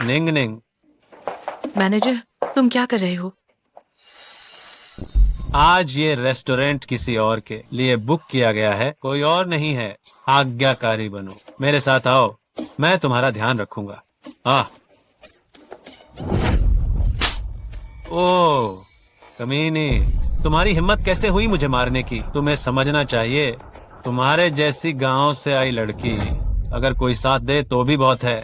निंग निंग। Manager, तुम क्या कर रहे हो? आज ये रेस्टोरेंट किसी और के लिए बुक किया गया है, कोई और नहीं है। आज्ञाकारी बनो, मेरे साथ आओ, मैं तुम्हारा ध्यान रखूंगा। आह, ओ कमीनी, तुम्हारी हिम्मत कैसे हुई मुझे मारने की? तुम्हें समझना चाहिए, तुम्हारे जैसी गांव से आई लड़की अगर कोई साथ दे तो भी बहुत है।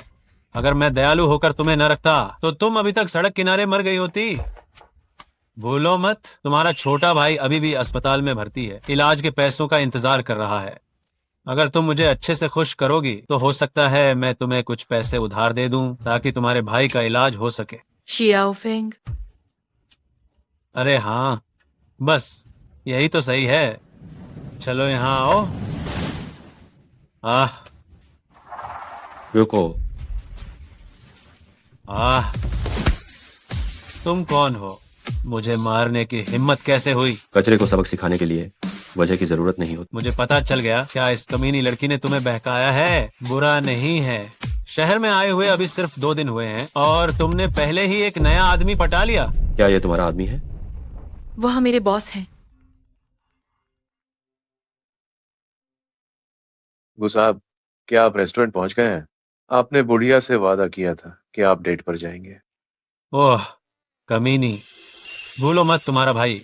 अगर मैं दयालु होकर तुम्हें न रखता तो तुम अभी तक सड़क किनारे मर गई होती। भूलो मत, तुम्हारा छोटा भाई अभी भी अस्पताल में भर्ती है, इलाज के पैसों का इंतजार कर रहा है। अगर तुम मुझे अच्छे से खुश करोगी तो हो सकता है मैं तुम्हें कुछ पैसे उधार दे दूं ताकि तुम्हारे भाई का इलाज हो सके। शियाओफेंग। अरे हाँ, बस यही तो सही है। चलो यहाँ आओ। आह, रुको। आह, तुम कौन हो? मुझे मारने की हिम्मत कैसे हुई? कचरे को सबक सिखाने के लिए वजह की जरूरत नहीं होती। मुझे पता चल गया, क्या इस कमीनी लड़की ने तुम्हें बहकाया है? बुरा नहीं है, शहर में आए हुए अभी सिर्फ 2 दिन हुए हैं और तुमने पहले ही एक नया आदमी पटा लिया। क्या ये तुम्हारा आदमी है? वह मेरे बॉस हैं। वो साहब, क्या आप रेस्टोरेंट पहुंच गए हैं? आपने बुढ़िया से वादा किया था कि आप डेट पर जाएंगे। ओह कमीनी, भूलो मत, तुम्हारा भाई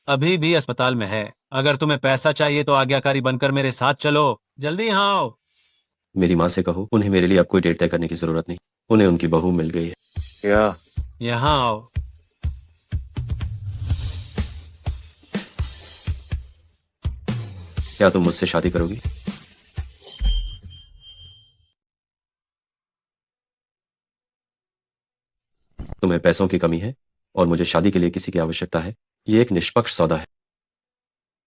अभी भी अस्पताल में है। अगर तुम्हें पैसा चाहिए तो आज्ञाकारी बनकर मेरे साथ चलो। जल्दी यहाँ आओ। मेरी माँ से कहो उन्हें मेरे लिए अब कोई डेट तय करने की जरूरत नहीं। उन्हें उनकी बहू मिल गई है। क्या? यहाँ आओ। क्या तुम मुझसे शादी करोगी? तुम्हें पैसों की कमी है और मुझे शादी के लिए किसी की आवश्यकता है। ये एक निष्पक्ष सौदा है।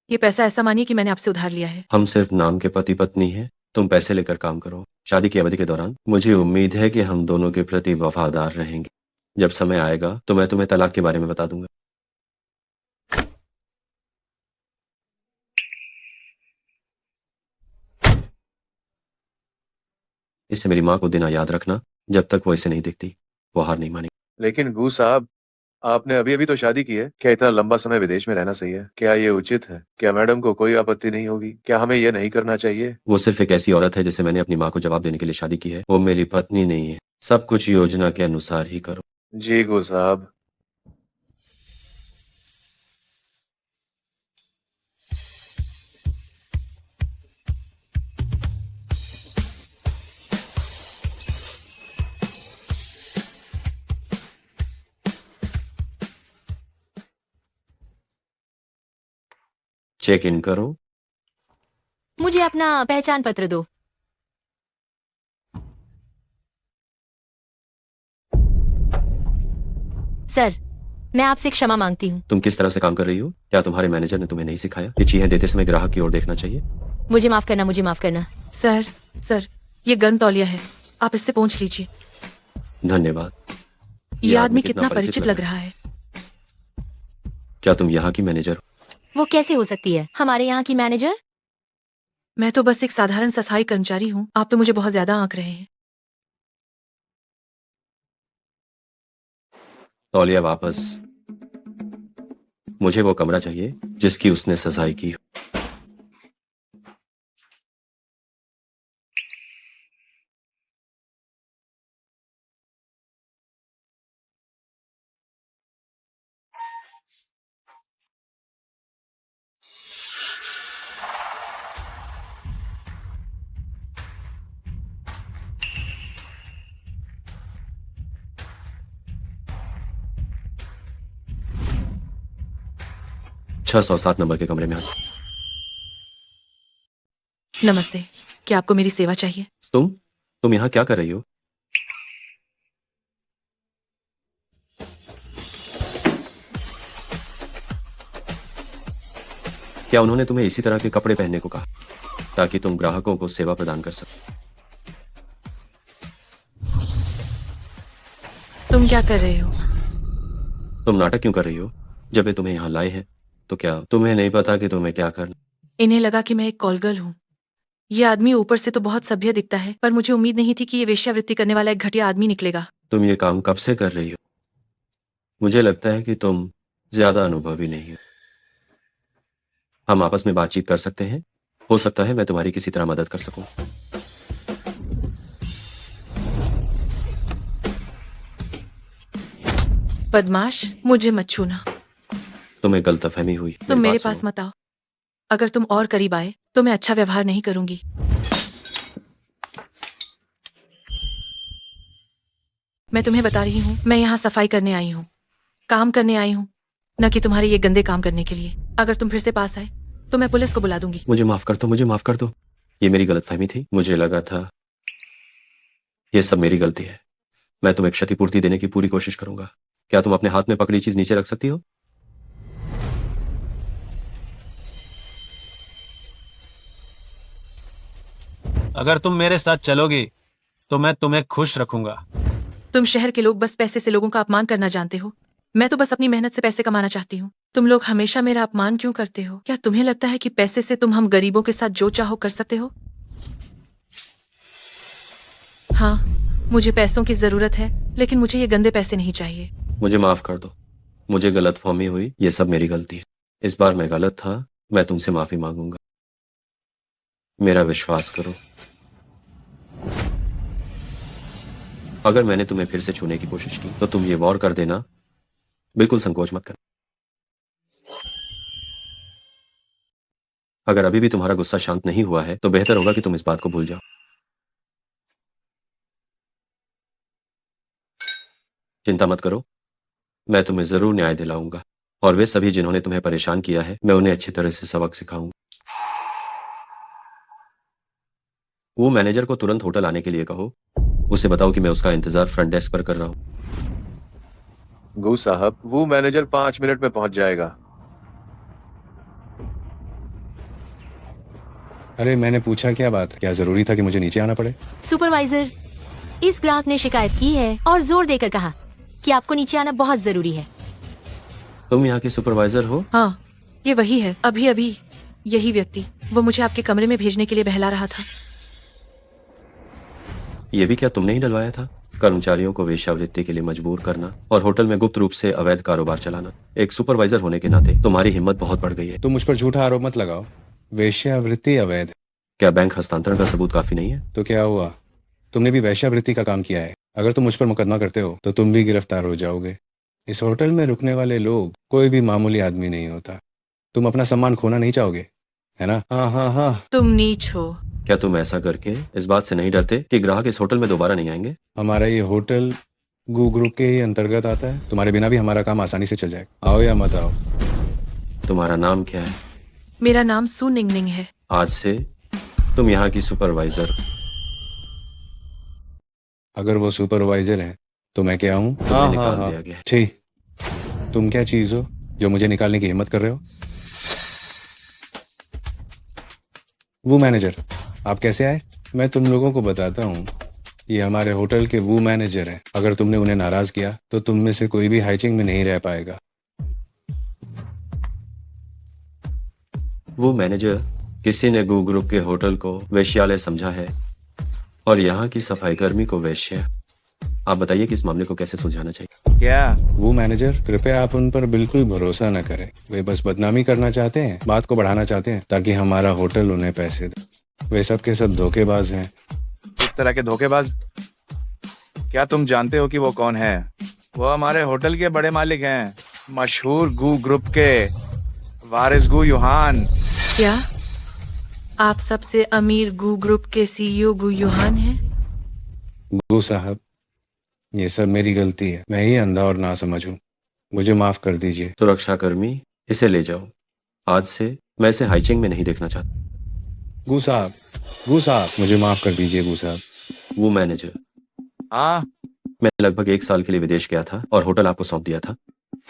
ये पैसा ऐसा मानिए कि मैंने आपसे उधार लिया है। हम सिर्फ नाम के पति पत्नी हैं। तुम पैसे लेकर काम करो। शादी की अवधि के दौरान मुझे उम्मीद है कि हम दोनों के प्रति वफादार रहेंगे। जब समय आएगा तो मैं तुम्हें तलाक के बारे में बता दूंगा। इससे मेरी माँ को देना याद रखना। जब तक वो इसे नहीं देखती वो हार नहीं मानेगी। लेकिन गू साहब, आपने अभी अभी तो शादी की है। क्या इतना लंबा समय विदेश में रहना सही है? क्या ये उचित है? क्या मैडम को कोई आपत्ति नहीं होगी? क्या हमें ये नहीं करना चाहिए? वो सिर्फ एक ऐसी औरत है जिसे मैंने अपनी माँ को जवाब देने के लिए शादी की है। वो मेरी पत्नी नहीं है। सब कुछ योजना के अनुसार ही करो। जी गू साहब। 'चेक इन करो। मुझे अपना पहचान पत्र दो। सर, मैं आपसे क्षमा मांगती हूँ। तुम किस तरह से काम कर रही हो? क्या तुम्हारे मैनेजर ने तुम्हें नहीं सिखाया कि चीजें देते समय ग्राहक की ओर देखना चाहिए? मुझे माफ करना, मुझे माफ करना। सर, सर, ये गन तौलिया है, आप इससे पूछ लीजिए। धन्यवाद। ये आदमी कितना परिचित लग रहा है। क्या तुम यहाँ की मैनेजर हो? वो कैसे हो सकती है हमारे यहाँ की मैनेजर? मैं तो बस एक साधारण सफाई कर्मचारी हूँ। आप तो मुझे बहुत ज्यादा आंक रहे हैं। तौलिया वापस। मुझे वो कमरा चाहिए जिसकी उसने सफाई की हो। छह 107 नंबर के कमरे में आ। नमस्ते, क्या आपको मेरी सेवा चाहिए? तुम यहाँ क्या कर रही हो? क्या उन्होंने तुम्हें इसी तरह के कपड़े पहनने को कहा ताकि तुम ग्राहकों को सेवा प्रदान कर सको? तुम क्या कर रहे हो? तुम नाटक क्यों कर रही हो? जब वे तुम्हें यहाँ लाए हैं तो क्या तुम्हें नहीं पता कि तुम्हें क्या करना? इन्हें लगा कि मैं एक कॉल गर्ल हूँ। ये आदमी ऊपर से तो बहुत सभ्य दिखता है, पर मुझे उम्मीद नहीं थी कि ये वेश्यावृत्ति करने वाला एक घटिया आदमी निकलेगा। तुम ये काम कब से कर रही हो? मुझे लगता है कि तुम ज्यादा अनुभवी नहीं हो। हम आपस में बातचीत कर सकते हैं। हो सकता है मैं तुम्हारी किसी तरह मदद कर सकूं। बदमाश, मुझे मत छूना। तुम्हें गलतफहमी हुई। तुम मेरी मेरे बात पास सुनो। मत आओ। अगर तुम और करीब आए तो मैं अच्छा व्यवहार नहीं करूंगी। मैं तुम्हें बता रही हूँ, मैं यहाँ सफाई करने आई हूँ, काम करने आई हूँ, न कि तुम्हारे ये गंदे काम करने के लिए। अगर तुम फिर से पास आए तो मैं पुलिस को बुला दूंगी। मुझे माफ कर दो, मुझे माफ कर दो। ये मेरी गलतफहमी थी। मुझे लगा था ये सब मेरी गलती है। मैं तुम्हें क्षतिपूर्ति देने की पूरी कोशिश करूंगा। क्या तुम अपने हाथ में पकड़ी चीज नीचे रख सकती हो? अगर तुम मेरे साथ चलोगी तो मैं तुम्हें खुश रखूंगा। तुम शहर के लोग बस पैसे से लोगों का अपमान करना जानते हो। मैं तो बस अपनी मेहनत से पैसे कमाना चाहती हूँ। तुम लोग हमेशा मेरा अपमान क्यों करते हो? क्या तुम्हें लगता है कि पैसे से तुम हम गरीबों के साथ जो चाहो कर सकते हो? हाँ, मुझे पैसों की जरूरत है, लेकिन मुझे ये गंदे पैसे नहीं चाहिए। मुझे माफ कर दो। मुझे गलतफहमी हुई। ये सब मेरी गलती है। इस बार मैं गलत था। मैं तुमसे माफी मांगूंगा। मेरा विश्वास करो। अगर मैंने तुम्हें फिर से छूने की कोशिश की तो तुम ये वॉर कर देना। बिल्कुल संकोच मत कर। अगर अभी भी तुम्हारा गुस्सा शांत नहीं हुआ है तो बेहतर होगा कि तुम इस बात को भूल जाओ। चिंता मत करो, मैं तुम्हें जरूर न्याय दिलाऊंगा। और वे सभी जिन्होंने तुम्हें परेशान किया है, मैं उन्हें अच्छी तरह से सबक सिखाऊंगा। वो मैनेजर को तुरंत होटल आने के लिए कहो। उसे बताओ कि मैं उसका इंतजार फ्रंट डेस्क पर कर रहा हूँ। गू साहब, वो मैनेजर 5 मिनट में पहुंच जाएगा। अरे मैंने पूछा क्या बात? क्या जरूरी था कि मुझे नीचे आना पड़े? सुपरवाइजर, इस ग्राहक ने शिकायत की है और जोर देकर कहा कि आपको नीचे आना बहुत जरूरी है। तुम यहाँ के सुपरवाइजर हो? हाँ, ये वही है। अभी अभी यही व्यक्ति, वो मुझे आपके कमरे में भेजने के लिए बहला रहा था। ये भी क्या तुमने ही डलवाया था? कर्मचारियों को वेश्यावृत्ति के लिए मजबूर करना और होटल में गुप्त रूप से अवैध कारोबार चलाना। एक सुपरवाइजर होने के नाते तुम्हारी हिम्मत बहुत बढ़ गई है। तुम मुझ पर झूठा आरोप मत लगाओ। वेश्यावृत्ति अवैध है। क्या बैंक हस्तांतरण का सबूत काफी नहीं है? तो क्या हुआ? तुमने भी वेश्यावृत्ति का काम किया है। अगर तुम मुझ पर मुकदमा करते हो तो तुम भी गिरफ्तार हो जाओगे। इस होटल में रुकने वाले लोग कोई भी मामूली आदमी नहीं होता। तुम अपना सम्मान खोना नहीं चाहोगे, है ना? हाँ हाँ हाँ। तुम नीच हो। क्या तुम ऐसा करके इस बात से नहीं डरते कि ग्राहक इस होटल में दोबारा नहीं आएंगे? हमारा ये होटल गू ग्रुप के ही अंतर्गत आता है। तुम्हारे बिना भी हमारा काम आसानी से चल जाएगा। आओ या मत आओ। तुम्हारा नाम क्या है? मेरा नाम सू निंगनिंग है। आज से तुम यहाँ की सुपरवाइजर। अगर वो सुपरवाइजर है तो मैं क्या हूँ? तुम्हें निकाल दिया गया है। ठीक। तुम क्या चीज हो जो मुझे निकालने की हिम्मत कर रहे हो? वो मैनेजर, आप कैसे आए? मैं तुम लोगों को बताता हूँ, ये हमारे होटल के वो मैनेजर हैं। अगर तुमने उन्हें नाराज किया तो तुम में से कोई भी हाइचिंग में नहीं रह पाएगा। वो मैनेजर, किसी ने गू ग्रुप के होटल को वेश्यालय समझा है और यहाँ की सफाई कर्मी को वेश्या। आप बताइए कि इस मामले को कैसे सुलझाना चाहिए? क्या? वो मैनेजर, कृपया आप उन पर बिल्कुल भरोसा न करें। वे बस बदनामी करना चाहते हैं, बात को बढ़ाना चाहते हैं ताकि हमारा होटल उन्हें पैसे दे। वे सब के सब धोखेबाज हैं। इस तरह के धोखेबाज? क्या तुम जानते हो कि वो कौन है? वो हमारे होटल के बड़े मालिक हैं, मशहूर गू ग्रुप के वारिस गू युहान। क्या आप सबसे अमीर गू ग्रुप के सीईओ गू युहान हैं? गू साहब, ये सब मेरी गलती है। मैं ही अंधा और नासमझ हूँ। मुझे माफ कर दीजिए। सुरक्षा कर्मी, इसे ले जाओ। आज से मैं इसे हाइचिंग में नहीं देखना चाहता। गू साहब, गू साहब, मुझे माफ कर दीजिए गू साहब। वो मैनेजर, हाँ, मैं लगभग 1 साल के लिए विदेश गया था और होटल आपको सौंप दिया था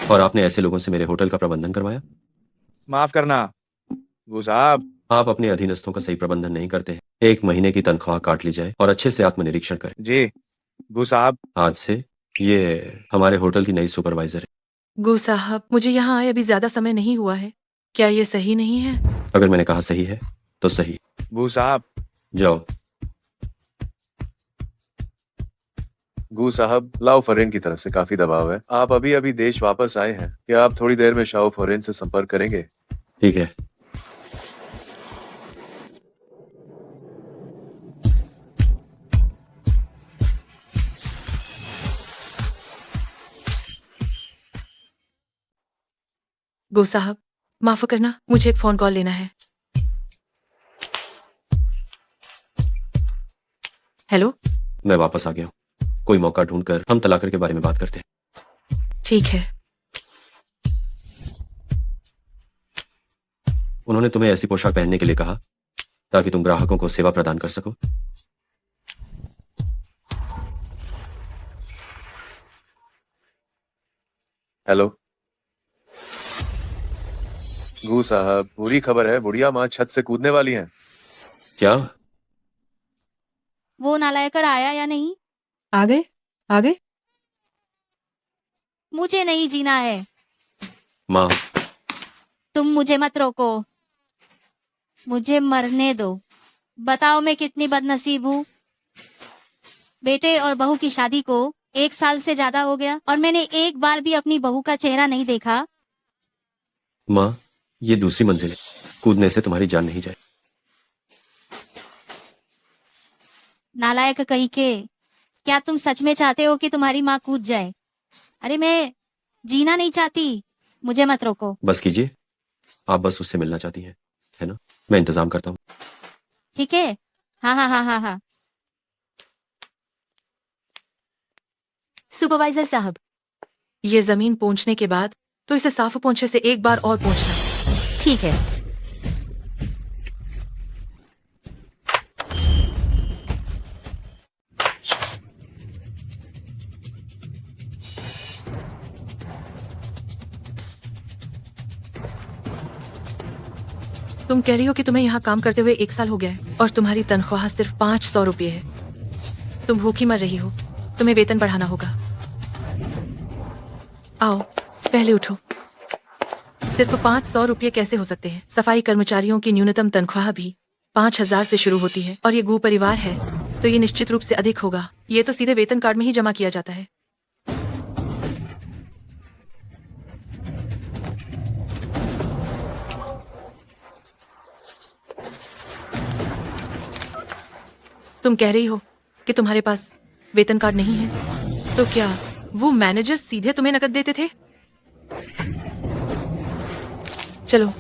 और आपने ऐसे लोगों से मेरे होटल का प्रबंधन करवाया। माफ करना गू साहब। आप अपने अधीनस्थों का सही प्रबंधन नहीं करते हैं। 1 महीने की तनख्वाह काट ली जाए और अच्छे से आत्मनिरीक्षण करें। जी गू साहब। आज से ये हमारे होटल की नई सुपरवाइजर है। गू साहब, मुझे यहाँ आए अभी ज्यादा समय नहीं हुआ है। क्या ये सही नहीं है? अगर मैंने कहा सही है तो सही। गू साहब, जाओ। गू साहब, लाओ फरेन की तरफ से काफी दबाव है। आप अभी अभी देश वापस आए हैं, क्या आप थोड़ी देर में शाओ फरेन से संपर्क करेंगे? ठीक है। गो साहब, माफ करना, मुझे एक फोन कॉल लेना है। हेलो। मैं वापस आ गया हूँ। कोई मौका ढूंढकर हम तलाकर के बारे में बात करते हैं। ठीक है। उन्होंने तुम्हें ऐसी पोशाक पहनने के लिए कहा ताकि तुम ग्राहकों को सेवा प्रदान कर सको। हेलो गू साहब, बुरी खबर है, बुढ़िया माँ छत से कूदने वाली हैं। क्या? वो नालायकर आया या नहीं? आ गए? आ गए? मुझे नहीं जीना है। माँ, तुम मुझे मत रोको, मुझे मरने दो। बताओ मैं कितनी बदनसीब हूँ। बेटे और बहू की शादी को 1 साल से ज्यादा हो गया और मैंने एक बार भी अपनी बहू का चेहरा नहीं देखा। माँ, ये दूसरी मंजिल है। कूदने से तुम्हारी जान नहीं जाए। नालायक कहीं के, क्या तुम सच में चाहते हो कि तुम्हारी माँ कूद जाए? अरे मैं जीना नहीं चाहती, मुझे मत रोको। बस कीजिए, आप बस उससे मिलना चाहती हैं, है ना? मैं इंतजाम करता हूँ। ठीक है। हाँ हाँ हाँ हाँ हाँ। सुपरवाइजर साहब, ये जमीन पोंछने के बाद तो इसे साफ पोंछे से एक बार और पोंछना। ठीक है। तुम कह रही हो कि तुम्हें यहाँ काम करते हुए 1 साल हो गया है और तुम्हारी तनख्वाह सिर्फ 500 रुपये है। तुम भूखी मर रही हो, तुम्हें वेतन बढ़ाना होगा। आओ, पहले उठो। सिर्फ 500 रुपये कैसे हो सकते हैं? सफाई कर्मचारियों की न्यूनतम तनख्वाह भी 5000 से शुरू होती है और ये गू परिवार है तो ये निश्चित रूप से अधिक होगा। ये तो सीधे वेतन कार्ड में ही जमा किया जाता है। तुम कह रही हो कि तुम्हारे पास वेतन कार्ड नहीं है, तो क्या वो मैनेजर सीधे तुम्हें नकद देते थे? चलो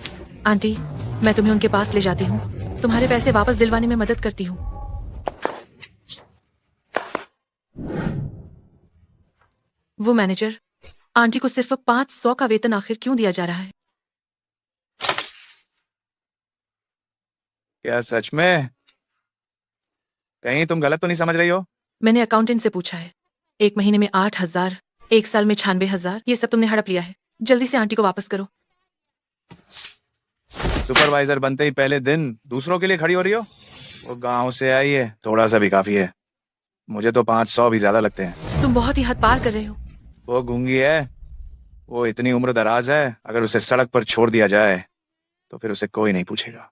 आंटी, मैं तुम्हें उनके पास ले जाती हूँ। तुम्हारे पैसे वापस दिलवाने में मदद करती हूँ। वो मैनेजर आंटी को सिर्फ 500 का वेतन आखिर क्यों दिया जा रहा है? क्या सच में? कहीं तुम गलत तो नहीं समझ रही हो? मैंने अकाउंटेंट से पूछा है। 1 महीने में 8000, 1 साल में 96,000, ये सब तुमने हड़प लिया है। जल्दी से आंटी को वापस करो। सुपरवाइजर बनते ही पहले दिन दूसरों के लिए खड़ी हो रही हो? वो गांव से आई है, थोड़ा सा भी काफी है। मुझे तो 500 भी ज्यादा लगते हैं। तुम बहुत ही हद पार कर रहे हो। वो गूंगी है, वो इतनी उम्र दराज है, अगर उसे सड़क पर छोड़ दिया जाए तो फिर उसे कोई नहीं पूछेगा।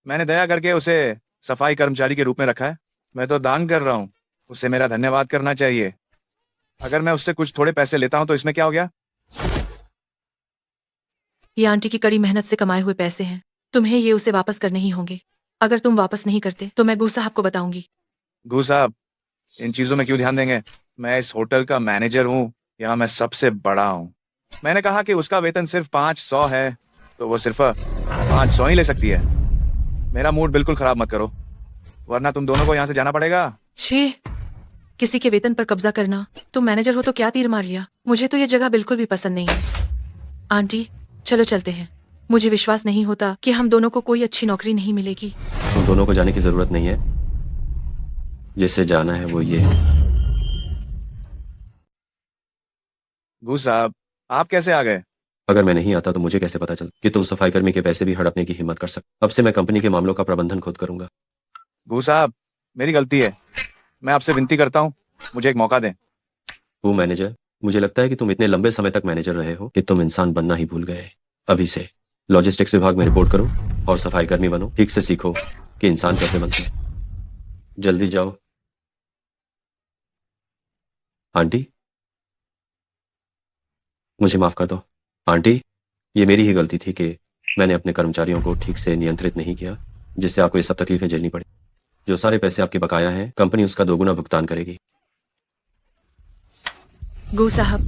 मैंने दया करके उसे सफाई कर्मचारी के रूप में रखा है। मैं तो दान कर रहा हूँ, उसे मेरा धन्यवाद करना चाहिए। अगर मैं उससे कुछ थोड़े पैसे लेता हूँ तो इसमें क्या हो गया? ये आंटी की कड़ी मेहनत से कमाए हुए पैसे हैं, तुम्हें ये उसे वापस करने ही होंगे। अगर तुम वापस नहीं करते तो मैं गू साहब को बताऊंगी। गू साहब, इन चीजों में क्यों ध्यान देंगे? मैं इस होटल का मैनेजर हूँ, यहाँ मैं सबसे बड़ा हूँ। मैंने कहा कि उसका वेतन सिर्फ 500 है, तो वो सिर्फ 500 ही ले सकती है। मेरा मूड बिल्कुल खराब मत करो, वरना तुम दोनों को यहाँ से जाना पड़ेगा। छे, किसी के वेतन पर कब्जा करना। तुम मैनेजर हो तो क्या तीर मार लिया? मुझे तो ये जगह बिल्कुल भी पसंद नहीं है। आंटी, चलो चलते हैं। मुझे विश्वास नहीं होता कि हम दोनों को कोई अच्छी नौकरी नहीं मिलेगी। तुम दोनों को जाने की जरूरत नहीं है, जिससे जाना है वो ये है। गू साहब, आप कैसे आ गए? अगर मैं नहीं आता तो मुझे कैसे पता चल कि तुम सफाई कर्मी के पैसे भी हड़पने की हिम्मत कर सकते? अब से मैं कंपनी के मामलों का प्रबंधन खुद करूंगा। गू साहब, मेरी गलती है, मैं आपसे विनती करता हूँ, मुझे एक मौका दें। वो मैनेजर, मुझे लगता है कि तुम इतने लंबे समय तक मैनेजर रहे हो कि तुम इंसान बनना ही भूल गए। अभी से लॉजिस्टिक्स विभाग में रिपोर्ट करो और सफाई कर्मी बनो। ठीक से सीखो कि इंसान कैसे बनते हैं। जल्दी जाओ। आंटी, मुझे माफ कर दो। आंटी, ये मेरी ही गलती थी कि मैंने अपने कर्मचारियों को ठीक से नियंत्रित नहीं किया, जिससे आपको ये सब तकलीफें झेलनी पड़ी। जो सारे पैसे आपके बकाया हैं, कंपनी उसका दोगुना भुगतान करेगी। गू साहब,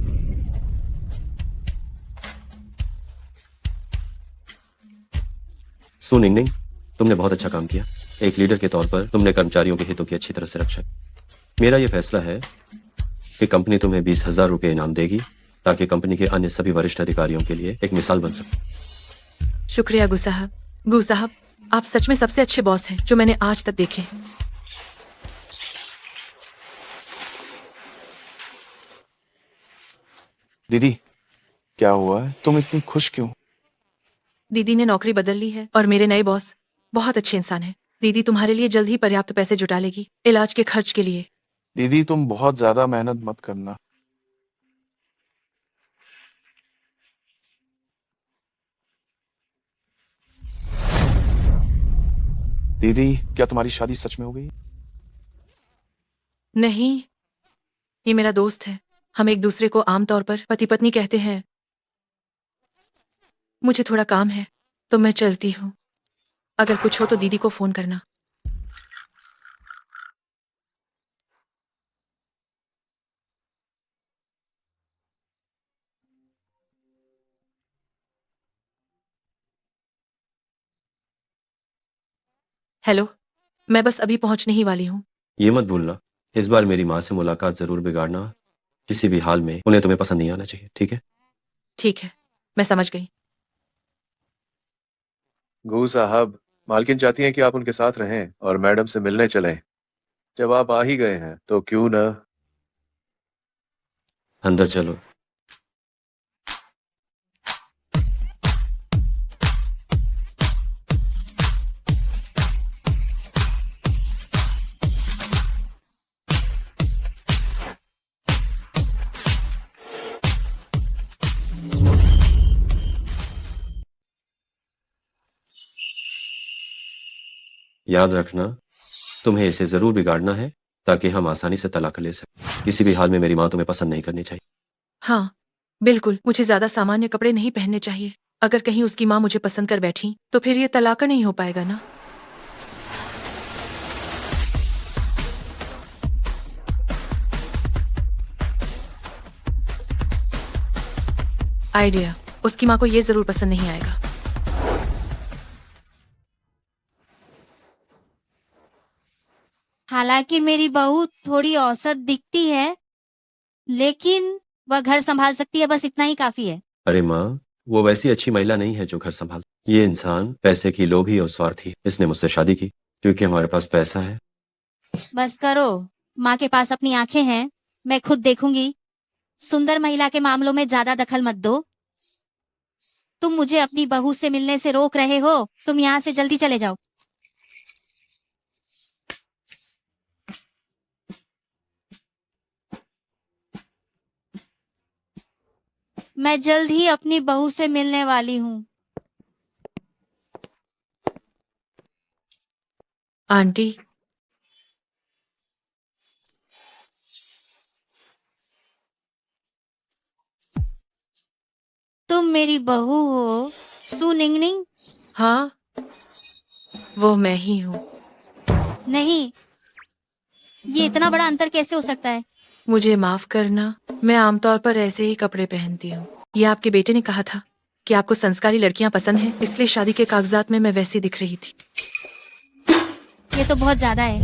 सु निंगनिंग, तुमने बहुत अच्छा काम किया। एक लीडर के तौर पर तुमने कर्मचारियों के हितों की अच्छी तरह से रक्षा की। मेरा यह फैसला है कि कंपनी तुम्हें 20,000 रुपये इनाम देगी, ताकि कंपनी के अन्य सभी वरिष्ठ अधिकारियों के लिए एक मिसाल बन सके। शुक्रिया गू साहब। गू साहब, आप सच में सबसे अच्छे बॉस हैं जो मैंने आज तक देखे। दीदी, क्या हुआ है? तुम इतनी खुश क्यों? दीदी ने नौकरी बदल ली है और मेरे नए बॉस बहुत अच्छे इंसान हैं। दीदी तुम्हारे लिए जल्द ही पर्याप्त पैसे जुटा लेगी इलाज के खर्च के लिए। दीदी, तुम बहुत ज्यादा मेहनत मत करना। दीदी, क्या तुम्हारी शादी सच में हो गई? नहीं, ये मेरा दोस्त है। हम एक दूसरे को आमतौर पर पति पत्नी कहते हैं। मुझे थोड़ा काम है तो मैं चलती हूँ। अगर कुछ हो तो दीदी को फोन करना। हेलो, मैं बस अभी पहुंचने ही वाली हूँ। ये मत भूलना, इस बार मेरी माँ से मुलाकात जरूर बिगाड़ना। किसी भी हाल में उन्हें तुम्हें पसंद नहीं आना चाहिए, ठीक है? ठीक है, मैं समझ गई। गू साहब, मालकिन चाहती हैं कि आप उनके साथ रहें और मैडम से मिलने चलें। जब आप आ ही गए हैं तो क्यों ना। अंदर चलो। याद रखना, तुम्हें इसे जरूर बिगाड़ना है ताकि हम आसानी से तलाक ले सकें। किसी भी हाल में मेरी माँ तुम्हें पसंद नहीं करनी चाहिए। हाँ, बिल्कुल। मुझे ज्यादा सामान्य कपड़े नहीं पहनने चाहिए। अगर कहीं उसकी माँ मुझे पसंद कर बैठी तो फिर ये तलाक नहीं हो पाएगा ना। आइडिया, उसकी माँ को ये जरूर पसंद नहीं आएगा। हालांकि मेरी बहू थोड़ी औसत दिखती है, लेकिन वह घर संभाल सकती है, बस इतना ही काफी है। अरे माँ, वो वैसी अच्छी महिला नहीं है जो घर संभाल। ये इंसान पैसे की लोभी और स्वार्थी है। इसने मुझसे शादी की क्योंकि हमारे पास पैसा है। बस करो, माँ के पास अपनी आंखें हैं, मैं खुद देखूंगी। सुंदर महिला के मामलों में ज्यादा दखल मत दो। तुम मुझे अपनी बहू से मिलने से रोक रहे हो, तुम यहाँ से जल्दी चले जाओ। मैं जल्द ही अपनी बहू से मिलने वाली हूँ। आंटी, तुम मेरी बहू हो सु निंगनिंग? हाँ, वो मैं ही हूँ। नहीं, ये इतना बड़ा अंतर कैसे हो सकता है? मुझे माफ करना, मैं आमतौर पर ऐसे ही कपड़े पहनती हूँ। ये आपके बेटे ने कहा था कि आपको संस्कारी लड़कियां पसंद हैं, इसलिए शादी के कागजात में मैं वैसी दिख रही थी। ये तो बहुत ज्यादा है।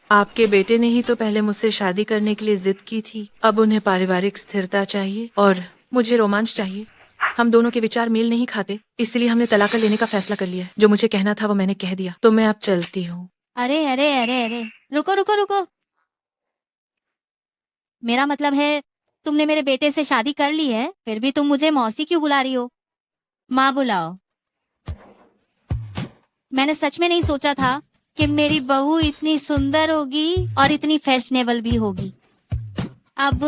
आपके बेटे ने ही तो पहले मुझसे शादी करने के लिए जिद की थी। अब उन्हें पारिवारिक स्थिरता चाहिए और मुझे रोमांच चाहिए। हम दोनों के विचार मेल नहीं खाते, इसलिए हमने तलाक लेने का फैसला कर लिया। जो मुझे कहना था वो मैंने कह दिया, तो मैं अब चलती हूँ। अरे अरे अरे अरे, रुको रुको रुको। मेरा मतलब है, तुमने मेरे बेटे से शादी कर ली है, फिर भी तुम मुझे मौसी क्यों बुला रही हो? माँ बुलाओ। मैंने सच में नहीं सोचा था कि मेरी बहू इतनी सुंदर होगी और इतनी फैशनेबल भी होगी। अब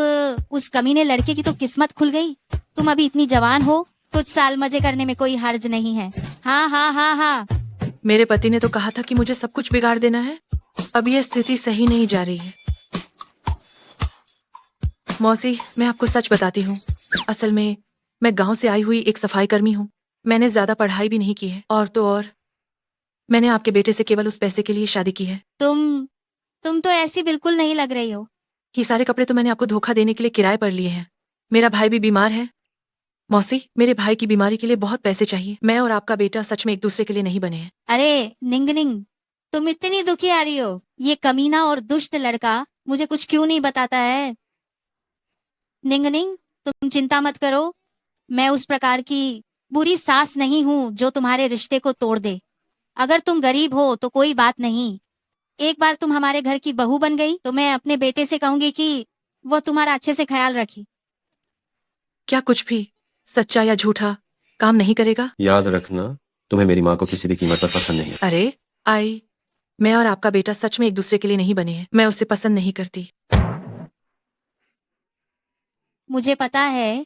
उस कमीने लड़के की तो किस्मत खुल गई। तुम अभी इतनी जवान हो, कुछ साल मजे करने में कोई हर्ज नहीं है। हाँ हाँ हाँ हाँ। मेरे पति ने तो कहा था कि मुझे सब कुछ बिगाड़ देना है। अब यह स्थिति सही नहीं जा रही है। मौसी, मैं आपको सच बताती हूँ। असल में मैं गांव से आई हुई एक सफाई कर्मी हूँ। मैंने ज्यादा पढ़ाई भी नहीं की है, और तो और मैंने आपके बेटे से केवल उस पैसे के लिए शादी की है। तुम तो ऐसी बिल्कुल नहीं लग रही हो। ये सारे कपड़े तो मैंने आपको धोखा देने के लिए किराए पर लिए हैं। मेरा भाई भी बीमार है। मौसी, मेरे भाई की बीमारी के लिए बहुत पैसे चाहिए। मैं और आपका बेटा सच में एक दूसरे के लिए नहीं बने हैं। अरे निंग निंग, तुम इतनी दुखी आ रही हो। ये कमीना और दुष्ट लड़का मुझे कुछ क्यों नहीं बताता है। निंग निंग, तुम चिंता मत करो। मैं उस प्रकार की बुरी सास नहीं हूँ जो तुम्हारे रिश्ते को तोड़ दे। अगर तुम गरीब हो तो कोई बात नहीं। एक बार तुम हमारे घर की बहू बन गई तो मैं अपने बेटे से कहूंगी कि वो तुम्हारा अच्छे से ख्याल रखे। क्या कुछ भी सच्चा या झूठा काम नहीं करेगा? याद रखना, तुम्हें मेरी माँ को किसी भी कीमत पर पसंद नहीं है। अरे आई, मैं और आपका बेटा सच में एक दूसरे के लिए नहीं बने हैं। मैं उसे पसंद नहीं करती। मुझे पता है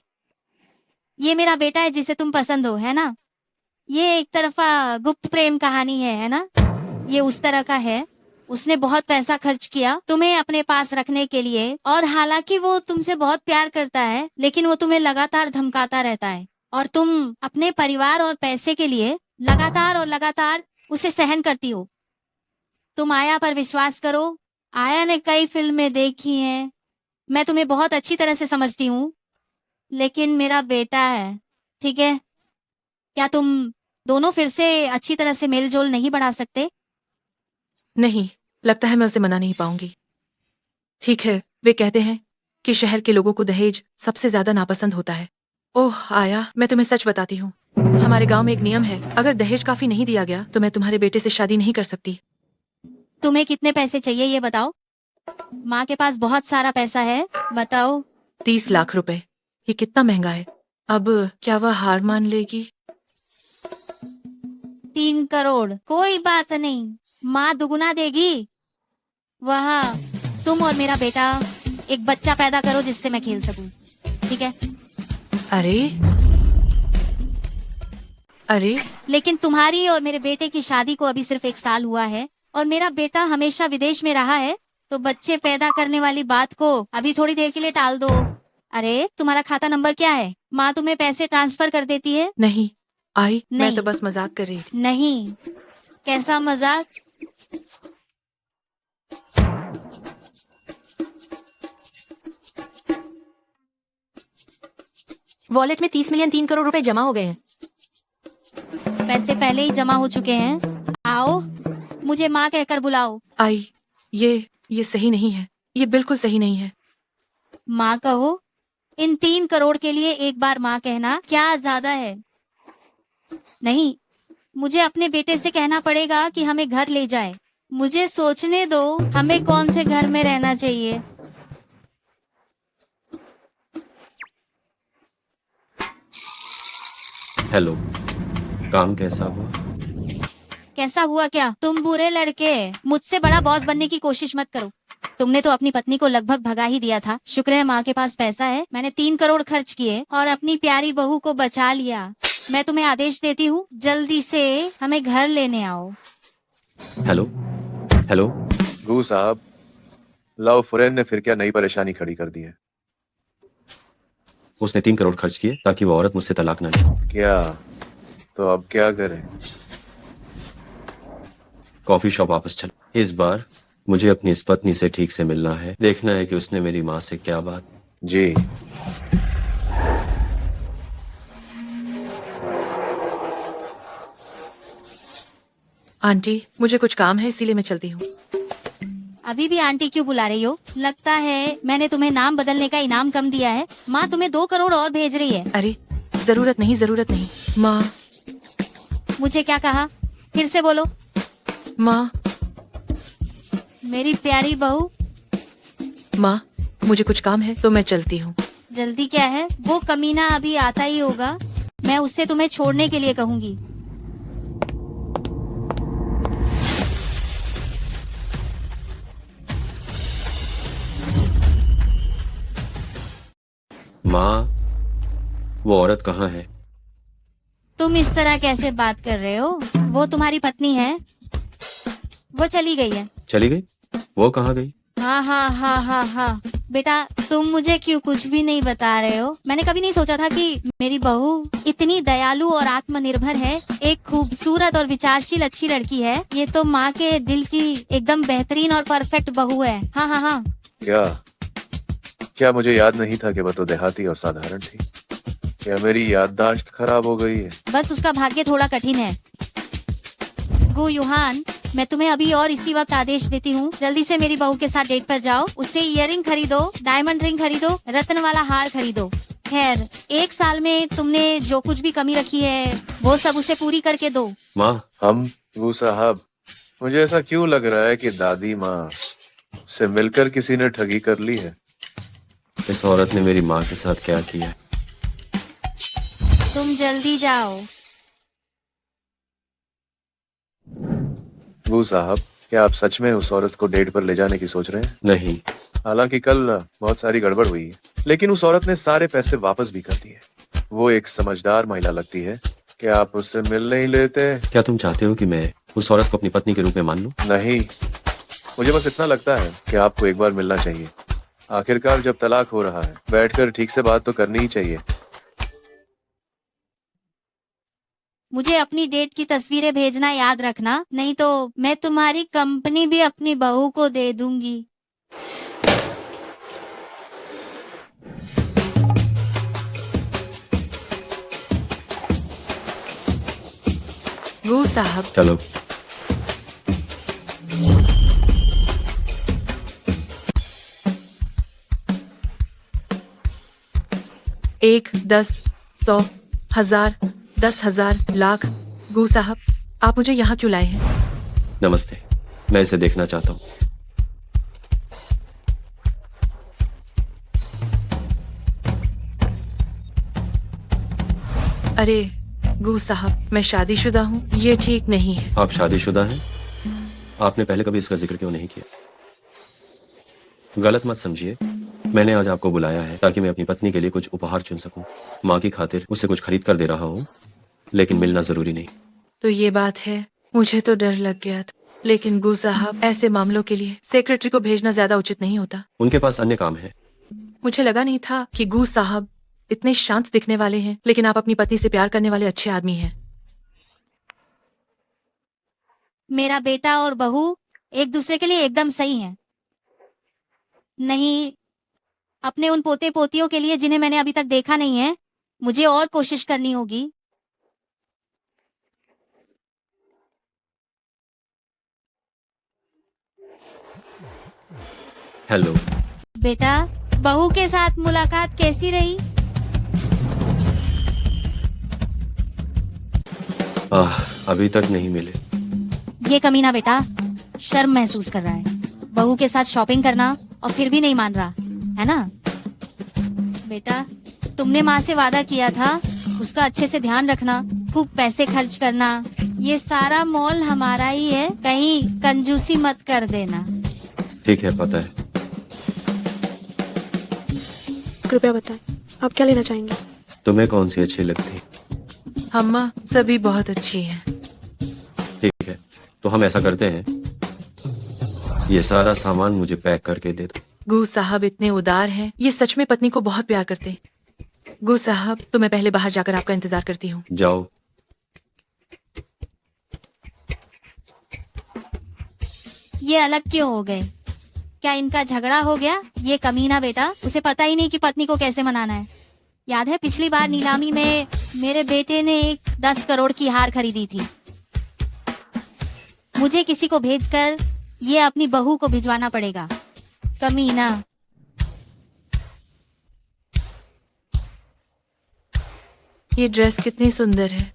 ये मेरा बेटा है जिसे तुम पसंद हो, है ना। ये एक तरफा गुप्त प्रेम कहानी है ना। ये उस तरह का है। उसने बहुत पैसा खर्च किया तुम्हें अपने पास रखने के लिए, और हालांकि वो तुमसे बहुत प्यार करता है, लेकिन वो तुम्हें लगातार धमकाता रहता है, और तुम अपने परिवार और पैसे के लिए लगातार उसे सहन करती हो। तुम आया पर विश्वास करो। आया ने कई फिल्में देखी हैं। मैं तुम्हें बहुत अच्छी तरह से समझती हूँ, लेकिन मेरा बेटा है, ठीक है। क्या तुम दोनों फिर से अच्छी तरह से मेल जोल नहीं बढ़ा सकते? नहीं, लगता है मैं उसे मना नहीं पाऊंगी। ठीक है, वे कहते हैं कि शहर के लोगों को दहेज सबसे ज्यादा नापसंद होता है। ओह आया, मैं तुम्हें सच बताती हूँ। हमारे गांव में एक नियम है, अगर दहेज काफी नहीं दिया गया तो मैं तुम्हारे बेटे से शादी नहीं कर सकती। तुम्हें कितने पैसे चाहिए ये बताओ। माँ के पास बहुत सारा पैसा है, बताओ। 30 लाख रुपए। ये कितना महंगा है। अब क्या वह हार मान लेगी? 3 करोड़, कोई बात नहीं, माँ दुगुना देगी। वह तुम और मेरा बेटा एक बच्चा पैदा करो जिससे मैं खेल सकूं, ठीक है। अरे अरे, लेकिन तुम्हारी और मेरे बेटे की शादी को अभी सिर्फ 1 साल हुआ है, और मेरा बेटा हमेशा विदेश में रहा है, तो बच्चे पैदा करने वाली बात को अभी थोड़ी देर के लिए टाल दो। अरे तुम्हारा खाता नंबर क्या है? माँ तुम्हें पैसे ट्रांसफर कर देती है। नहीं आई, मैं नहीं। तो बस मजाक कर रही थी। नहीं, कैसा मजाक। वॉलेट में 30 मिलियन 3 करोड़ रुपए जमा हो गए हैं। पैसे पहले ही जमा हो चुके हैं। आओ, मुझे माँ कहकर बुलाओ। आई, ये सही नहीं है। ये बिल्कुल सही नहीं है। माँ कहो। इन 3 करोड़ के लिए एक बार माँ कहना क्या ज्यादा है? नहीं, मुझे अपने बेटे से कहना पड़ेगा कि हमें घर ले जाए। मुझे सोचने दो हमें कौन से घर में रहना चाहिए। हेलो, काम कैसा हुआ? कैसा हुआ क्या? तुम बुरे लड़के, मुझसे बड़ा बॉस बनने की कोशिश मत करो। तुमने तो अपनी पत्नी को लगभग भगा ही दिया था। शुक्र है माँ के पास पैसा है। मैंने 3 करोड़ खर्च किए और अपनी प्यारी बहू को बचा लिया। मैं तुम्हें आदेश देती हूँ, जल्दी से हमें घर लेने आओ। हेलो हेलो, गू साहब, लव फुरैन ने फिर क्या नई परेशानी खड़ी कर दी है? उसने 3 करोड़ खर्च किए ताकि वो औरत मुझसे तलाक ना ले। क्या? तो अब क्या करें? कॉफी शॉप वापस चल। इस बार मुझे अपनी इस पत्नी से ठीक से मिलना है। देखना है कि उसने मेरी माँ से क्या बात। जी। आंटी, मुझे कुछ काम है, इसीलिए मैं चलती हूँ। अभी भी आंटी क्यों बुला रही हो? लगता है मैंने तुम्हें नाम बदलने का इनाम कम दिया है। माँ तुम्हें 2 करोड़ और भेज रही है। अरे जरूरत नहीं माँ। मुझे क्या कहा? फिर से बोलो। माँ, मेरी प्यारी बहू। माँ, मुझे कुछ काम है तो मैं चलती हूँ। जल्दी क्या है? वो कमीना अभी आता ही होगा। मैं उससे तुम्हें छोड़ने के लिए कहूंगी। माँ, वो औरत कहाँ है? तुम इस तरह कैसे बात कर रहे हो? वो तुम्हारी पत्नी है। वो चली गई है। चली गई? वो कहाँ गई? हाँ हाँ हाँ हाँ हाँ, बेटा तुम मुझे क्यों कुछ भी नहीं बता रहे हो? मैंने कभी नहीं सोचा था कि मेरी बहू इतनी दयालु और आत्मनिर्भर है, एक खूबसूरत और विचारशील अच्छी लड़की है। ये तो माँ के दिल की एकदम बेहतरीन और परफेक्ट बहू है। हाँ हाँ हाँ। क्या क्या मुझे याद नहीं था कि वह तो देहाती और साधारण थी? क्या मेरी याददाश्त खराब हो गई है? बस उसका भाग्य थोड़ा कठिन है। गो यूहान, मैं तुम्हें अभी और इसी वक्त आदेश देती हूँ, जल्दी से मेरी बहू के साथ डेट पर जाओ, उससे इयररिंग खरीदो, डायमंड रिंग खरीदो, रत्न वाला हार खरीदो। खैर 1 साल में तुमने जो कुछ भी कमी रखी है वो सब उसे पूरी करके दो। माँ, वो साहब, मुझे ऐसा क्यों लग रहा है कि दादी माँ से मिलकर किसी ने ठगी कर ली है? इस औरत ने मेरी माँ के साथ क्या किया है? तुम जल्दी जाओ। वो साहब, क्या आप सच में उस औरत को डेट पर ले जाने की सोच रहे हैं? नहीं, हालांकि कल बहुत सारी गड़बड़ हुई है, लेकिन उस औरत ने सारे पैसे वापस भी कर दिए। वो एक समझदार महिला लगती है। क्या आप उससे मिल नहीं लेते? क्या तुम चाहते हो कि मैं उस औरत को अपनी पत्नी के रूप में मान लूं? नहीं, मुझे बस इतना लगता है कि आपको एक बार मिलना चाहिए। आखिरकार जब तलाक हो रहा है, बैठकर ठीक से बात तो करनी ही चाहिए। मुझे अपनी डेट की तस्वीरें भेजना याद रखना, नहीं तो मैं तुम्हारी कंपनी भी अपनी बहू को दे दूंगी। गू साहब, चलो। एक, 10, 100, 1000, 10,000, लाख। गू साहब, आप मुझे यहाँ क्यों लाए हैं? नमस्ते, मैं इसे देखना चाहता हूँ। अरे गू साहब, मैं शादीशुदा हूँ, ये ठीक नहीं है। आप शादीशुदा हैं? आपने पहले कभी इसका जिक्र क्यों नहीं किया? गलत मत समझिए, मैंने आज आपको बुलाया है ताकि मैं अपनी पत्नी के लिए कुछ उपहार चुन सकूं। माँ की खातिर उसे कुछ खरीद कर दे रहा हूँ, लेकिन मिलना जरूरी नहीं। तो ये बात है, मुझे तो डर लग गया था। लेकिन गू साहब, ऐसे मामलों के लिए सेक्रेटरी को भेजना ज्यादा उचित नहीं होता। उनके पास अन्य काम है। मुझे लगा नहीं था कि गू साहब इतने शांत दिखने वाले हैं, लेकिन आप अपनी पत्नी से प्यार करने वाले अच्छे आदमी हैं। मेरा बेटा और बहू एक दूसरे के लिए एकदम सही हैं। नहीं, अपने उन पोते पोतियों के लिए जिन्हें मैंने अभी तक देखा नहीं है, मुझे और कोशिश करनी होगी। हेलो बेटा, बहू के साथ मुलाकात कैसी रही? अभी तक नहीं मिले। ये कमीना बेटा शर्म महसूस कर रहा है। बहू के साथ शॉपिंग करना और फिर भी नहीं मान रहा है ना? बेटा, तुमने माँ से वादा किया था उसका अच्छे से ध्यान रखना, खूब पैसे खर्च करना। ये सारा मॉल हमारा ही है, कहीं कंजूसी मत कर देना। ठीक है, पता है। कृपया बताएं, आप क्या लेना चाहेंगे? तुम्हें कौन सी अच्छी लगती? अम्मा, सभी बहुत अच्छी हैं। ठीक है, तो हम ऐसा करते हैं, ये सारा सामान मुझे पैक करके दे दो। गू साहब इतने उदार हैं, ये सच में पत्नी को बहुत प्यार करते हैं। गू साहब, तो मैं पहले बाहर जाकर आपका इंतजार करती हूँ। जाओ। ये अलग क्यों हो गए? क्या इनका झगड़ा हो गया? ये कमीना बेटा, उसे पता ही नहीं कि पत्नी को कैसे मनाना है। याद है पिछली बार नीलामी में मेरे बेटे ने एक 10 करोड़ की हार खरीदी थी। मुझे किसी को भेजकर ये अपनी बहू को भिजवाना पड़ेगा। कमीना। ये ड्रेस कितनी सुंदर है।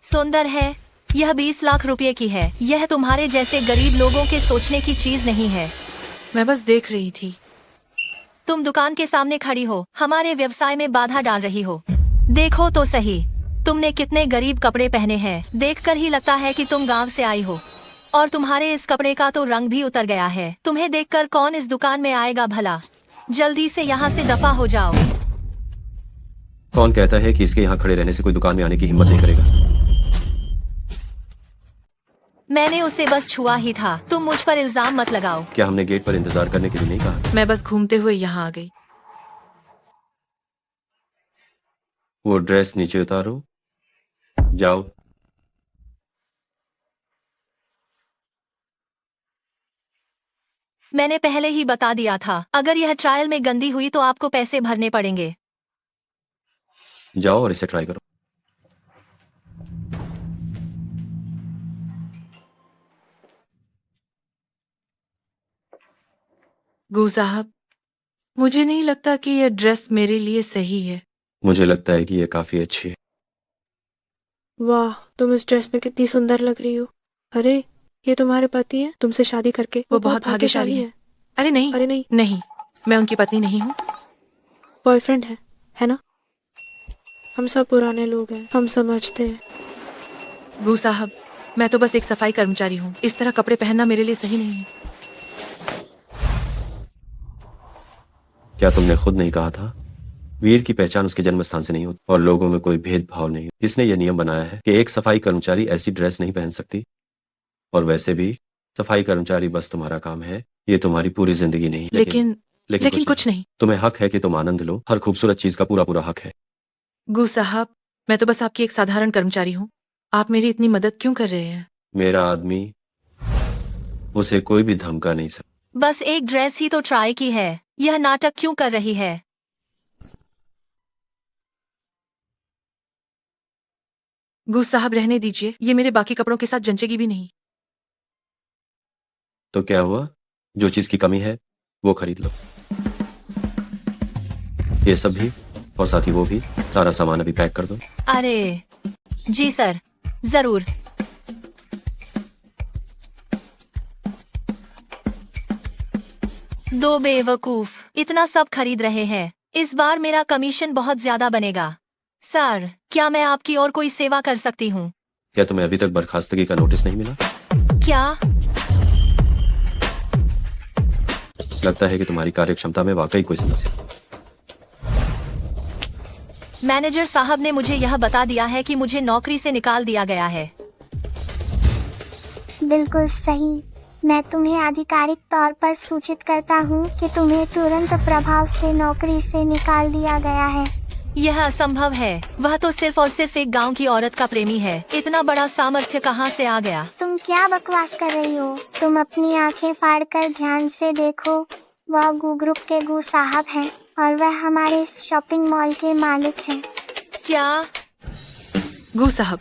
सुंदर है? यह 20 लाख रुपए की है। यह तुम्हारे जैसे गरीब लोगों के सोचने की चीज नहीं है। मैं बस देख रही थी। तुम दुकान के सामने खड़ी हो, हमारे व्यवसाय में बाधा डाल रही हो। देखो तो सही, तुमने कितने गरीब कपड़े पहने हैं। देखकर ही लगता है कि तुम गांव से आई हो। और तुम्हारे इस कपड़े का तो रंग भी उतर गया है। तुम्हें देखकर कौन इस दुकान में आएगा भला? जल्दी से यहाँ से दफा हो जाओ। कौन कहता है कि इसके यहाँ खड़े रहने से कोई दुकान में आने की हिम्मत नहीं करेगा? मैंने उसे बस छुआ ही था। तुम मुझ पर इल्जाम मत लगाओ। क्या हमने गेट पर इंतजार करने के लिए नहीं कहा? मैं बस घूमते हुए यहाँ आ गई। वो ड्रेस नीचे उतारो, जाओ। मैंने पहले ही बता दिया था, अगर यह ट्रायल में गंदी हुई तो आपको पैसे भरने पड़ेंगे। जाओ और इसे ट्राई करो। गू साहब, मुझे नहीं लगता कि यह ड्रेस मेरे लिए सही है। मुझे लगता है कि ये काफी अच्छी है। वाह, तुम इस ड्रेस में कितनी सुंदर लग रही हो। अरे, ये तुम्हारे पति हैं? तुमसे शादी करके वो बहुत भाग्यशाली है। अरे नहीं, अरे नहीं, नहीं, मैं उनकी पत्नी नहीं हूँ। बॉयफ्रेंड है ना? हम सब पुराने लोग हैं, हम समझते हैं। गू साहब, मैं तो बस एक सफाई कर्मचारी हूँ। इस तरह कपड़े पहनना मेरे लिए सही नहीं है। क्या तुमने खुद नहीं कहा था, वीर की पहचान उसके जन्म स्थान से नहीं होती और लोगों में कोई भेदभाव नहीं। इसने यह नियम बनाया है कि एक सफाई कर्मचारी ऐसी ड्रेस नहीं पहन सकती। और वैसे भी सफाई कर्मचारी बस तुम्हारा काम है, ये तुम्हारी पूरी जिंदगी नहीं। लेकिन कुछ नहीं। तुम्हें हक है कि तुम आनंद लो, हर खूबसूरत चीज का पूरा पूरा हक है। गू साहब, मैं तो बस आपकी एक साधारण कर्मचारी हूँ। आप मेरी इतनी मदद क्यों कर रहे हैं? मेरा आदमी, उसे कोई भी धमका नहीं सकता। बस एक ड्रेस ही तो ट्राई की है, यह नाटक क्यों कर रही है? गू साहब, रहने दीजिए, ये मेरे बाकी कपड़ों के साथ जंचेगी भी नहीं। तो क्या हुआ, जो चीज की कमी है वो खरीद लो। ये सब भी और साथ ही वो भी, सारा सामान अभी पैक कर दो। अरे जी सर, जरूर। दो बेवकूफ इतना सब खरीद रहे हैं। इस बार मेरा कमीशन बहुत ज्यादा बनेगा। सर, क्या मैं आपकी और कोई सेवा कर सकती हूँ? क्या तुम्हें अभी तक बर्खास्तगी का नोटिस नहीं मिला? क्या? लगता है कि तुम्हारी कार्यक्षमता में वाकई कोई समस्या है। मैनेजर साहब ने मुझे यह बता दिया है कि मुझे नौकरी से निकाल दिया गया है। बिल्कुल सही। मैं तुम्हें आधिकारिक तौर पर सूचित करता हूँ कि तुम्हें तुरंत प्रभाव से नौकरी से निकाल दिया गया है। यह असंभव है। वह तो सिर्फ और सिर्फ एक गांव की औरत का प्रेमी है। इतना बड़ा सामर्थ्य कहाँ से आ गया? तुम क्या बकवास कर रही हो? तुम अपनी आंखें फाड़कर ध्यान से देखो। वह गू ग्रुप के गू साहब हैं और वह हमारे शॉपिंग मॉल के मालिक हैं। क्या? गू साहब,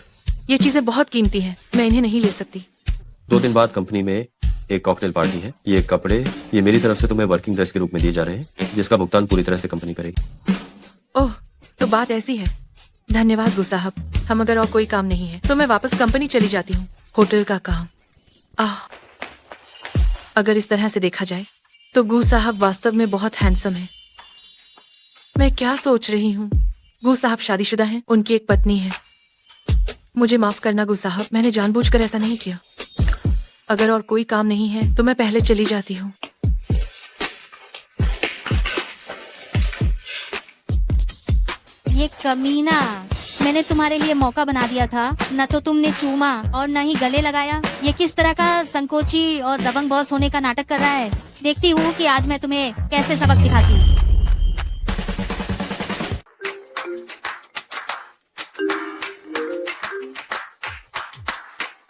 ये चीजें बहुत कीमती हैं, मैं इन्हें नहीं ले सकती। 2 दिन बाद कंपनी में एक कॉकटेल पार्टी है। ये कपड़े, ये मेरी तरफ से तुम्हें वर्किंग ड्रेस के रूप में दिए जा रहे हैं, जिसका भुगतान पूरी तरह से कंपनी करेगी। ओह, तो बात ऐसी है। धन्यवाद गू साहब। हम अगर और कोई काम नहीं है तो मैं वापस कंपनी चली जाती हूँ। होटल का काम, अगर इस तरह से देखा जाए तो गू साहब वास्तव में बहुत हैंडसम है। मैं क्या सोच रही हूँ? गू साहब शादीशुदा हैं, उनकी एक पत्नी है। मुझे माफ करना गू साहब, मैंने जानबूझकर ऐसा नहीं किया। अगर और कोई काम नहीं है तो मैं पहले चली जाती हूँ। ये कमीना, मैंने तुम्हारे लिए मौका बना दिया था, न तो तुमने चूमा और न ही गले लगाया। ये किस तरह का संकोची और दबंग बॉस होने का नाटक कर रहा है? देखती हूँ कि आज मैं तुम्हें कैसे सबक सिखाती हूँ।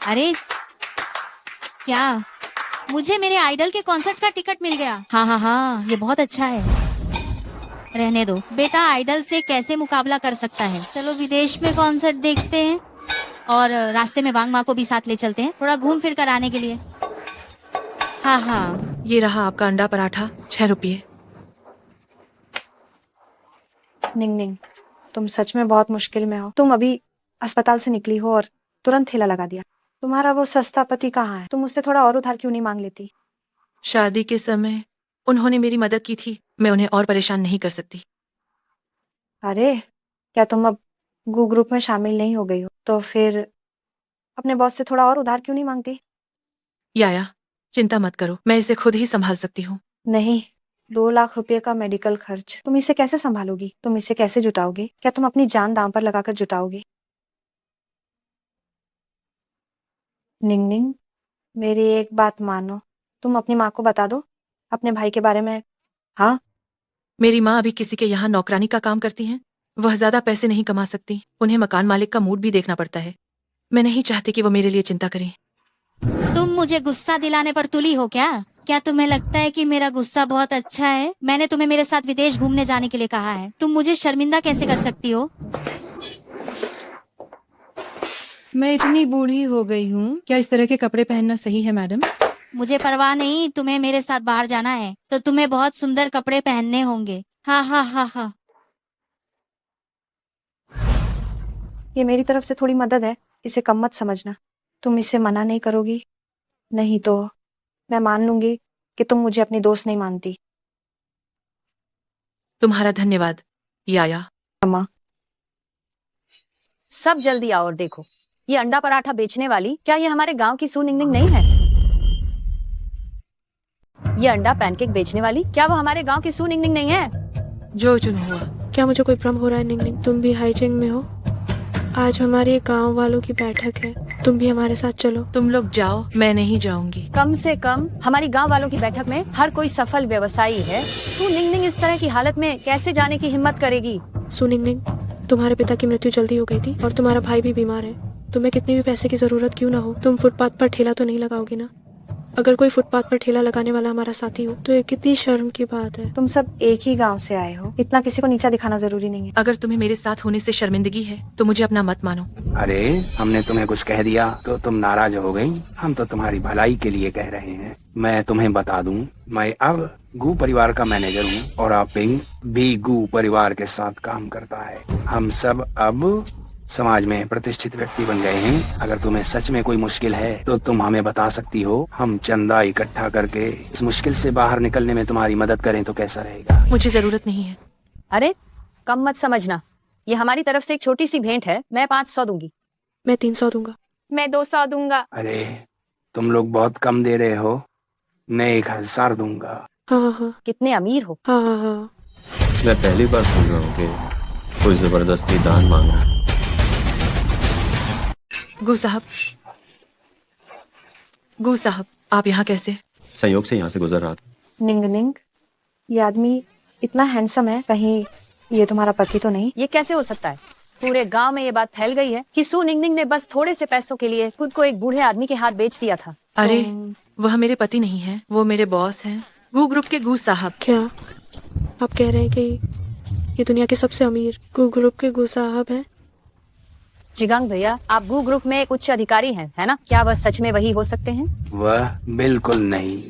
अरे क्या, मुझे मेरे आइडल के कॉन्सर्ट का टिकट मिल गया। हाँ हाँ हाँ, ये बहुत अच्छा है। रहने दो बेटा, आइडल से कैसे मुकाबला कर सकता है। चलो विदेश में कॉन्सर्ट देखते हैं और रास्ते में वांग माँ को भी साथ ले चलते हैं, थोड़ा घूम फिर कर आने के लिए। हाँ हाँ, ये रहा आपका अंडा पराठा, 6 रुपये। निंग निंग, तुम सच में बहुत मुश्किल में हो। तुम अभी अस्पताल से निकली हो और तुरंत ठेला लगा दिया। तुम्हारा वो सस्ता पति कहाँ है? तुम मुझसे थोड़ा और उधार क्यों नहीं मांग लेती? शादी के समय उन्होंने मेरी मदद की थी, मैं उन्हें और परेशान नहीं कर सकती। अरे, क्या तुम अब गू ग्रुप में शामिल नहीं हो गई हो? तो फिर अपने बॉस से थोड़ा और उधार क्यों नहीं मांगती? याया, चिंता मत करो, मैं इसे खुद ही संभाल सकती हूँ। नहीं, 2 लाख रुपए का मेडिकल खर्च तुम इसे कैसे संभालोगी? तुम इसे कैसे जुटाओगे? क्या तुम अपनी जान दांव पर लगाकर जुटाओगे? निंग निंग, मेरी एक बात मानो, तुम अपनी माँ को बता दो अपने भाई के बारे में। हाँ, मेरी माँ अभी किसी के यहाँ नौकरानी का काम करती हैं। वह ज्यादा पैसे नहीं कमा सकती। उन्हें मकान मालिक का मूड भी देखना पड़ता है। मैं नहीं चाहती कि वो मेरे लिए चिंता करें। तुम मुझे गुस्सा दिलाने पर तुली हो क्या? क्या तुम्हें लगता है कि मेरा गुस्सा बहुत अच्छा है? मैंने तुम्हें मेरे साथ विदेश घूमने जाने के लिए कहा है। तुम मुझे शर्मिंदा कैसे कर सकती हो? मैं इतनी बूढ़ी हो गई हूँ, क्या इस तरह के कपड़े पहनना सही है मैडम? मुझे परवाह नहीं, तुम्हें मेरे साथ बाहर जाना है तो तुम्हें बहुत सुंदर कपड़े पहनने होंगे। हाँ हाँ हाँ हाँ। ये मेरी तरफ से थोड़ी मदद है, इसे कम मत समझना। तुम इसे मना नहीं करोगी? नहीं तो मैं मान लूंगी कि तुम मुझे अपनी दोस्त नहीं मानती। तुम्हारा धन्यवाद याया। अम्मा, सब जल्दी आओ और देखो, ये अंडा पराठा बेचने वाली, क्या ये हमारे गांव की सू निंगनिंग नहीं है? ये अंडा पैनकेक बेचने वाली, क्या वो हमारे गांव की सू निंगनिंग नहीं है? जो चुन हुआ। क्या मुझे कोई भ्रम हो रहा है निंगनिंग? तुम भी हाईजिंग में हो? आज हमारे गांव वालों की बैठक है, तुम भी हमारे साथ चलो। तुम लोग जाओ, मैं नहीं जाऊंगी। कम से कम हमारी गांव वालों की बैठक में हर कोई सफल व्यवसायी है। सू निंगनिंग इस तरह की हालत में कैसे जाने की हिम्मत करेगी? सुनिंगनिंग, तुम्हारे पिता की मृत्यु जल्दी हो गई थी और तुम्हारा भाई भी बीमार है। तुम्हें कितनी भी पैसे की जरूरत क्यों ना हो, तुम फुटपाथ पर ठेला तो नहीं लगाओगी ना? अगर कोई फुटपाथ पर ठेला लगाने वाला हमारा साथी हो तो ये कितनी शर्म की बात है। तुम सब एक ही गांव से आए हो, इतना किसी को नीचा दिखाना जरूरी नहीं है। अगर तुम्हें मेरे साथ होने से शर्मिंदगी है तो मुझे अपना मत मानो। अरे हमने तुम्हें कुछ कह दिया तो तुम नाराज हो गई? हम तो तुम्हारी भलाई के लिए कह रहे हैं। मैं तुम्हें बता दूं, मैं अब गू परिवार का मैनेजर हूं और आपिंग भी गू परिवार के साथ काम करता है। हम सब अब समाज में प्रतिष्ठित व्यक्ति बन गए हैं। अगर तुम्हें सच में कोई मुश्किल है तो तुम हमें बता सकती हो। हम चंदा इकट्ठा करके इस मुश्किल से बाहर निकलने में तुम्हारी मदद करें तो कैसा रहेगा? मुझे जरूरत नहीं है। अरे कम मत समझना, ये हमारी तरफ से एक छोटी सी भेंट है। मैं 500 दूंगी। मैं 300 दूंगा। मैं 200 दूंगा। अरे तुम लोग बहुत कम दे रहे हो, मैं 1000 दूंगा। हाँ हाँ हाँ कितने अमीर हो। हाँ हाँ हाँ। मैं पहली बार सुन रहा हूँ कि कोई जबरदस्ती दान मांग रहा है। गू साहब, आप यहाँ कैसे? संयोग से यहाँ से गुजर रहा था। निंगनिंग, ये आदमी इतना हैंडसम है, कहीं ये तुम्हारा पति तो नहीं? ये कैसे हो सकता है? पूरे गांव में ये बात फैल गई है कि सू निंगनिंग ने बस थोड़े से पैसों के लिए खुद को एक बूढ़े आदमी के हाथ बेच दिया था। अरे वह मेरे पति नहीं है, वो मेरे बॉस हैं, गू ग्रुप के गू साहब। क्या आप कह रहे हैं कि ये दुनिया के सबसे अमीर गू ग्रुप के गू साहब हैं? जिगांग भैया, आप गू ग्रुप में एक उच्च अधिकारी हैं, है ना? क्या वह सच में वही हो सकते हैं? वह बिल्कुल नहीं।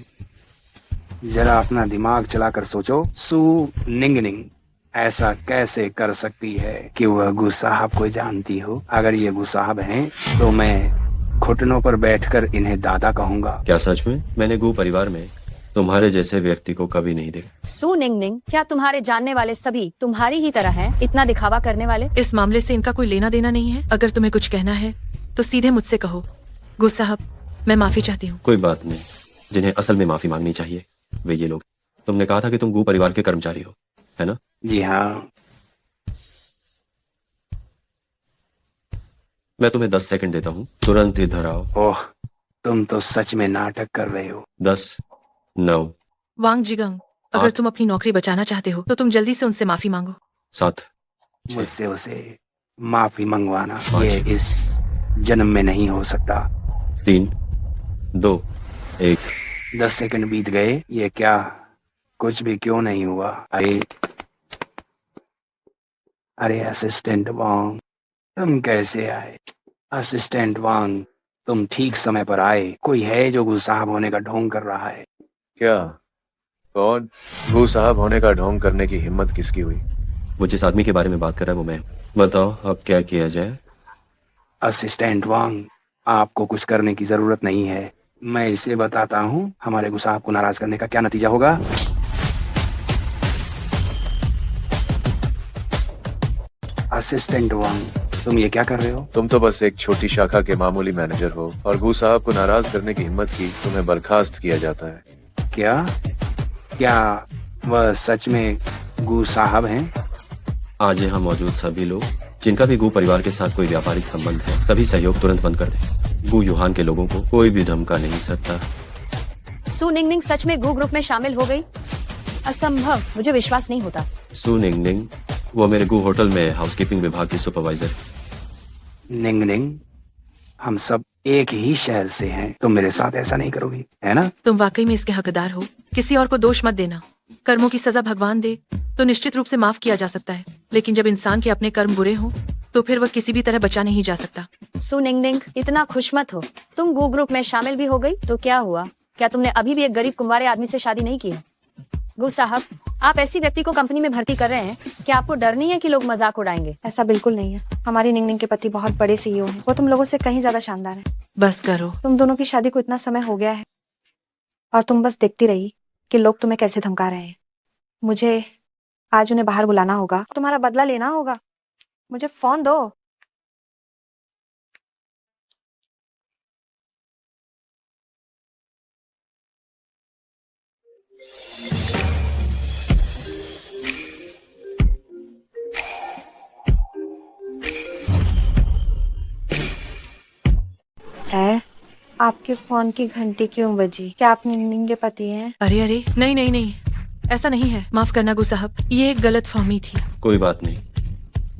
जरा अपना दिमाग चलाकर सोचो, सू निंगनिंग ऐसा कैसे कर सकती है कि वह गू साहब को जानती हो? अगर ये गू साहब हैं तो मैं घुटनों पर बैठकर इन्हें दादा कहूंगा। क्या सच में? मैंने गू परिवार में तुम्हारे जैसे व्यक्ति को कभी नहीं देखा। सू निंगनिंग, क्या तुम्हारे जानने वाले सभी तुम्हारी ही तरह हैं, इतना दिखावा करने वाले? इस मामले से इनका कोई लेना देना नहीं है। अगर तुम्हें कुछ कहना है तो सीधे मुझसे कहो। गू साहब, मैं माफी चाहती हूँ। कोई बात नहीं, जिन्हें असल में माफी मांगनी चाहिए वे ये लोग। तुमने कहा था कि तुम गू परिवार के कर्मचारी हो, है ना? जी हाँ। मैं तुम्हें 10 सेकंड देता हूँ, तुरंत इधर आओ। ओह, तुम तो सच में नाटक कर रहे हो। 10, 9, वांग जिगंग, अगर तुम अपनी नौकरी बचाना चाहते हो तो तुम जल्दी से उनसे माफी मांगो। 7, मुझसे उसे माफी मंगवाना ये इस जन्म में नहीं हो सकता। 3, 2, 1। 10 सेकंड बीत गए। ये क्या, कुछ भी क्यों नहीं हुआ? अरे असिस्टेंट वांग, तुम कैसे आए? असिस्टेंट वांग, तुम ठीक समय पर आए। कोई है जो गू साहब होने का ढोंग कर रहा है? क्या? कौन? गू साहब होने का ढोंग करने की हिम्मत किसकी हुई? वो जिस आदमी के बारे में बात कर रहा है वो मैं। बताओ अब क्या किया जाए? असिस्टेंट वांग, आपको कुछ करने की जरूरत नहीं है। मैं इसे बताता हूँ हमारे गू साहब को नाराज करने का क्या नतीजा होगा। असिस्टेंट वांग, तुम ये क्या कर रहे हो? तुम तो बस एक छोटी शाखा के मामूली मैनेजर हो और गू साहब को नाराज करने की हिम्मत की तुम्हें बर्खास्त किया जाता है। क्या क्या वह सच में गू साहब हैं? आज यहाँ मौजूद सभी लोग जिनका भी गू परिवार के साथ कोई व्यापारिक संबंध है, सभी सहयोग तुरंत बंद कर दें। गू युहान के लोगों को कोई भी धमका नहीं सकता। सू निंगनिंग सच में गू ग्रुप में शामिल हो गई? असंभव, मुझे विश्वास नहीं होता। सू निंगनिंग, वो मेरे गू होटल में हाउसकीपिंग विभाग की सुपरवाइजर। निंग निंग, हम सब एक ही शहर से हैं, तुम मेरे साथ ऐसा नहीं करोगी, है ना? तुम वाकई में इसके हकदार हो। किसी और को दोष मत देना। कर्मों की सजा भगवान दे तो निश्चित रूप से माफ किया जा सकता है, लेकिन जब इंसान के अपने कर्म बुरे हो तो फिर वह किसी भी तरह बचा नहीं जा सकता। सू निंगनिंग, इतना खुश मत हो। तुम गू ग्रुप में शामिल भी हो गई तो क्या हुआ? क्या तुमने अभी भी एक गरीब कुंवारे आदमी से शादी नहीं की है? गू साहब, आप ऐसी व्यक्ति को कंपनी में भर्ती कर रहे हैं, क्या आपको डर नहीं है कि लोग मजाक उड़ाएंगे? ऐसा बिल्कुल नहीं है। हमारी निंगनिंग के पति बहुत बड़े सीईओ हैं। वो तुम लोगों से कहीं ज्यादा शानदार है। बस करो। तुम दोनों की शादी को इतना समय हो गया है और तुम बस देखती रही कि लोग तुम्हें कैसे धमका रहे हैं। मुझे आज उन्हें बाहर बुलाना होगा, तुम्हारा बदला लेना होगा। मुझे फोन दो। आपके फोन की घंटी क्यों बजी? क्या आप निंगनिंग के पति हैं? अरे अरे, नहीं नहीं नहीं, ऐसा नहीं है। माफ करना गू साहब, ये एक गलत फहमी थी। कोई बात नहीं,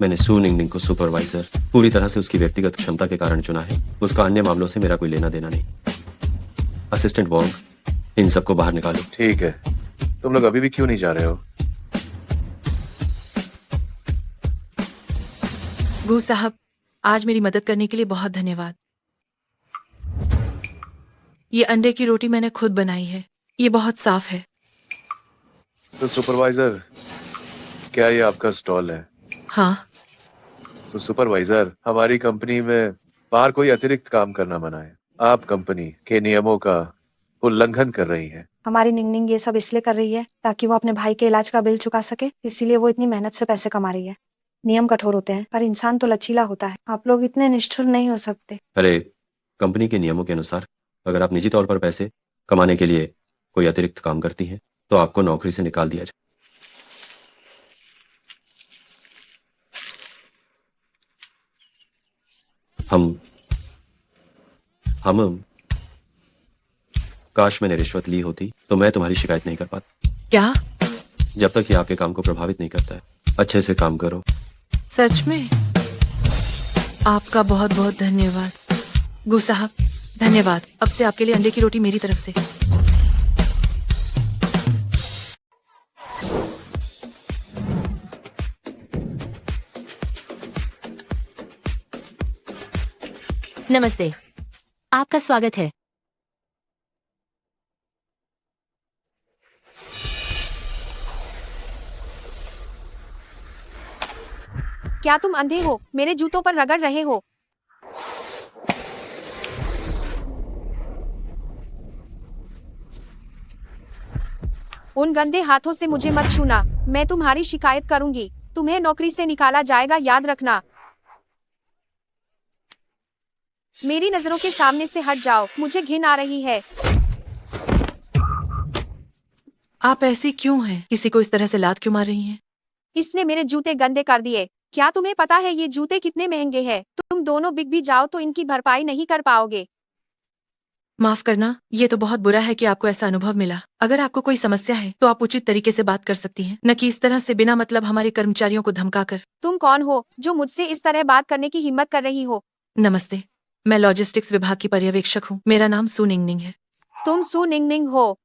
मैंने सू निंगनिंग को सुपरवाइजर पूरी तरह से उसकी व्यक्तिगत क्षमता के कारण चुना है। उसका अन्य मामलों से मेरा कोई लेना देना नहीं। असिस्टेंट वॉन्ग, इन सबको बाहर निकालो। ठीक है, तुम लोग अभी भी क्यों नहीं जा रहे हो? गू साहब, आज मेरी मदद करने के लिए बहुत धन्यवाद। ये अंडे की रोटी मैंने खुद बनाई है। ये बहुत साफ है। तो सुपरवाइजर, क्या ये आपका स्टॉल है? हाँ। तो सुपरवाइजर, हमारी कंपनी में बाहर कोई अतिरिक्त काम करना मना है। आप कंपनी के नियमों का उल्लंघन कर रही हैं। हमारी निंगनिंग ये सब इसलिए कर रही है ताकि वो अपने भाई के इलाज का बिल चुका सके, इसीलिए वो इतनी मेहनत से पैसे कमा रही है। नियम कठोर होते हैं पर इंसान तो लचीला होता है। आप लोग इतने निष्ठुर नहीं हो सकते। अरे, कंपनी के नियमों के अनुसार अगर आप निजी तौर पर पैसे कमाने के लिए कोई अतिरिक्त काम करती हैं तो आपको नौकरी से निकाल दिया जाए। हम काश मैंने रिश्वत ली होती तो मैं तुम्हारी शिकायत नहीं कर पाता। क्या? जब तक ये आपके काम को प्रभावित नहीं करता है, अच्छे से काम करो। सच में? आपका बहुत बहुत धन्यवाद गू साहब, धन्यवाद। अब से आपके लिए अंडे की रोटी मेरी तरफ से। नमस्ते, आपका स्वागत है। क्या तुम अंधे हो? मेरे जूतों पर रगड़ रहे हो। उन गंदे हाथों से मुझे मत छूना। मैं तुम्हारी शिकायत करूंगी। तुम्हें नौकरी से निकाला जाएगा, याद रखना। मेरी नजरों के सामने से हट जाओ, मुझे घिन आ रही है। आप ऐसी क्यों हैं? किसी को इस तरह से लात क्यों मार रही हैं? इसने मेरे जूते गंदे कर दिए। क्या तुम्हें पता है ये जूते कितने महंगे हैं? तुम दोनों बिक भी जाओ तो इनकी भरपाई नहीं कर पाओगे। माफ करना, ये तो बहुत बुरा है कि आपको ऐसा अनुभव मिला। अगर आपको कोई समस्या है तो आप उचित तरीके से बात कर सकती हैं, न कि इस तरह से बिना मतलब हमारे कर्मचारियों को धमकाकर। तुम कौन हो जो मुझसे इस तरह बात करने की हिम्मत कर रही हो? नमस्ते, मैं लॉजिस्टिक्स विभाग की पर्यवेक्षक हूँ। मेरा नाम सू निंगनिंग है। तुम सू निंगनिंग हो,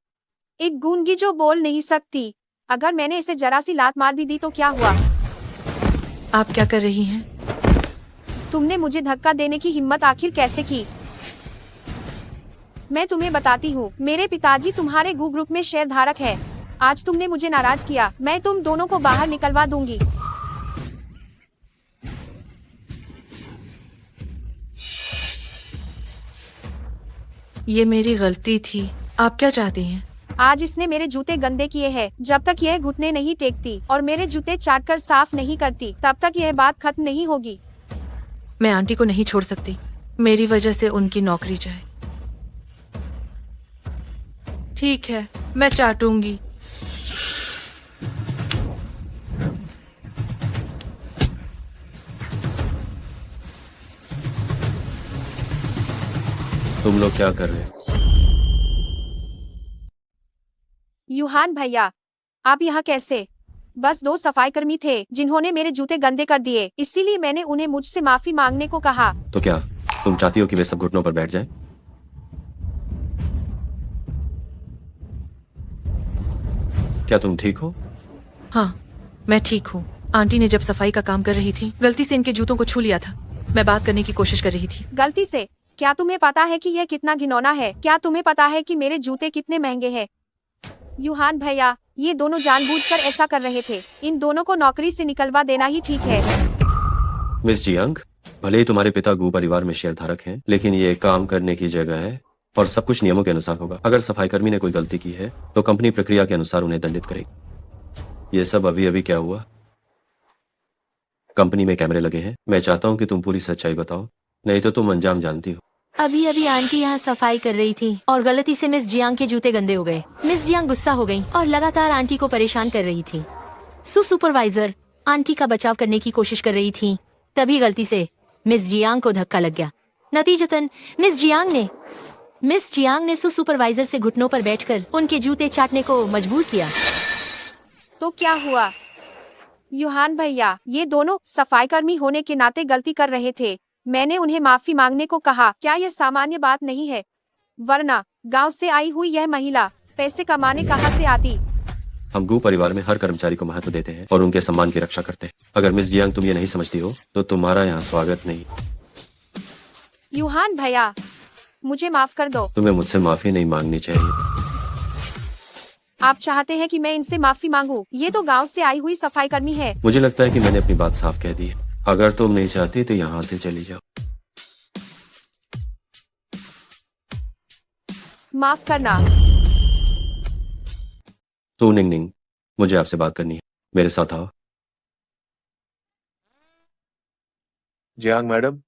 एक गूंगी जो बोल नहीं सकती। अगर मैंने इसे जरा सी लात मार भी दी तो क्या हुआ? आप क्या कर रही हैं? तुमने मुझे धक्का देने की हिम्मत आखिर कैसे की? मैं तुम्हें बताती हूँ, मेरे पिताजी तुम्हारे गू ग्रुप में शेयर धारक है। आज तुमने मुझे नाराज किया, मैं तुम दोनों को बाहर निकलवा दूंगी। ये मेरी गलती थी। आप क्या चाहती हैं? आज इसने मेरे जूते गंदे किए हैं। जब तक यह घुटने नहीं टेकती और मेरे जूते चाट कर साफ नहीं करती, तब तक यह बात खत्म नहीं होगी। मैं आंटी को नहीं छोड़ सकती। मेरी वजह से उनकी नौकरी जाए। ठीक है, मैं चाटूंगी। तुम लोग क्या कर रहे हो? यूहान भैया, आप यहाँ कैसे? बस 2 सफाई कर्मी थे जिन्होंने मेरे जूते गंदे कर दिए, इसीलिए मैंने उन्हें मुझसे माफी मांगने को कहा। तो क्या तुम चाहती हो कि वे सब घुटनों पर बैठ जाएं? क्या तुम ठीक हो? हाँ, मैं ठीक हूँ। आंटी ने जब सफाई का काम कर रही थी, गलती से इनके जूतों को छू लिया था। मैं बात करने की कोशिश कर रही थी। गलती से? क्या तुम्हें पता है कि यह कितना घिनौना है? क्या तुम्हें पता है कि मेरे जूते कितने महंगे हैं? यूहान भैया, ये दोनों जानबूझकर ऐसा कर रहे थे। इन दोनों को नौकरी से निकलवा देना ही ठीक है। मिस जियांग, भले ही तुम्हारे पिता गू परिवार में शेयरधारक हैं, लेकिन ये काम करने की जगह है और सब कुछ नियमों के अनुसार होगा। अगर सफाई कर्मी ने कोई गलती की है तो कंपनी प्रक्रिया के अनुसार उन्हें दंडित करेगी। ये सब अभी अभी क्या हुआ? कंपनी में कैमरे लगे हैं। मैं चाहता हूँ कि तुम पूरी सच्चाई बताओ, नहीं तो तुम अंजाम जानती हो। अभी अभी आंटी यहाँ सफाई कर रही थी और गलती से मिस जियांग के जूते गंदे हो गए। मिस जियांग गुस्सा हो गई और लगातार आंटी को परेशान कर रही थी। सुपरवाइजर आंटी का बचाव करने की कोशिश कर रही थी, तभी गलती से मिस जियांग को धक्का लग गया। नतीजतन मिस जियांग ने सुपरवाइजर से घुटनों पर बैठकर उनके जूते चाटने को मजबूर किया। तो क्या हुआ? यूहान भैया, ये दोनों सफाई कर्मी होने के नाते गलती कर रहे थे। मैंने उन्हें माफी मांगने को कहा। क्या यह सामान्य बात नहीं है? वरना गांव से आई हुई यह महिला पैसे कमाने कहाँ से आती? हम गू परिवार में हर कर्मचारी को महत्व देते हैं और उनके सम्मान की रक्षा करते हैं। अगर मिस जियांग तुम ये नहीं समझती हो तो तुम्हारा यहाँ स्वागत नहीं। यूहान भैया, मुझे माफ कर दो। तुम्हें मुझसे माफी नहीं मांगनी चाहिए। आप चाहते हैं कि मैं इनसे माफी मांगू? ये तो गांव से आई हुई सफाई कर्मी है। मुझे लगता है कि मैंने अपनी बात साफ कह दी है। अगर तुम नहीं चाहती तो यहाँ से चली जाओ। माफ करना। तो निंग, मुझे आपसे बात करनी है, मेरे साथ आओ। जियांग मैडम,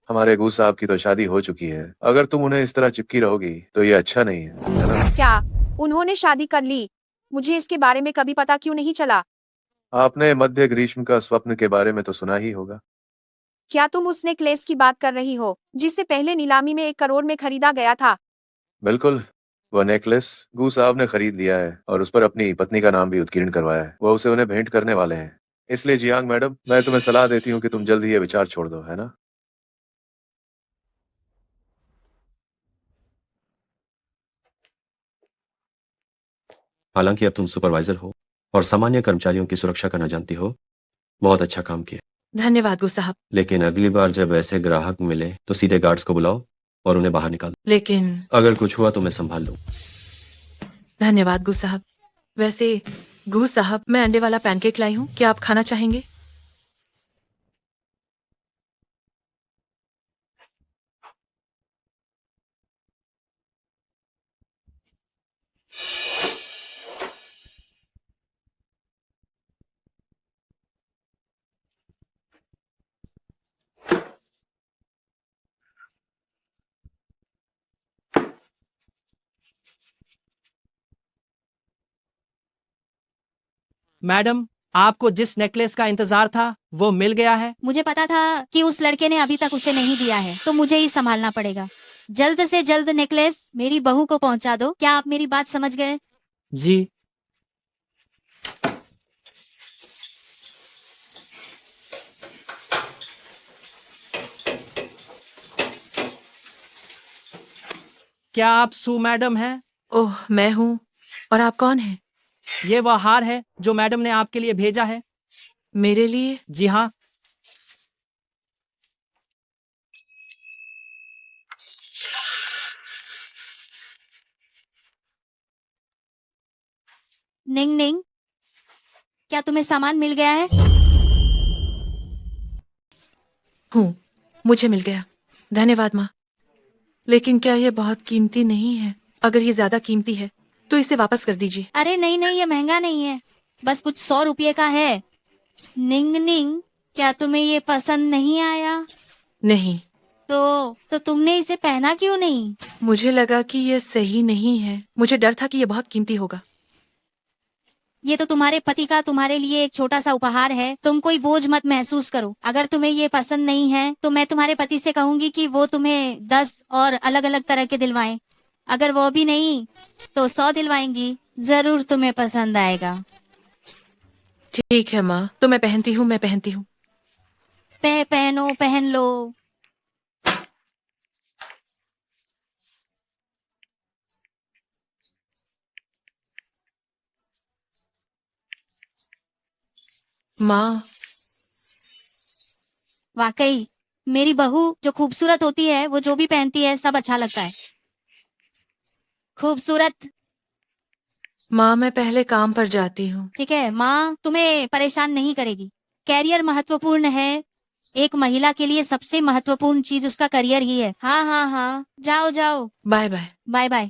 हमारे गू साहब की तो शादी हो चुकी है। अगर तुम उन्हें इस तरह चिपकी रहोगी तो ये अच्छा नहीं है ना? क्या उन्होंने शादी कर ली? मुझे इसके बारे में कभी पता क्यों नहीं चला? आपने मध्य ग्रीष्म का स्वप्न के बारे में तो सुना ही होगा। क्या तुम उस नेकलेस की बात कर रही हो जिससे पहले नीलामी में 1 करोड़ में खरीदा गया था? बिल्कुल, वह नेकलेस गू साहब ने खरीद लिया है और उस पर अपनी पत्नी का नाम भी उत्कीर्ण करवाया है। वह उसे उन्हें भेंट करने वाले हैं। इसलिए जियांग मैडम, मैं तुम्हें सलाह देती हूँ कि तुम जल्द ही ये विचार छोड़ दो, है ना? हालांकि अब तुम सुपरवाइजर हो और सामान्य कर्मचारियों की सुरक्षा करना जानती हो। बहुत अच्छा काम किया। धन्यवाद गू साहब। लेकिन अगली बार जब ऐसे ग्राहक मिले तो सीधे गार्ड्स को बुलाओ और उन्हें बाहर निकालो। लेकिन अगर कुछ हुआ तो मैं संभाल लूं। धन्यवाद गू साहब। वैसे गू साहब, मैं अंडे वाला पैनकेक लाई हूँ, क्या आप खाना चाहेंगे? मैडम, आपको जिस नेकलेस का इंतजार था वो मिल गया है। मुझे पता था कि उस लड़के ने अभी तक उसे नहीं दिया है, तो मुझे ही संभालना पड़ेगा। जल्द से जल्द नेकलेस मेरी बहू को पहुंचा दो। क्या आप मेरी बात समझ गए? जी। क्या आप सू मैडम हैं? ओह, मैं हूँ। और आप कौन हैं? ये वह हार है जो मैडम ने आपके लिए भेजा है। मेरे लिए? जी हाँ। निंग निंग, क्या तुम्हें सामान मिल गया है? हूँ, मुझे मिल गया। धन्यवाद माँ। लेकिन क्या ये बहुत कीमती नहीं है? अगर ये ज्यादा कीमती है तो इसे वापस कर दीजिए। अरे नहीं नहीं, ये महंगा नहीं है, बस कुछ 100 रुपये का है। निंग निंग, क्या तुम्हें ये पसंद नहीं आया? नहीं। तो तुमने इसे पहना क्यों नहीं? मुझे लगा कि ये सही नहीं है। मुझे डर था कि ये बहुत कीमती होगा। ये तो तुम्हारे पति का तुम्हारे लिए एक छोटा सा उपहार है। तुम कोई बोझ मत महसूस करो। अगर तुम्हें ये पसंद नहीं है तो मैं तुम्हारे पति से कहूंगी कि वो तुम्हें 10 और अलग अलग तरह के दिलवाएं। अगर वो भी नहीं तो 100 दिलवाएंगी। जरूर तुम्हें पसंद आएगा। ठीक है माँ, तो मैं पहनती हूँ। पहनो, पहन लो। माँ, वाकई मेरी बहू जो खूबसूरत होती है वो जो भी पहनती है सब अच्छा लगता है। खूबसूरत। माँ मैं पहले काम पर जाती हूँ। ठीक है, माँ तुम्हें परेशान नहीं करेगी। कैरियर महत्वपूर्ण है। एक महिला के लिए सबसे महत्वपूर्ण चीज उसका करियर ही है। हाँ हाँ हाँ, जाओ जाओ। Bye bye. Bye bye.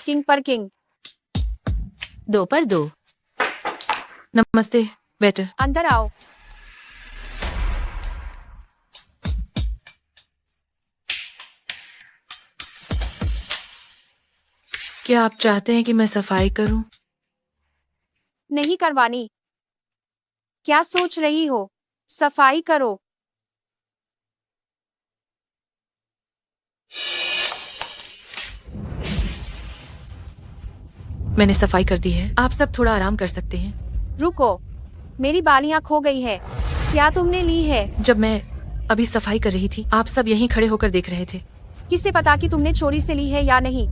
King पर किंग। 2 पर 2। नमस्ते वेटर। अंदर आओ। क्या आप चाहते हैं कि मैं सफाई करूं? नहीं करवानी। क्या सोच रही हो? सफाई करो। मैंने सफाई कर दी है। आप सब थोड़ा आराम कर सकते हैं। रुको, मेरी बालियां खो गई है। क्या तुमने ली है? जब मैं अभी सफाई कर रही थी आप सब यहीं खड़े होकर देख रहे थे। किसे पता कि तुमने चोरी से ली है या नहीं?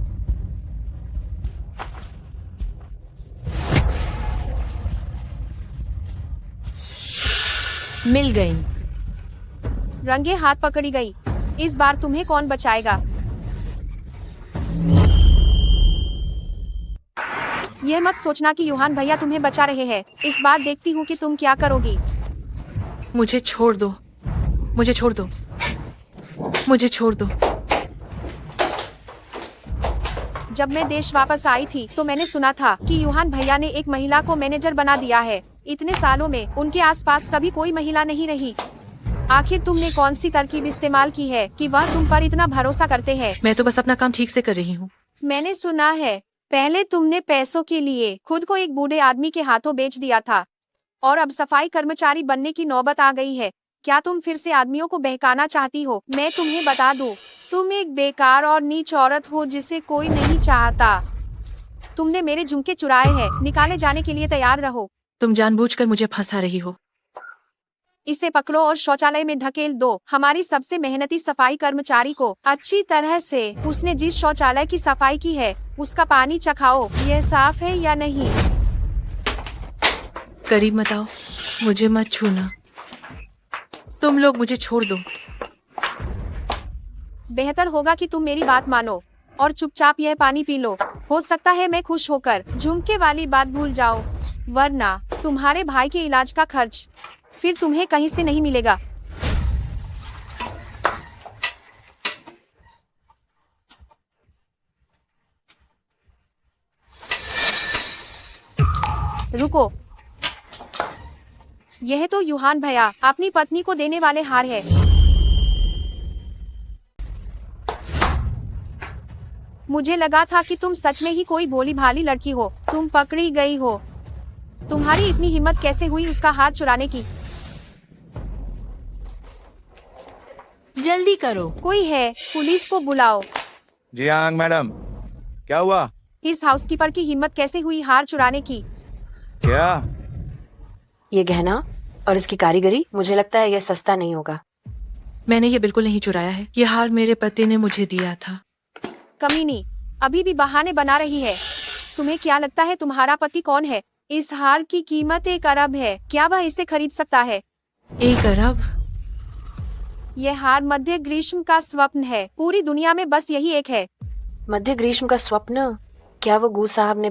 मिल गई। रंगे हाथ पकड़ी गई। इस बार तुम्हें कौन बचाएगा? यह मत सोचना कि यूहान भैया तुम्हें बचा रहे हैं। इस बार देखती हूँ कि तुम क्या करोगी। मुझे छोड़ दो, मुझे छोड़ दो, मुझे छोड़ दो। जब मैं देश वापस आई थी तो मैंने सुना था कि यूहान भैया ने एक महिला को मैनेजर बना दिया है। इतने सालों में उनके आसपास कभी कोई महिला नहीं रही। आखिर तुमने कौन सी तरकीब इस्तेमाल की है कि वह तुम पर इतना भरोसा करते हैं? मैं तो बस अपना काम ठीक से कर रही हूँ। मैंने सुना है पहले तुमने पैसों के लिए खुद को एक बूढ़े आदमी के हाथों बेच दिया था और अब सफाई कर्मचारी बनने की नौबत आ गई है। क्या तुम फिर से आदमियों को बहकाना चाहती हो? मैं तुम्हें बता दूं, तुम एक बेकार और नीच औरत हो जिसे कोई नहीं चाहता। तुमने मेरे झुमके चुराए हैं। निकाले जाने के लिए तैयार रहो। तुम जानबूझकर मुझे फंसा रही हो। इसे पकड़ो और शौचालय में धकेल दो। हमारी सबसे मेहनती सफाई कर्मचारी को अच्छी तरह से उसने जिस शौचालय की सफाई की है उसका पानी चखाओ। यह साफ है या नहीं? करीब मत आओ, मुझे मत छूना। तुम लोग मुझे छोड़ दो। बेहतर होगा कि तुम मेरी बात मानो और चुपचाप यह पानी पी लो। हो सकता है मैं खुश होकर झुमके वाली बात भूल जाओ, वरना तुम्हारे भाई के इलाज का खर्च फिर तुम्हें कहीं से नहीं मिलेगा। रुको, यह तो यूहान भैया अपनी पत्नी को देने वाले हार है। मुझे लगा था कि तुम सच में ही कोई भोली भाली लड़की हो। तुम पकड़ी गई हो। तुम्हारी इतनी हिम्मत कैसे हुई उसका हार चुराने की? जल्दी करो। कोई है, पुलिस को बुलाओ। जियांग मैडम, क्या हुआ? इस हाउसकीपर की हिम्मत कैसे हुई हार चुराने की? क्या? ये गहना और इसकी कारीगरी, मुझे लगता है ये सस्ता नहीं होगा। मैंने ये बिल्कुल नहीं चुराया है। ये हार मेरे पति ने मुझे दिया था। कमीनी, अभी भी बहाने बना रही है। तुम्हें क्या लगता है तुम्हारा पति कौन है? इस हार की कीमत 1 अरब है। क्या वह इसे खरीद सकता है? 1 अरब? यह हार मध्य ग्रीष्म का स्वप्न है। पूरी दुनिया में बस यही एक है। मध्य ग्रीष्म का स्वप्न? क्या वो गू साहब ने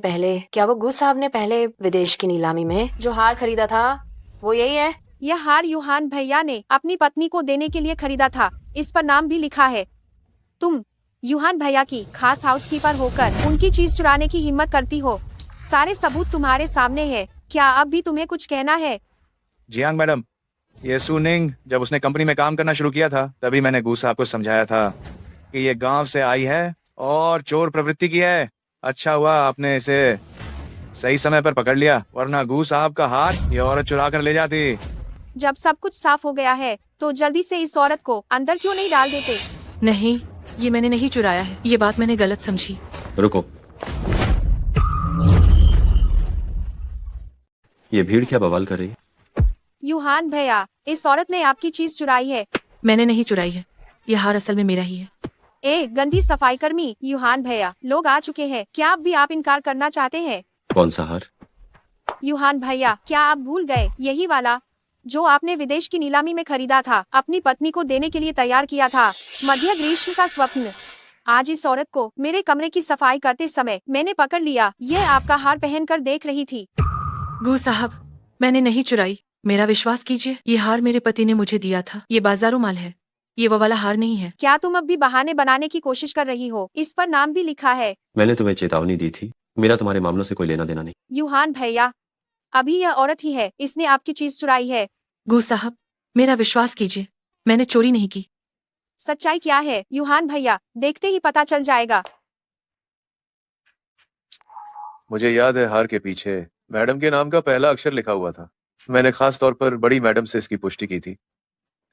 पहले विदेश की नीलामी में जो हार खरीदा था वो यही है? यह हार यूहान भैया ने अपनी पत्नी को देने के लिए खरीदा था। इस पर नाम भी लिखा है। तुम यूहान भैया की खास हाउसकीपर होकर उनकी चीज चुराने की हिम्मत करती हो। सारे सबूत तुम्हारे सामने है। क्या अब भी तुम्हें कुछ कहना है? जियांग मैडम, ये सुनिंग जब उसने कंपनी में काम करना शुरू किया था तभी मैंने गू साहब को समझाया था कि ये गांव से आई है और चोर प्रवृत्ति की है। अच्छा हुआ आपने इसे सही समय पर पकड़ लिया, वरना गू साहब का हाथ ये औरत चुरा कर ले जाती। जब सब कुछ साफ हो गया है तो जल्दी से इस औरत को अंदर क्यों नहीं डाल देते? नहीं, ये मैंने नहीं चुराया है। ये बात मैंने गलत समझी। रुको, ये भीड़ क्या बवाल कर रही है? यूहान भैया, इस औरत ने आपकी चीज चुराई है। मैंने नहीं चुराई है। ये हार असल में मेरा ही है। ए गंदी सफाई कर्मी यूहान भैया, लोग आ चुके हैं। क्या अब भी आप इनकार करना चाहते हैं? कौन सा हार? यूहान भैया, क्या आप भूल गए? यही वाला जो आपने विदेश की नीलामी में खरीदा था, अपनी पत्नी को देने के लिए तैयार किया था। मध्य ग्रीष्म का स्वप्न। आज इस औरत को मेरे कमरे की सफाई करते समय मैंने पकड़ लिया। यह आपका हार पहनकर देख रही थी। गू साहब, मैंने नहीं चुराई। मेरा विश्वास कीजिए, ये हार मेरे पति ने मुझे दिया था। ये बाजारू माल है, ये वो वाला हार नहीं है। क्या तुम अब भी बहाने बनाने की कोशिश कर रही हो? इस पर नाम भी लिखा है। मैंने तुम्हें चेतावनी दी थी। मेरा तुम्हारे मामलों से कोई लेना देना नहीं। यूहान भैया, अभी यह औरत ही है, इसने आपकी चीज चुराई है। गू साहब, मेरा विश्वास कीजिए, मैंने चोरी नहीं की। सच्चाई क्या है यूहान भैया? देखते ही पता चल जाएगा। मुझे याद है हार के पीछे मैडम के नाम का पहला अक्षर लिखा हुआ था। मैंने खास तौर पर बड़ी मैडम से इसकी पुष्टि की थी।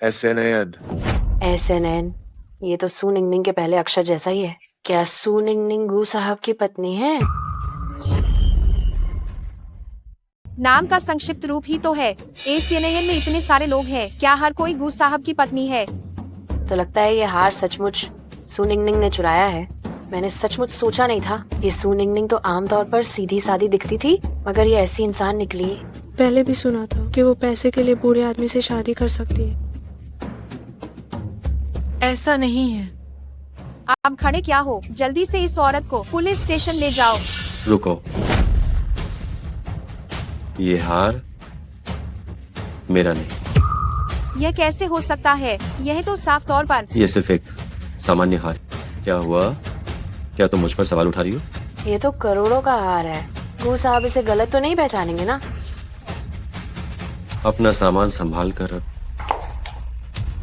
SNN। SNN, ये तो सू निंगनिंग के पहले अक्षर जैसा ही है। क्या सू निंगनिंग गू साहब की पत्नी है? नाम का संक्षिप्त रूप ही तो है। SNN में इतने सारे लोग हैं, क्या हर कोई गू साहब की पत्नी है? तो लगता है ये हार सचमुच सू निंगनिंग ने चुराया है। मैंने सचमुच सोचा नहीं था। ये सू निंगनिंग तो आमतौर पर सीधी सादी दिखती थी, मगर ये ऐसी इंसान निकली। पहले भी सुना था कि वो पैसे के लिए बूढ़े आदमी से शादी कर सकती है। ऐसा नहीं है। आप खड़े क्या हो? जल्दी से इस औरत को पुलिस स्टेशन ले जाओ। रुको, ये हार मेरा नहीं। यह कैसे हो सकता है? यह तो साफ तौर पर। ये सिर्फ एक सामान्य हार। क्या हुआ? क्या तुम मुझ पर सवाल उठा रही हो? ये तो करोड़ों का हार है। गू साहब इसे गलत तो नहीं पहचानेंगे ना? अपना सामान संभाल कर रख।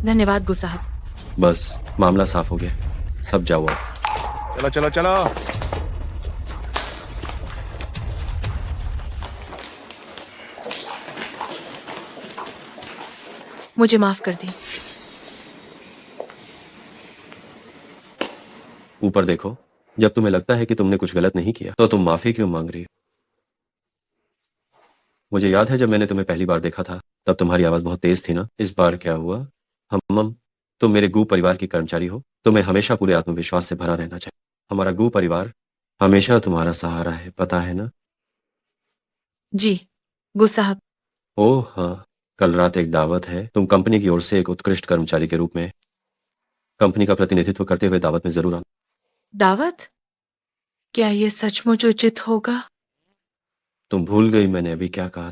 धन्यवाद गू साहब। बस, मामला साफ हो गया। सब जाओ अब। चलो चलो चलो। मुझे माफ कर दी। ऊपर देखो। जब तुम्हें लगता है कि तुमने कुछ गलत नहीं किया तो तुम माफी क्यों मांग रही हो? मुझे याद है जब मैंने तुम्हें पहली बार देखा था तब तुम्हारी आवाज बहुत तेज थी ना। इस बार क्या हुआ? हम तुम मेरे गू परिवार की कर्मचारी हो। तुम्हें हमेशा पूरे आत्मविश्वास से भरा रहना चाहिए। हमारा गू परिवार हमेशा तुम्हारा सहारा है, पता है ना? जी गू साहब। ओह हाँ, कल रात एक दावत है। तुम कंपनी की ओर से एक उत्कृष्ट कर्मचारी के रूप में कंपनी का प्रतिनिधित्व करते हुए दावत में जरूर आना। दावत? क्या ये सचमुच उचित होगा? तुम भूल गई मैंने अभी क्या कहा?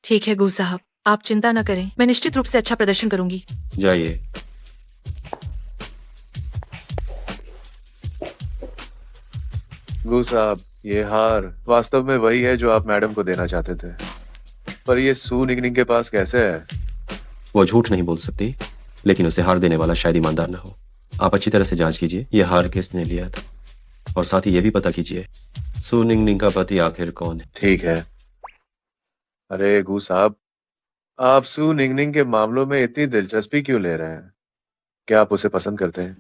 ठीक है गू साहब, आप चिंता न करें। मैं निश्चित रूप से अच्छा प्रदर्शन करूंगी। जाइए। गू साहब, ये हार वास्तव में वही है जो आप मैडम को देना चाहते थे, पर ये सू निंगनिंग के पास कैसे है? वो झूठ नहीं बोल सकती, लेकिन उसे हार देने वाला शायद ईमानदार ना हो। आप अच्छी तरह से जांच कीजिए ये हार किसने लिया था, और साथ ही ये भी पता कीजिए सू निंगनिंग का पति आखिर कौन है। ठीक है। अरे गू साहब, आप सू निंगनिंग के मामलों में इतनी दिलचस्पी क्यों ले रहे हैं? क्या आप उसे पसंद करते हैं?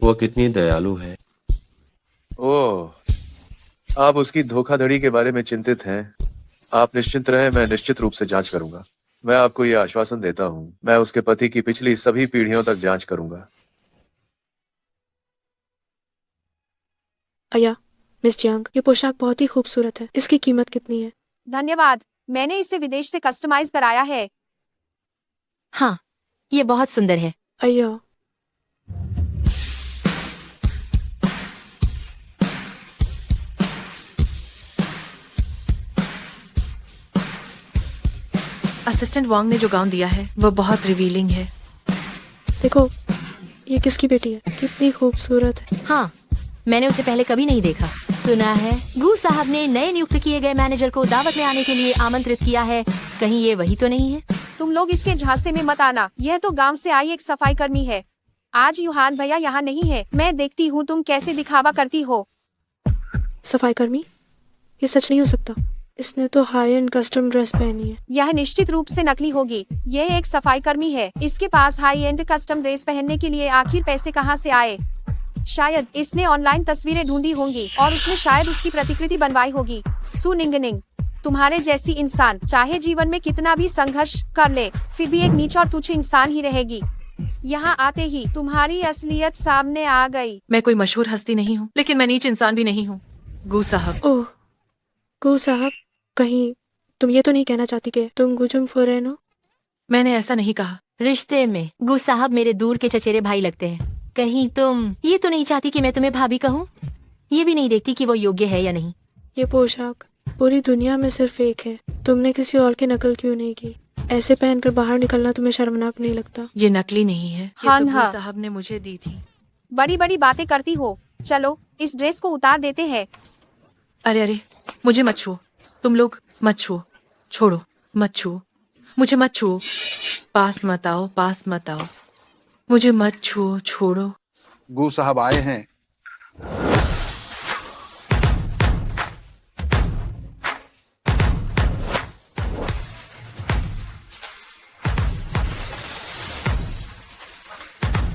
वो कितनी दयालु है। ओह, आप उसकी धोखाधड़ी के बारे में चिंतित हैं। आप निश्चिंत रहें, मैं निश्चित रूप से जांच करूंगा। मैं आपको यह आश्वासन देता हूं, मैं उसके पति की पिछली सभी पीढ़ियों तक जांच करूंगा। अया, मिस जियांग, ये पोशाक बहुत ही खूबसूरत है। इसकी कीमत कितनी है? धन्यवाद, मैंने इसे विदेश से कस्टमाइज कराया है। हाँ, ये बहुत सुंदर है। अया, असिस्टेंट वांग ने जो गाउन दिया है वो बहुत रिवीलिंग है। देखो, ये किसकी बेटी है? कितनी खूबसूरत है। हाँ, मैंने उसे पहले कभी नहीं देखा। सुना है गू साहब ने नए नियुक्त किए गए मैनेजर को दावत में आने के लिए आमंत्रित किया है। कहीं ये वही तो नहीं है? तुम लोग इसके झांसे में मत आना। यह तो गांव से आई एक सफाई कर्मी है। आज यूहान भैया यहाँ नहीं है। मैं देखती हूँ तुम कैसे दिखावा करती हो। सफाई कर्मी? ये सच नहीं हो सकता। इसने तो हाई एंड कस्टम ड्रेस पहनी है। यह निश्चित रूप से नकली होगी। यह एक सफाई कर्मी है। इसके पास हाई एंड कस्टम ड्रेस पहनने के लिए आखिर पैसे कहाँ से आए? शायद इसने ऑनलाइन तस्वीरें ढूंढी होंगी और उसने शायद उसकी प्रतिकृति बनवाई होगी। सुनिंगनिंग, तुम्हारे जैसी इंसान चाहे जीवन में कितना भी संघर्ष कर ले, फिर भी एक नीच और तुच्छ इंसान ही रहेगी। यहाँ आते ही तुम्हारी असलियत सामने आ गई। मैं कोई मशहूर हस्ती नहीं हूँ, लेकिन मैं नीच इंसान भी नहीं हूँ। गू साहब। ओह, गू साहब, कहीं तुम ये तो नहीं कहना चाहती कि तुम गुजुम फुरैन हो? मैंने ऐसा नहीं कहा। रिश्ते में गू साहब मेरे दूर के चचेरे भाई लगते हैं। कहीं तुम ये तो नहीं चाहती कि मैं तुम्हें भाभी कहूँ? ये भी नहीं देखती कि वो योग्य है या नहीं। ये पोशाक पूरी दुनिया में सिर्फ एक है। तुमने किसी और की नकल क्यों नहीं की? ऐसे पहनकर बाहर निकलना तुम्हें शर्मनाक नहीं लगता? ये नकली नहीं है। ये हाँ तो हाँ। गू साहब ने मुझे दी थी। बड़ी बड़ी बातें करती हो। चलो इस ड्रेस को उतार देते हैं। अरे अरे, मुझे मत छुओ। तुम लोग मत छुओ। छोड़ो, मत छुओ। मुझे मत छुओ। पास मत आओ, पास मत आओ। मुझे मत छुओ, छोड़ो। गू साहब आए हैं।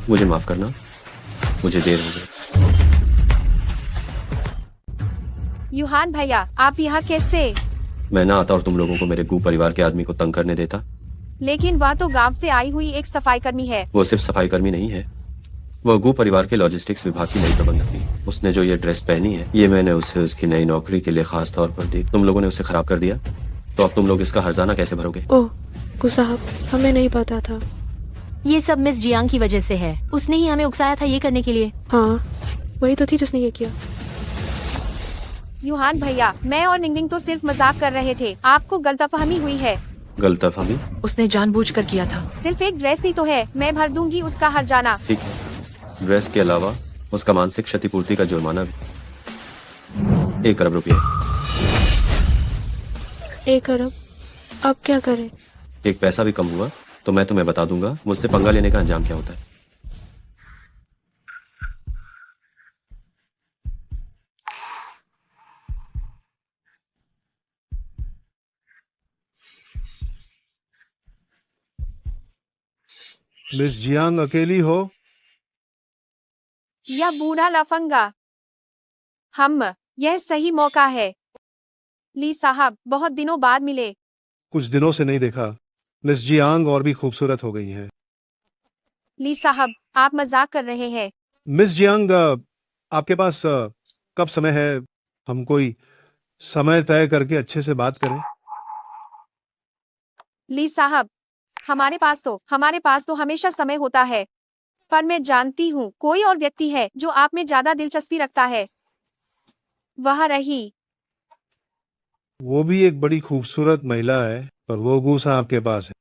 मुझे माफ करना, मुझे देर हो गई। यूहान भैया, आप यहाँ कैसे? मैं ना आता और तुम लोगों को मेरे गू परिवार के आदमी को तंग करने देता। लेकिन वह तो गांव से आई हुई एक सफाई कर्मी है। वो सिर्फ सफाई कर्मी नहीं है, वो गू परिवार के लॉजिस्टिक्स विभाग की नई प्रबंधक थी। उसने जो ये ड्रेस पहनी है, ये मैंने उसे उसकी नई नौकरी के लिए खास तौर पर दी। तुम लोगों ने उसे खराब कर दिया, तो अब तुम लोग इसका हर्जाना कैसे भरोगे? ओह, गू साहब, हमें नहीं पता था। ये सब मिस जियांग की वजह से है। उसने ही हमें उकसाया था ये करने के लिए। हाँ, वही तो थी जिसने ये किया। यूहान भैया, मैं और निंगनिंग तो सिर्फ मजाक कर रहे थे। आपको गलतफहमी हुई है। गलतफहमी? उसने जानबूझकर किया था। सिर्फ एक ड्रेस ही तो है। मैं भर दूंगी उसका हर्जाना। ठीक है, ड्रेस के अलावा उसका मानसिक क्षतिपूर्ति का जुर्माना भी 1 अरब रुपये। 1 अरब? अब क्या करें? एक पैसा भी कम हुआ तो मैं तुम्हें बता दूंगा मुझसे पंगा लेने का अंजाम क्या होता है। मिस जियांग अकेली हो? या बूढ़ा लफंगा? यह सही मौका है। ली साहब, बहुत दिनों बाद मिले। कुछ दिनों से नहीं देखा। मिस जियांग और भी खूबसूरत हो गई हैं। ली साहब, आप मजाक कर रहे हैं। मिस जियांग, आपके पास कब समय है? हम कोई समय तय करके अच्छे से बात करें। ली साहब, हमारे पास तो हमेशा समय होता है। पर मैं जानती हूँ कोई और व्यक्ति है जो आप में ज्यादा दिलचस्पी रखता है। वह रही। वो भी एक बड़ी खूबसूरत महिला है, पर वो गू साहब के पास है।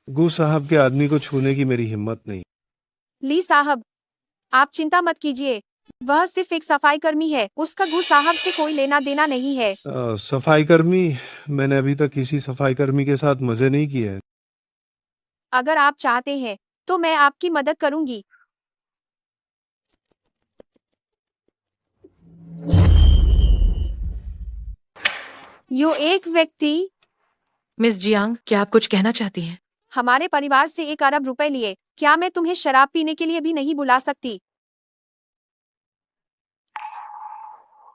गू साहब के आदमी को छूने की मेरी हिम्मत नहीं। ली साहब, आप चिंता मत कीजिए। वह सिर्फ एक सफाई कर्मी है। उसका गू साहब से कोई लेना देना नहीं है। सफाई कर्मी? मैंने अभी तक किसी सफाई कर्मी के साथ मजे नहीं किए हैं। अगर आप चाहते हैं तो मैं आपकी मदद करूंगी। यो एक व्यक्ति। मिस जियांग, क्या आप कुछ कहना चाहती हैं? हमारे परिवार से 1 अरब रुपए लिए। क्या मैं तुम्हें शराब पीने के लिए भी नहीं बुला सकती?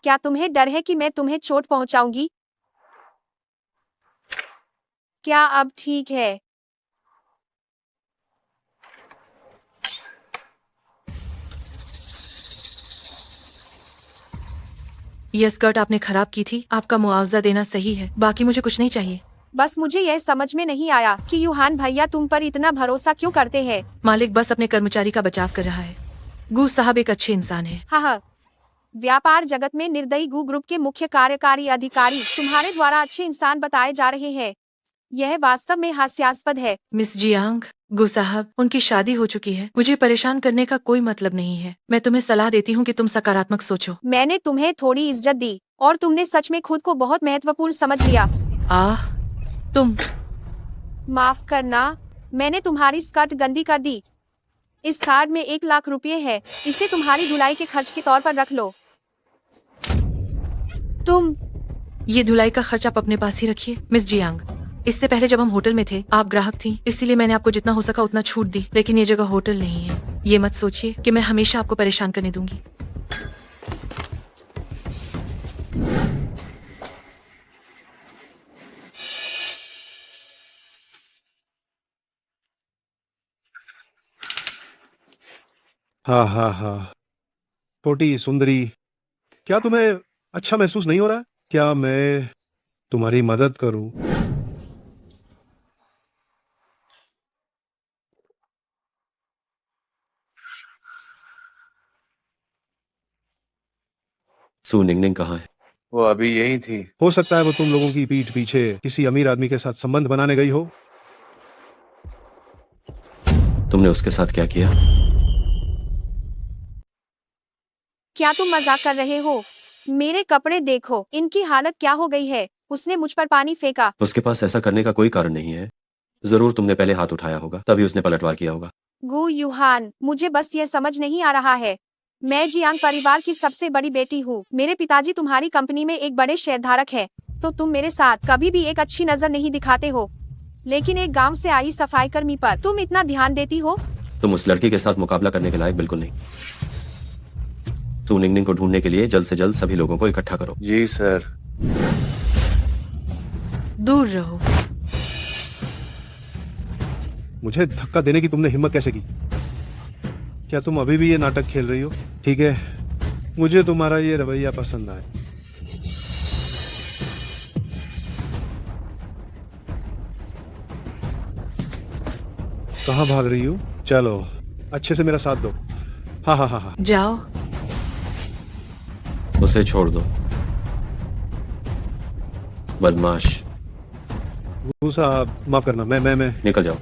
क्या तुम्हें डर है कि मैं तुम्हें चोट पहुंचाऊंगी? क्या अब ठीक है? ये स्कर्ट आपने खराब की थी। आपका मुआवजा देना सही है, बाकी मुझे कुछ नहीं चाहिए। बस मुझे यह समझ में नहीं आया कि यूहान भैया तुम पर इतना भरोसा क्यों करते हैं। मालिक बस अपने कर्मचारी का बचाव कर रहा है। गू साहब एक अच्छे इंसान है। हाँ, व्यापार जगत में निर्दयी गू ग्रुप के मुख्य कार्यकारी अधिकारी तुम्हारे द्वारा अच्छे इंसान बताए जा रहे हैं। यह वास्तव में हास्यास्पद है। मिस जियांग, गू साहब, उनकी शादी हो चुकी है। मुझे परेशान करने का कोई मतलब नहीं है। मैं तुम्हें सलाह देती हूँ कि तुम सकारात्मक सोचो। मैंने तुम्हें थोड़ी इज्जत दी और तुमने सच में खुद को बहुत महत्वपूर्ण समझ लिया। तुम माफ करना, मैंने तुम्हारी स्कर्ट गंदी कर दी। इस कार्ड में 1 लाख रुपए है, इसे तुम्हारी धुलाई के खर्च के तौर पर रख लो। तुम ये धुलाई का खर्च आप अपने पास ही रखिए मिस जियांग। इससे पहले जब हम होटल में थे आप ग्राहक थी, इसीलिए मैंने आपको जितना हो सका उतना छूट दी, लेकिन ये जगह होटल नहीं है। ये मत सोचिए कि मैं हमेशा आपको परेशान करने दूंगी। हाँ हाँ हाँ, छोटी सुंदरी, क्या तुम्हें अच्छा महसूस नहीं हो रहा? क्या मैं तुम्हारी मदद करूं? सू निंगनिंग कहाँ है? वो अभी यही थी। हो सकता है वो तुम लोगों की पीठ पीछे किसी अमीर आदमी के साथ संबंध बनाने गई हो। तुमने उसके साथ क्या किया? क्या तुम मजाक कर रहे हो? मेरे कपड़े देखो, इनकी हालत क्या हो गई है। उसने मुझ पर पानी फेंका। उसके पास ऐसा करने का कोई कारण नहीं है। जरूर तुमने पहले हाथ उठाया होगा, तभी उसने पलटवार किया होगा। गु यूहान, मुझे बस ये समझ नहीं आ रहा है। मैं जियांग परिवार की सबसे बड़ी बेटी हूँ। मेरे पिताजी तुम्हारी कंपनी में एक बड़े शेयरधारक है, तो तुम मेरे साथ कभी भी एक अच्छी नजर नहीं दिखाते हो, लेकिन एक गांव से आई सफाई कर्मी पर तुम इतना ध्यान देती हो। तुम उस लड़की के साथ मुकाबला करने के लायक बिल्कुल नहीं। सू निंगनिंग को ढूंढने के लिए जल्द से जल्द सभी लोगों को इकट्ठा करो। जी सर। दूर रहो। मुझे धक्का देने की तुमने हिम्मत कैसे की? क्या तुम अभी भी ये नाटक खेल रही हो? ठीक है, मुझे तुम्हारा ये रवैया पसंद आया। कहाँ भाग रही हो? चलो अच्छे से मेरा साथ दो। हाँ हाँ हाँ हाँ। जाओ। उसे छोड़ दो, बदमाश। गुरु साहब माफ करना, मैं निकल जाओ।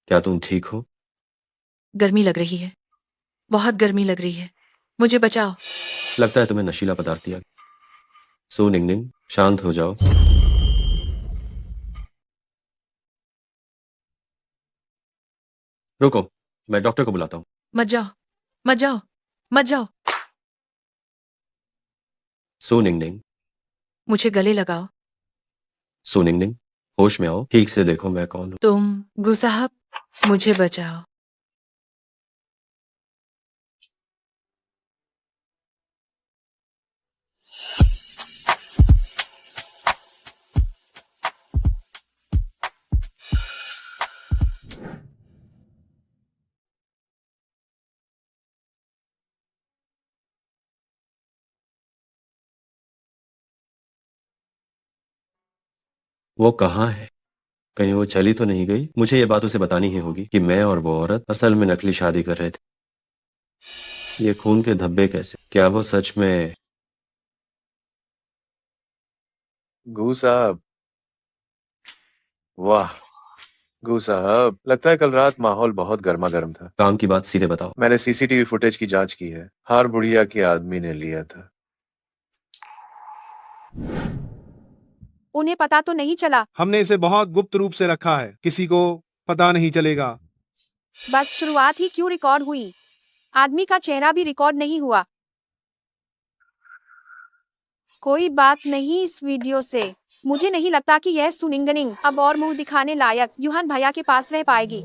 क्या तुम ठीक हो? गर्मी लग रही है, बहुत गर्मी लग रही है, मुझे बचाओ। लगता है तुम्हें नशीला पदार्थ दिया। सू निंगनिंग, शांत हो जाओ। रुको, मैं डॉक्टर को बुलाता हूँ। मत जाओ, मत जाओ, मत जाओ। सू निंगनिंग, मुझे गले लगाओ। सू निंगनिंग, होश में आओ, ठीक से देखो मैं कौन हूँ। तुम गु साहब, मुझे बचाओ। वो कहाँ है? कहीं वो चली तो नहीं गई? मुझे ये बात उसे बतानी ही होगी कि मैं और वो औरत असल में नकली शादी कर रहे थे। ये खून के धब्बे कैसे? क्या वो सच में? गु साहब, वाह गु साहब, लगता है कल रात माहौल बहुत गर्मा गर्म था। काम की बात सीधे बताओ। मैंने सीसीटीवी फुटेज की जांच की है। हार बुढ़िया के आदमी ने लिया था। उन्हें पता तो नहीं चला? हमने इसे बहुत गुप्त रूप से रखा है, किसी को पता नहीं चलेगा। बस शुरुआत ही क्यों रिकॉर्ड हुई? आदमी का चेहरा भी रिकॉर्ड नहीं हुआ। कोई बात नहीं, इस वीडियो से मुझे नहीं लगता कि यह सू निंगनिंग अब और मुंह दिखाने लायक यूहान भैया के पास रह पाएगी।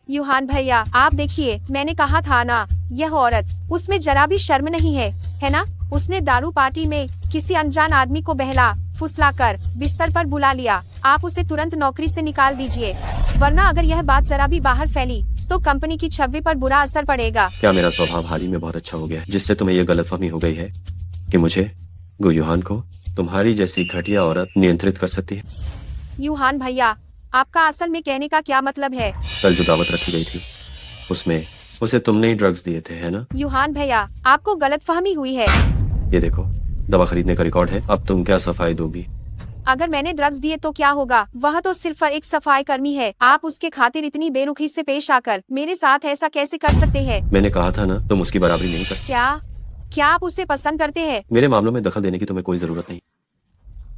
यूहान भैया, आप देखिए, मैंने कहा था ना, यह औरत, उसमें जरा भी शर्म नहीं है ना? उसने दारू पार्टी में किसी अनजान आदमी को बहला फुसला कर बिस्तर पर बुला लिया। आप उसे तुरंत नौकरी से निकाल दीजिए, वरना अगर यह बात जरा भी बाहर फैली तो कंपनी की छवि पर बुरा असर पड़ेगा। क्या मेरा स्वभाव हाल ही में बहुत अच्छा हो गया है, जिससे तुम्हें यह गलतफहमी हो गई है कि मुझे, गु यूहान को, तुम्हारी जैसी घटिया औरत नियंत्रित कर सकती है? यूहान भैया, आपका असल में कहने का क्या मतलब है? कल जो दावत रखी गई थी उसमें उसे तुमने ही ड्रग्स दिए थे, है ना? यूहान भैया, आपको गलतफहमी हुई है। ये देखो, दवा खरीदने का रिकॉर्ड है। अब तुम क्या सफाई दोगी? अगर मैंने ड्रग्स दिए तो क्या होगा? वह तो सिर्फ एक सफाई कर्मी है। आप उसके खातिर इतनी बेरुखी से पेश आकर मेरे साथ ऐसा कैसे कर सकते हैं? मैंने कहा था ना, तुम उसकी बराबरी नहीं कर सकते। क्या आप उसे पसंद करते हैं? मेरे मामलों में दखल देने की तुम्हें कोई जरूरत नहीं।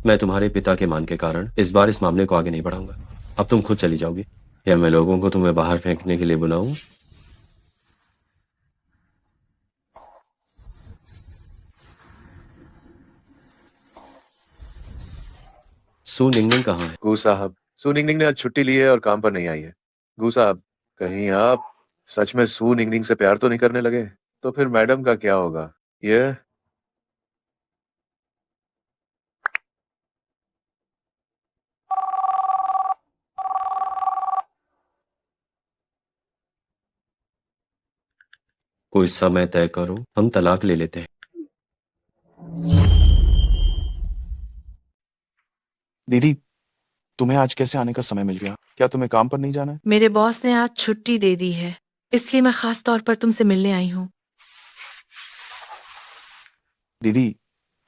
मैं तुम्हारे पिता के मान के कारण इस बार इस मामले को आगे नहीं बढ़ाऊंगा। अब तुम खुद चली जाओगी या मैं लोगों को तुम्हें बाहर फेंकने के लिए बुलाऊं? सू निंगनिंग कहाँ है? गू साहब, सू निंगनिंग ने आज छुट्टी ली है और काम पर नहीं आई है। गू साहब, कहीं आप सच में सू निंगनिंग से प्यार तो नहीं करने लगे? तो फिर मैडम का क्या होगा? ये कोई समय तय करो, हम तलाक ले लेते हैं। दीदी, तुम्हें आज कैसे आने का समय मिल गया? क्या तुम्हें काम पर नहीं जाना है? मेरे बॉस ने आज छुट्टी दे दी है, इसलिए मैं खास तौर पर तुमसे मिलने आई हूँ। दीदी,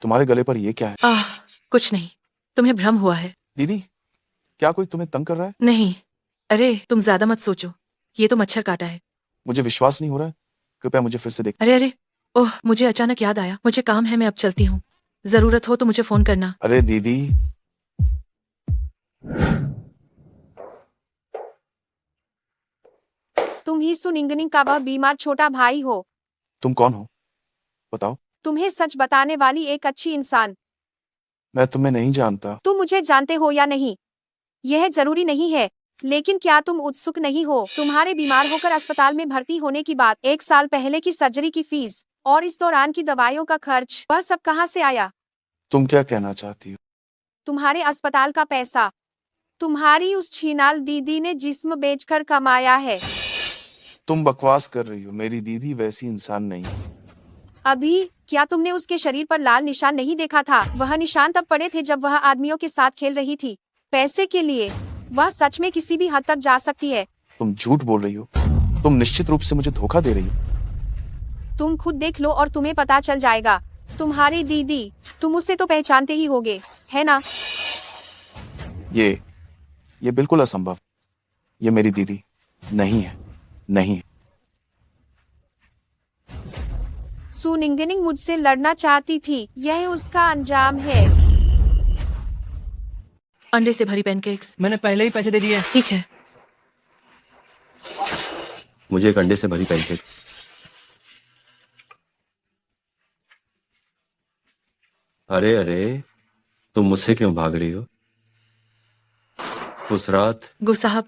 तुम्हारे गले पर ये क्या है? कुछ नहीं, तुम्हें भ्रम हुआ है। दीदी, क्या कोई तुम्हें तंग कर रहा है? नहीं, अरे तुम ज्यादा मत सोचो, ये तो मच्छर काटा है। मुझे विश्वास नहीं हो रहा है। कृपया मुझे फिर से देख। अरे ओह, मुझे अचानक याद आया, मुझे काम है, मैं अब चलती हूँ। जरूरत हो तो मुझे फोन करना। अरे दीदी, तुम ही सू निंगनिंग का वह बीमार छोटा भाई हो। तुम कौन हो? बताओ। तुम्हें सच बताने वाली एक अच्छी इंसान। मैं तुम्हें नहीं जानता। तुम मुझे जानते हो या नहीं, यह जरूरी नहीं है, लेकिन क्या तुम उत्सुक नहीं हो? तुम्हारे बीमार होकर अस्पताल में भर्ती होने की बात, 1 साल पहले की सर्जरी की फीस और इस दौरान की दवाइयों का खर्च, वह सब कहाँ से आया? तुम क्या कहना चाहती हो? तुम्हारे अस्पताल का पैसा तुम्हारी उस छीनाल दीदी ने जिस्म बेचकर कमाया है। तुम बकवास कर रही हो। मेरी दीदी वैसी इंसान नहीं है। अभी क्या तुमने उसके शरीर पर लाल निशान नहीं देखा था? वह निशान तब पड़े थे जब वह आदमियों के साथ खेल रही थी। पैसे के लिए वह सच में किसी भी हद तक जा सकती है। तुम झूठ बोल रही हो। तुम निश्चित रूप से मुझे धोखा दे रही हो। तुम खुद देख लो और तुम्हें पता चल जाएगा। तुम्हारी दीदी, तुम उससे तो पहचानते ही होगे, है ना? ये बिल्कुल असंभव। ये मेरी दीदी नहीं है, नहीं है। सू निंगनिंग मुझसे लड़ना चाहती थी, यह उसका अंजाम है। अंडे से भरी पैनकेक्स। मैंने पहले ही पैसे दे दिए। ठीक है। मुझे एक अंडे से भरी पैनकेक। अरे अरे, तुम मुझसे क्यों भाग रही हो? उस रात गु साहब,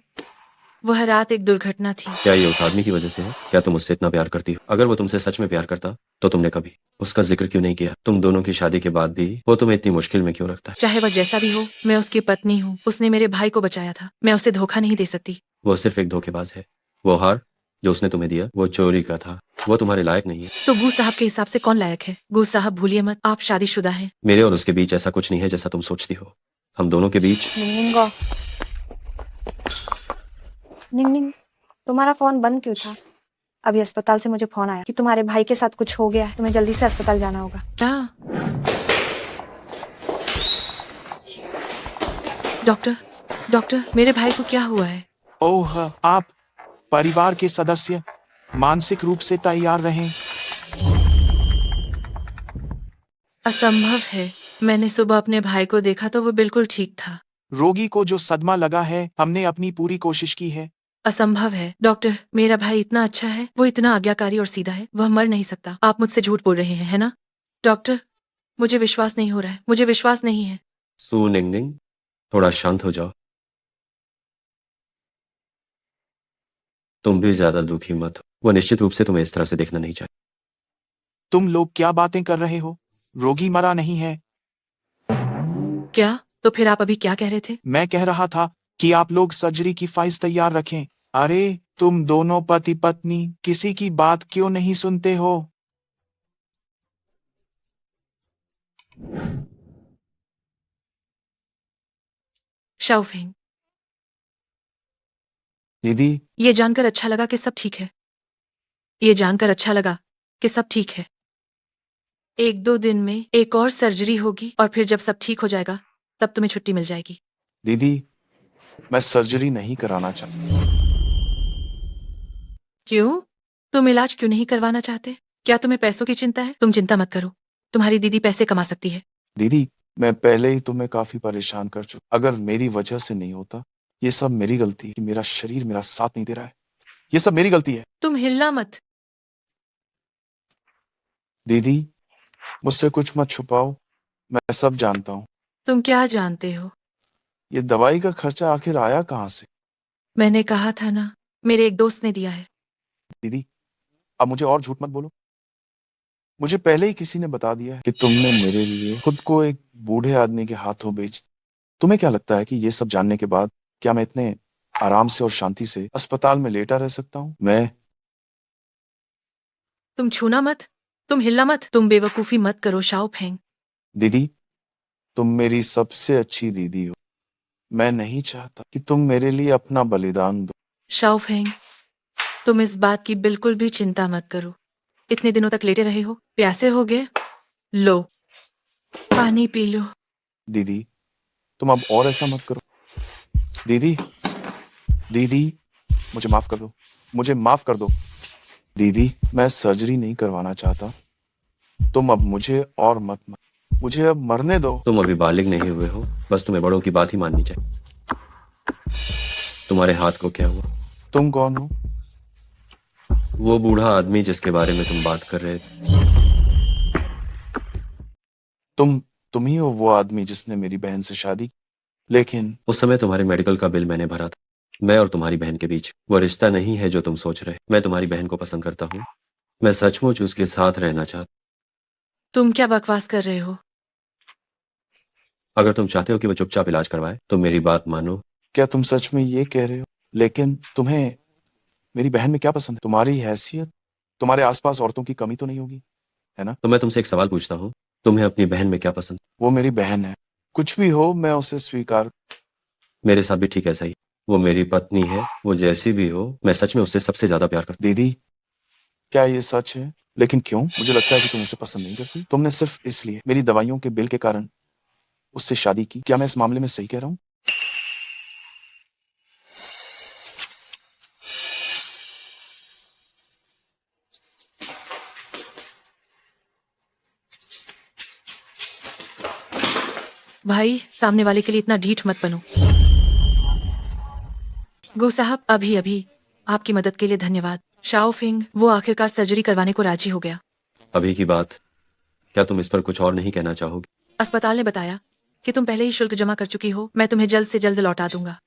वह रात एक दुर्घटना थी। क्या ये उस आदमी की वजह से है? क्या तुम उससे इतना प्यार करती हो? अगर वो तुमसे सच में प्यार करता तो तुमने कभी उसका जिक्र क्यों नहीं किया? तुम दोनों की शादी के बाद भी वो तुम्हें इतनी मुश्किल में क्यों रखता है? चाहे वह जैसा भी हो, मैं उसकी पत्नी हूँ। उसने मेरे भाई को बचाया था, मैं उसे धोखा नहीं दे सकती। वो सिर्फ एक धोखेबाज है। वो हार जो उसने तुम्हें दिया वो चोरी का था। वो तुम्हारे लायक नहीं है। तो गू साहब के हिसाब से कौन लायक है? गू साहब भूलिए मत, आप शादीशुदा हैं। मेरे और उसके बीच ऐसा कुछ नहीं है जैसा तुम सोचती हो। हम दोनों के बीच निंगनिंग, निंगनिंग, तुम्हारा फोन बंद क्यों था? अभी अस्पताल से मुझे फोन आया कि तुम्हारे भाई के साथ कुछ हो गया है, तुम्हें जल्दी से अस्पताल जाना होगा। क्या? डॉक्टर, मेरे भाई को क्या हुआ है? ओह, आप परिवार के सदस्य मानसिक रूप से तैयार रहें। असंभव है। मैंने सुबह अपने भाई को देखा तो वो बिल्कुल ठीक था। रोगी को जो सदमा लगा है, हमने अपनी पूरी कोशिश की है। असंभव है डॉक्टर, मेरा भाई इतना अच्छा है, वो इतना आज्ञाकारी और सीधा है, वह मर नहीं सकता। आप मुझसे झूठ बोल रहे हैं, है ना? डॉक्टर, मुझे विश्वास नहीं हो रहा है, मुझे विश्वास नहीं है। सू निंगनिंग, थोड़ा शांत हो जाओ। तुम भी ज्यादा दुखी मत हो। वो निश्चित रूप से तुम्हें इस तरह से देखना नहीं चाहिए। तुम लोग क्या बातें कर रहे हो? रोगी मरा नहीं है। क्या? तो फिर आप अभी क्या कह रहे थे? मैं कह रहा था कि आप लोग सर्जरी की फाइल्स तैयार रखें। अरे तुम दोनों पति पत्नी किसी की बात क्यों नहीं सुनते हो? शाओफेंग, दीदी, ये जानकर अच्छा लगा कि सब ठीक है। ये जानकर अच्छा लगा कि सब ठीक है। 1-2 दिन में एक और सर्जरी होगी और फिर जब सब ठीक हो जाएगा तब तुम्हें छुट्टी मिल जाएगी। दीदी, मैं सर्जरी नहीं कराना चाहता। क्यों? तुम इलाज क्यों नहीं करवाना चाहते? क्या तुम्हें पैसों की चिंता है? तुम चिंता मत करो, तुम्हारी दीदी पैसे कमा सकती है। दीदी, मैं पहले ही तुम्हें काफी परेशान कर चुका। अगर मेरी वजह से नहीं होता, ये सब मेरी गलती है कि मेरा शरीर मेरा साथ नहीं दे रहा है। ये सब मेरी गलती है। तुम हिलना मत। दीदी, मुझसे कुछ मत छुपाओ, मैं सब जानता हूँ। तुम क्या जानते हो? ये दवाई का खर्चा आखिर आया कहाँ से? मैंने कहा था ना, मेरे एक दोस्त ने दिया है। दीदी, अब मुझे और झूठ मत बोलो। मुझे पहले ही किसी ने बता दिया है कि तुमने मेरे लिए खुद को एक बूढ़े आदमी के हाथों बेच दिया। तुम्हें क्या लगता है कि ये सब जानने के बाद क्या मैं इतने आराम से और शांति से अस्पताल में लेटा रह सकता हूँ? तुम छूना मत, तुम हिलना मत, तुम बेवकूफी मत करो शाओ फेंग। दीदी, तुम मेरी सबसे अच्छी दीदी हो। मैं नहीं चाहता कि तुम मेरे लिए अपना बलिदान दो। शाओ फेंग, तुम इस बात की बिल्कुल भी चिंता मत करो। इतने दिनों तक लेटे रहे हो, प्यासे हो गए? लो, पानी पी लो। दीदी, तुम अब और ऐसा मत करो। दीदी, दीदी, मुझे माफ कर दो, मुझे माफ कर दो। दीदी, मैं सर्जरी नहीं करवाना चाहता। तुम अब मुझे और मत मुझे अब मरने दो। तुम अभी बालिग नहीं हुए हो, बस तुम्हें बड़ों की बात ही माननी चाहिए। तुम्हारे हाथ को क्या हुआ? तुम कौन हो? वो बूढ़ा आदमी जिसके बारे में तुम बात कर रहे थे। तुम ही हो वो आदमी जिसने मेरी बहन से शादी की? लेकिन उस समय तुम्हारे मेडिकल का बिल मैंने भरा था। मैं और तुम्हारी बहन के बीच वो रिश्ता नहीं है जो तुम सोच रहे। मैं तुम्हारी बहन को पसंद करता हूँ। मैं सचमुच उसके साथ रहना चाहता। तुम क्या बकवास कर रहे हो? अगर तुम चाहते हो कि वो चुपचाप इलाज करवाए तो मेरी बात मानो। क्या तुम सच में ये कह रहे हो? लेकिन तुम्हें मेरी बहन में क्या पसंद है? तुम्हारी हैसियत, तुम्हारे आसपास औरतों की कमी तो नहीं होगी, है ना? तो मैं तुमसे एक सवाल पूछता हूँ, तुम्हें अपनी बहन में क्या पसंद? वो मेरी बहन है, कुछ भी हो मैं उसे स्वीकार। मेरे साथ भी ठीक ऐसा ही। वो मेरी पत्नी है, वो जैसी भी हो, मैं सच में उससे सबसे ज्यादा प्यार करता दीदी, क्या ये सच है? लेकिन क्यों? मुझे लगता है कि तुम उसे पसंद नहीं करती। तुमने सिर्फ इसलिए मेरी दवाइयों के बिल के कारण उससे शादी की। क्या मैं इस मामले में सही कह रहा हूँ? भाई, सामने वाले के लिए इतना ढीठ मत बनो। गो साहब, अभी अभी आपकी मदद के लिए धन्यवाद। शाओ फिंग, वो आखिरकार सर्जरी करवाने को राजी हो गया। अभी की बात, क्या तुम इस पर कुछ और नहीं कहना चाहोगे? अस्पताल ने बताया कि तुम पहले ही शुल्क जमा कर चुकी हो। मैं तुम्हें जल्द से जल्द लौटा दूंगा।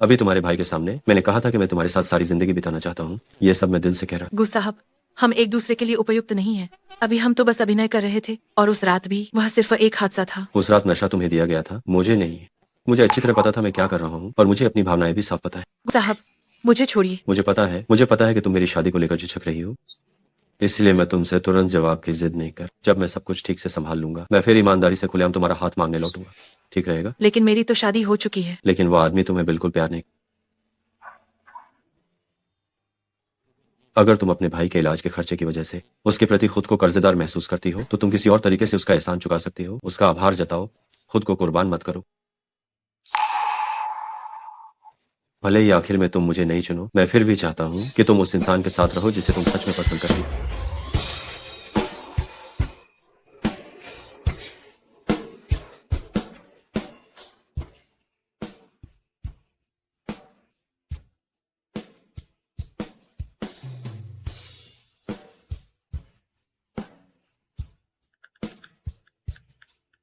अभी तुम्हारे भाई के सामने मैंने कहा था कि मैं तुम्हारे साथ सारी जिंदगी बिताना चाहता हूँ। ये सब मैं दिल से कह रहा हूँ। गु साहब, हम एक दूसरे के लिए उपयुक्त नहीं हैं। अभी हम तो बस अभिनय कर रहे थे, और उस रात भी वह सिर्फ एक हादसा था। उस रात नशा तुम्हें दिया गया था, मुझे नहीं। मुझे अच्छी तरह पता था मैं क्या कर रहा हूँ, और मुझे अपनी भावनाएं भी साफ पता है। साहब, मुझे छोड़िए। मुझे पता है कि तुम मेरी शादी को लेकर झिझक रही हो। इसलिए मैं तुमसे तुरंत जवाब की जिद नहीं कर। जब मैं सब कुछ ठीक से संभाल लूंगा, मैं फिर ईमानदारी से खुलेआम तुम्हारा हाथ मांगने लौटूंगा। ठीक रहेगा? लेकिन मेरी तो शादी हो चुकी है। लेकिन वो आदमी तुम्हें बिल्कुल प्यार नहीं। अगर तुम अपने भाई के इलाज के खर्चे की वजह से उसके प्रति खुद को कर्जदार महसूस करती हो, तो तुम किसी और तरीके से उसका एहसान चुका सकती हो। उसका आभार जताओ, खुद को कुर्बान मत करो। भले ही आखिर में तुम मुझे नहीं चुनो, मैं फिर भी चाहता हूँ कि तुम उस इंसान के साथ रहो जिसे तुम सच में पसंद करती हो।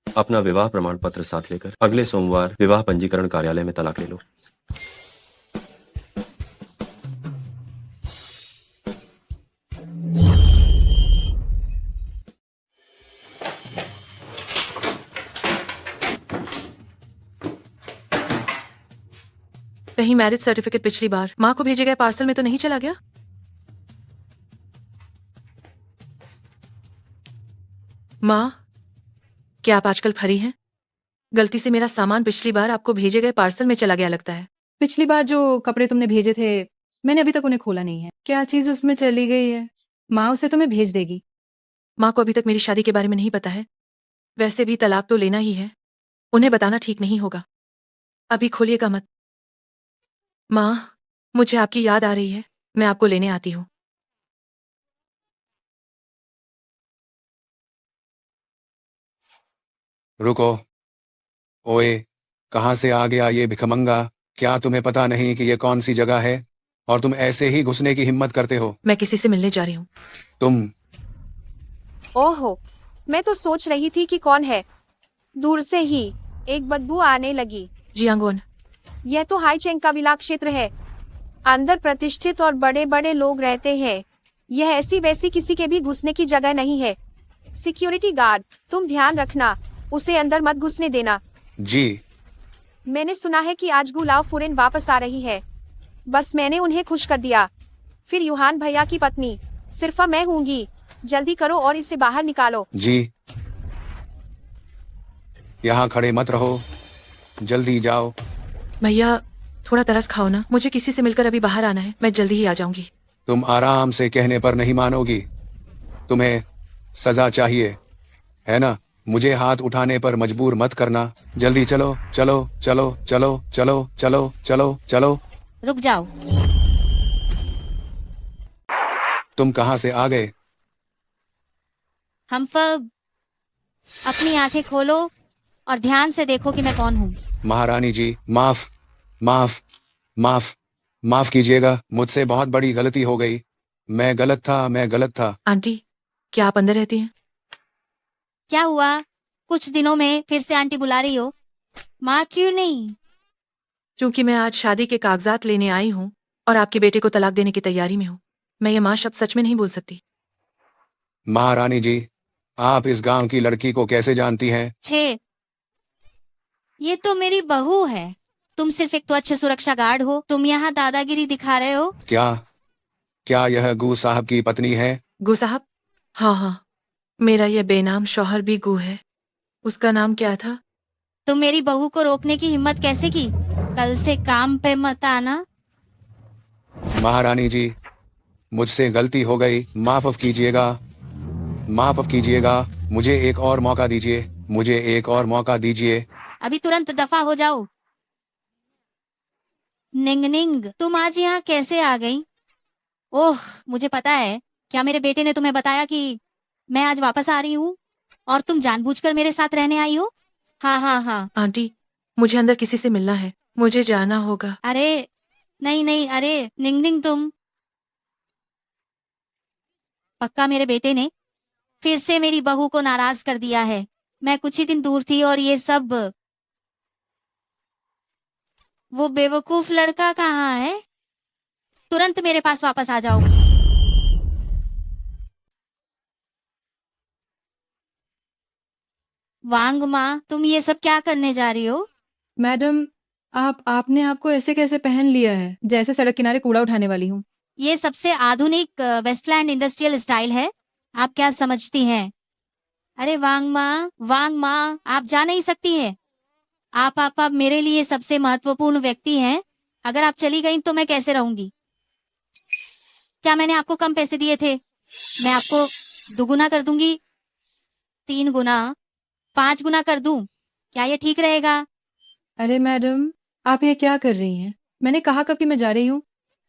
अपना विवाह प्रमाण पत्र साथ लेकर अगले सोमवार विवाह पंजीकरण कार्यालय में तलाक ले लो। कहीं मैरिज सर्टिफिकेट पिछली बार माँ को भेजे गए पार्सल में तो नहीं चला गया? माँ, क्या आप आजकल फरी हैं? गलती से मेरा सामान पिछली बार आपको भेजे गए पार्सल में चला गया लगता है। पिछली बार जो कपड़े तुमने भेजे थे, मैंने अभी तक उन्हें खोला नहीं है। क्या चीज उसमें चली गई है? माँ उसे तुम्हें भेज देगी। माँ को अभी तक मेरी शादी के बारे में नहीं पता है। वैसे भी तलाक तो लेना ही है, उन्हें बताना ठीक नहीं होगा। अभी खोलिएगा मत। माँ, मुझे आपकी याद आ रही है, मैं आपको लेने आती हूँ। रुको। ओए, कहाँ से आ गया ये भिखमंगा? क्या तुम्हें पता नहीं कि ये कौन सी जगह है? और तुम ऐसे ही घुसने की हिम्मत करते हो? मैं किसी से मिलने जा रही हूँ। तुम ओहो, मैं तो सोच रही थी कि कौन है। दूर से ही एक बदबू आने लगी। जियांगवन, यह तो हाईचेंग का विला क्षेत्र है। अंदर प्रतिष्ठित और बड़े बड़े लोग रहते हैं। यह ऐसी वैसी किसी के भी घुसने की जगह नहीं है। सिक्योरिटी गार्ड, तुम ध्यान रखना, उसे अंदर मत घुसने देना। जी। मैंने सुना है कि आज गुलाव फुरेन वापस आ रही है। बस मैंने उन्हें खुश कर दिया। फिर यूहान भैया की पत्नी सिर्फ मैं हूँगी। जल्दी करो और इसे बाहर निकालो। जी। यहाँ खड़े मत रहो, जल्दी जाओ। भैया थोड़ा तरस खाओ ना, मुझे किसी से मिलकर अभी बाहर आना है, मैं जल्दी ही आ जाऊंगी। तुम आराम से कहने पर नहीं मानोगी। तुम्हें सजा चाहिए, है ना? मुझे हाथ उठाने पर मजबूर मत करना। जल्दी चलो चलो चलो चलो चलो चलो चलो चलो। रुक जाओ। तुम कहाँ से आ गए? हम सब अपनी आंखें खोलो और ध्यान से देखो कि मैं कौन हूँ। महारानी जी, माफ माफ माफ माफ कीजिएगा, मुझसे बहुत बड़ी गलती हो गई। मैं गलत था। आंटी, क्या आप अंदर रहती हैं? क्या हुआ? कुछ दिनों में फिर से आंटी बुला रही हो? माँ क्यों नहीं? क्योंकि मैं आज शादी के कागजात लेने आई हूँ और आपके बेटे को तलाक देने की तैयारी में हूँ। मैं ये माँ शब्द सच में नहीं बोल सकती। महारानी जी, आप इस गांव की लड़की को कैसे जानती हैं? ये तो मेरी बहू है। तुम सिर्फ एक तो अच्छे सुरक्षा गार्ड हो, तुम यहाँ दादागिरी दिखा रहे हो। क्या यह गू साहब की पत्नी है? गू साहब? हाँ, मेरा यह बेनाम शौहर भी गू है। उसका नाम क्या था? तुम मेरी बहू को रोकने की हिम्मत कैसे की? कल से काम पे मत आना। महारानी जी, मुझसे गलती हो गई, माफ कीजिएगा। मुझे एक और मौका दीजिए। अभी तुरंत दफा हो जाओ। निंग, तुम आज यहाँ कैसे आ गई? ओह, मुझे पता है। क्या मेरे बेटे ने तुम्हें बताया कि मैं आज वापस आ रही हूँ और तुम जानबूझकर मेरे साथ रहने आई हो? हाँ। आंटी, मुझे अंदर किसी से मिलना है, मुझे जाना होगा। अरे नहीं, अरे निंग, तुम पक्का मेरे बेटे ने फिर से मेरी बहू को नाराज कर दिया है। मैं कुछ ही दिन दूर थी और ये सब। वो बेवकूफ लड़का कहाँ है? तुरंत मेरे पास वापस आ जाओ। वांग माँ, तुम ये सब क्या करने जा रही हो? मैडम, आपने आपको ऐसे कैसे पहन लिया है, जैसे सड़क किनारे कूड़ा उठाने वाली हूँ। ये सबसे आधुनिक वेस्टलैंड इंडस्ट्रियल स्टाइल है। आप क्या समझती हैं? अरे वांग माँ, आप जा नहीं सकती हैं। आप मेरे लिए सबसे महत्वपूर्ण व्यक्ति हैं। अगर आप चली गई तो मैं कैसे रहूंगी? क्या मैंने आपको कम पैसे दिए थे? मैं आपको दुगुना कर दूंगी, 3 गुना, 5 गुना कर दूं। क्या ये ठीक रहेगा? अरे मैडम, आप ये क्या कर रही हैं? मैंने कहा कब कि मैं जा रही हूँ।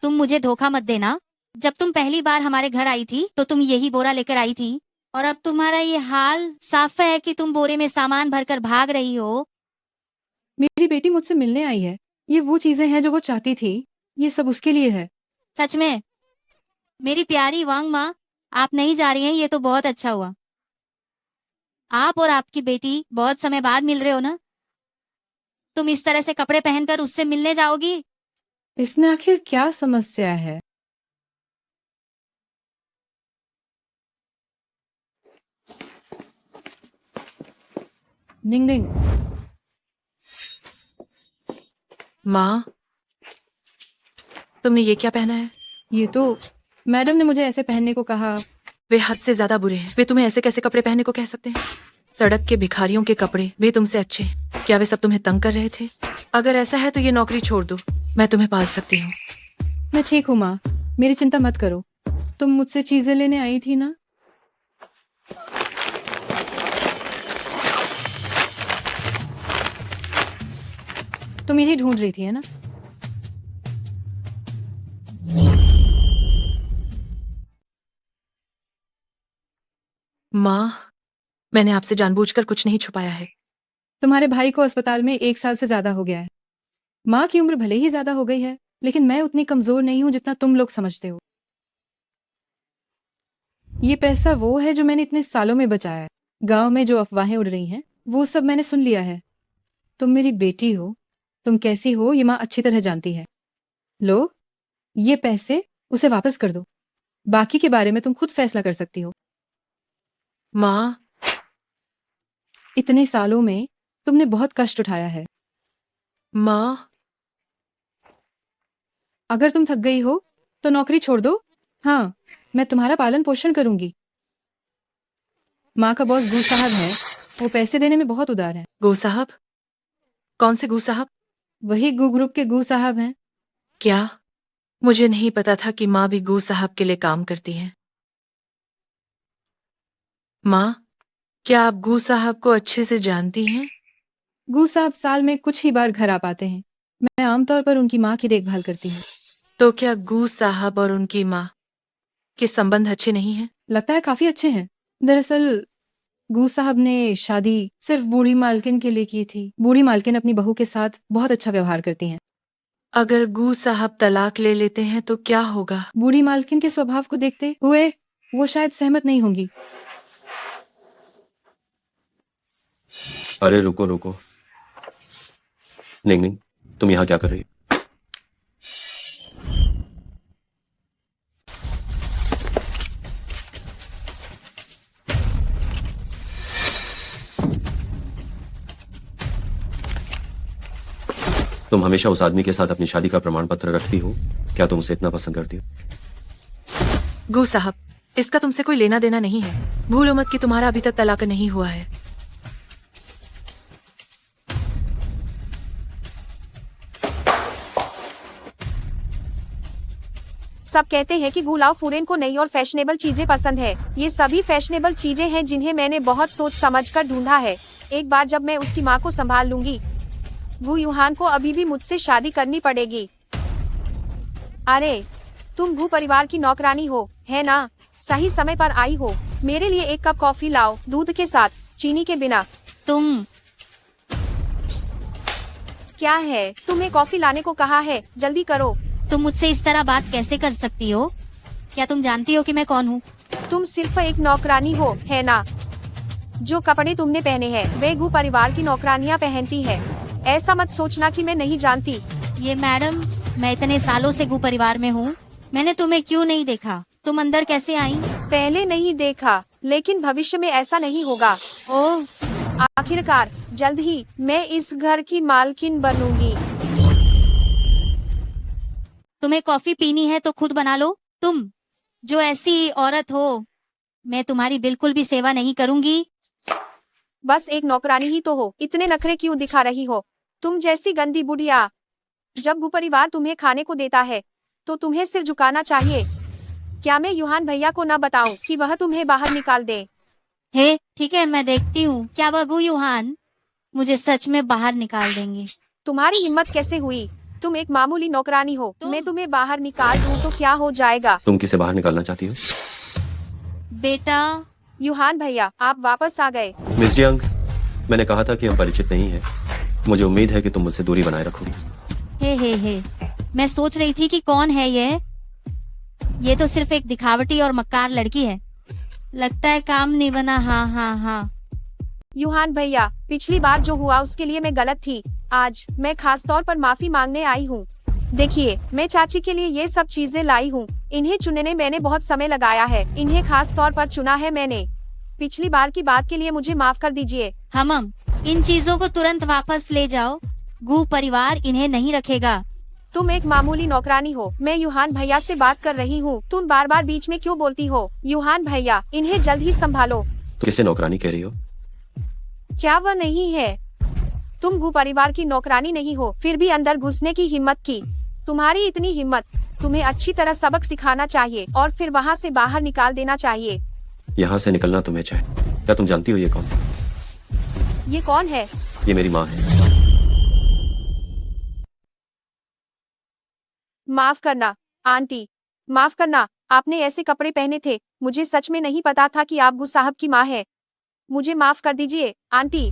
तुम मुझे धोखा मत देना। जब तुम पहली बार हमारे घर आई थी तो तुम यही बोरा लेकर आई थी और अब तुम्हारा ये हाल साफ है कि तुम बोरे में सामान भरकर भाग रही हो। मेरी बेटी मुझसे मिलने आई है, ये वो चीजें हैं जो वो चाहती थी, ये सब उसके लिए है। सच में? मेरी प्यारी वांग माँ, आप नहीं जा रही हैं, ये तो बहुत अच्छा हुआ। आप और आपकी बेटी बहुत समय बाद मिल रहे हो ना? तुम इस तरह से कपड़े पहनकर उससे मिलने जाओगी? इसमें आखिर क्या समस्या है? निंग, माँ, तुमने ये क्या पहना है? ये तो मैडम ने मुझे ऐसे पहनने को कहा। वे हद से ज्यादा बुरे हैं। वे तुम्हें ऐसे कैसे कपड़े पहनने को कह सकते हैं? सड़क के भिखारियों के कपड़े वे तुमसे अच्छे हैं। क्या वे सब तुम्हें तंग कर रहे थे? अगर ऐसा है तो ये नौकरी छोड़ दो, मैं तुम्हें पाल सकती हूँ। मैं ठीक हूँ माँ, मेरी चिंता मत करो। तुम मुझसे चीजें लेने आई थी ना? तुम यही ढूंढ रही थी है ना? माँ, मैंने आपसे जानबूझकर कुछ नहीं छुपाया है। तुम्हारे भाई को अस्पताल में 1 साल से ज्यादा हो गया है। माँ की उम्र भले ही ज्यादा हो गई है, लेकिन मैं उतनी कमजोर नहीं हूं जितना तुम लोग समझते हो। ये पैसा वो है जो मैंने इतने सालों में बचाया है। गांव में जो अफवाहें उड़ रही हैं, वो सब मैंने सुन लिया है। तुम मेरी बेटी हो, तुम कैसी हो ये माँ अच्छी तरह जानती है। लो, ये पैसे उसे वापस कर दो। बाकी के बारे में तुम खुद फैसला कर सकती हो। माँ, इतने सालों में तुमने बहुत कष्ट उठाया है। माँ, अगर तुम थक गई हो तो नौकरी छोड़ दो। हाँ, मैं तुम्हारा पालन पोषण करूंगी। माँ का बॉस गू साहब है, वो पैसे देने में बहुत उदार है। गू साहब? कौन से गू साहब? वही गू ग्रुप के गू साहब हैं। क्या? मुझे नहीं पता था कि माँ भी गू साहब के लिए काम करती हैं। माँ, क्या आप गू साहब को अच्छे से जानती हैं? गू साहब साल में कुछ ही बार घर आ पाते हैं। मैं आमतौर पर उनकी माँ की देखभाल करती हूँ। तो क्या गू साहब और उनकी माँ के संबंध अच्छे नहीं हैं? लगता है काफी अच्छे हैं। दरअसल गू साहब ने शादी सिर्फ बूढ़ी मालकिन के लिए की थी। बूढ़ी मालकिन अपनी बहू के साथ बहुत अच्छा व्यवहार करती हैं। अगर गू साहब तलाक ले लेते हैं तो क्या होगा? बूढ़ी मालकिन के स्वभाव को देखते हुए वो शायद सहमत नहीं होंगी। अरे रुको रुको, निंग, तुम यहाँ क्या कर रही हो? तुम हमेशा उस आदमी के साथ अपनी शादी का प्रमाण पत्र रखती हो। क्या तुम उसे इतना पसंद करती हो? गू साहब, इसका तुमसे कोई लेना देना नहीं है। भूलो मत कि तुम्हारा अभी तक तलाक नहीं हुआ है। सब कहते हैं कि गुलाव फूरेन को नई और फैशनेबल चीजें पसंद है। ये सभी फैशनेबल चीजें हैं जिन्हें मैंने बहुत सोच समझ कर ढूंढा है। एक बार जब मैं उसकी माँ को संभाल लूंगी, गू यूहान को अभी भी मुझसे शादी करनी पड़ेगी। अरे, तुम गू परिवार की नौकरानी हो, है ना? सही समय पर आई हो। मेरे लिए 1 कप कॉफी लाओ, दूध के साथ, चीनी के बिना। तुम क्या है? तुम्हें कॉफी लाने को कहा है, जल्दी करो। तुम मुझसे इस तरह बात कैसे कर सकती हो? क्या तुम जानती हो कि मैं कौन हूँ? तुम सिर्फ एक नौकरानी हो, है ना? जो कपड़े तुमने पहने हैं वे गू परिवार की नौकरानियाँ पहनती है। ऐसा मत सोचना कि मैं नहीं जानती। ये मैडम, मैं इतने सालों से गू परिवार में हूँ। मैंने तुम्हें क्यों नहीं देखा? तुम अंदर कैसे आई? पहले नहीं देखा, लेकिन भविष्य में ऐसा नहीं होगा। ओह, आखिरकार जल्द ही मैं इस घर की मालकिन बनूंगी। तुम्हें कॉफी पीनी है तो खुद बना लो। तुम जो ऐसी औरत हो, मैं तुम्हारी बिल्कुल भी सेवा नहीं करूंगी। बस एक नौकरानी ही तो हो, इतने नखरे क्यों दिखा रही हो? तुम जैसी गंदी बुढ़िया। जब गू परिवार तुम्हें खाने को देता है तो तुम्हें सिर झुकाना चाहिए। क्या मैं यूहान भैया को न बताऊं कि वह तुम्हें बाहर निकाल दे? हे, ठीक है, मैं देखती हूँ क्या वह गू यूहान मुझे सच में बाहर निकाल देंगे। तुम्हारी हिम्मत कैसे हुई? तुम एक मामूली नौकरानी हो। मैं तुम्हें बाहर निकाल दूं तो क्या हो जाएगा? तुम किसे बाहर निकालना चाहती हो? बेटा, यूहान भैया, आप वापस आ गए। मिस जियांग, मैंने कहा था कि हम परिचित नहीं हैं। मुझे उम्मीद है कि तुम मुझसे दूरी बनाए रखोगी। हे, मैं सोच रही थी कि कौन है ये। ये तो सिर्फ एक दिखावटी और मक्कार लड़की है। लगता है काम नहीं बना। हाँ। यूहान भैया, पिछली बार जो हुआ उसके लिए मैं गलत थी। आज मैं खास तौर पर माफी मांगने आई हूँ। देखिए, मैं चाची के लिए ये सब चीजें लाई हूँ। इन्हें चुनने में मैंने बहुत समय लगाया है। इन्हें खास तौर पर चुना है मैंने। पिछली बार की बात के लिए मुझे माफ कर दीजिए। हम इन चीजों को तुरंत वापस ले जाओ। गू परिवार इन्हें नहीं रखेगा। तुम एक मामूली नौकरानी हो। मैं यूहान भैया से बात कर रही हूँ। तुम बार बार बीच में क्यों बोलती हो? यूहान भैया, इन्हें जल्द ही संभालो। तो किसे नौकरानी कह रही हो? क्या वह नहीं है? तुम गू परिवार की नौकरानी नहीं हो, फिर भी अंदर घुसने की हिम्मत की। तुम्हारी इतनी हिम्मत, तुम्हें अच्छी तरह सबक सिखाना चाहिए और फिर वहाँ से बाहर निकाल देना चाहिए। यहाँ से निकलना तुम्हें चाहे। क्या तुम जानती हो ये कौन है? ये कौन है? ये मेरी माँ है। माफ करना आंटी, माफ करना। आपने ऐसे कपड़े पहने थे, मुझे सच में नहीं पता था कि आप गु साहब की माँ है। मुझे माफ कर दीजिए आंटी।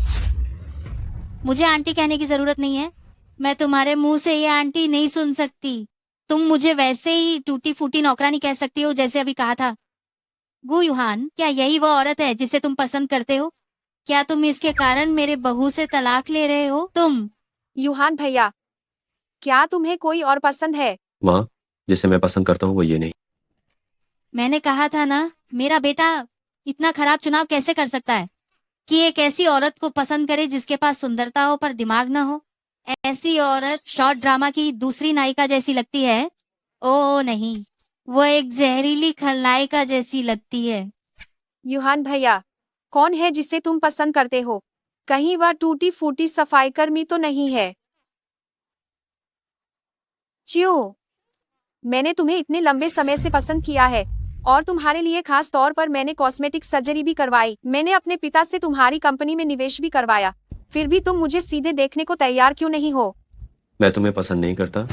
मुझे आंटी कहने की जरूरत नहीं है। मैं तुम्हारे मुंह से ये आंटी नहीं सुन सकती। तुम मुझे वैसे ही टूटी फूटी नौकरानी कह सकती हो जैसे अभी कहा था। गु युहान, क्या यही वो औरत है जिसे तुम पसंद करते हो? क्या तुम इसके कारण मेरे बहू से तलाक ले रहे हो? तुम युहान भैया, क्या तुम्हें कोई और पसंद है? माँ, जिसे मैं पसंद करता हूँ वो ये नहीं। मैंने कहा था ना, मेरा बेटा इतना खराब चुनाव कैसे कर सकता है कि एक ऐसी औरत को पसंद करे जिसके पास सुंदरता हो पर दिमाग ना हो। ऐसी औरत शॉर्ट ड्रामा की दूसरी नायिका जैसी लगती है। ओ नहीं, वो एक जहरीली खलनायिका जैसी लगती है। युहान भैया, कौन है जिसे तुम पसंद करते हो? कहीं वह टूटी फूटी सफाई कर्मी तो नहीं है? क्यों? मैंने तुम्हें इतने लंबे समय से पसंद किया है और तुम्हारे लिए खास तौर पर मैंने कॉस्मेटिक सर्जरी भी करवाई। मैंने अपने पिता से तुम्हारी कंपनी में निवेश भी करवाया। फिर भी तुम मुझे सीधे देखने को तैयार क्यों नहीं हो? मैं तुम्हें पसंद नहीं करता।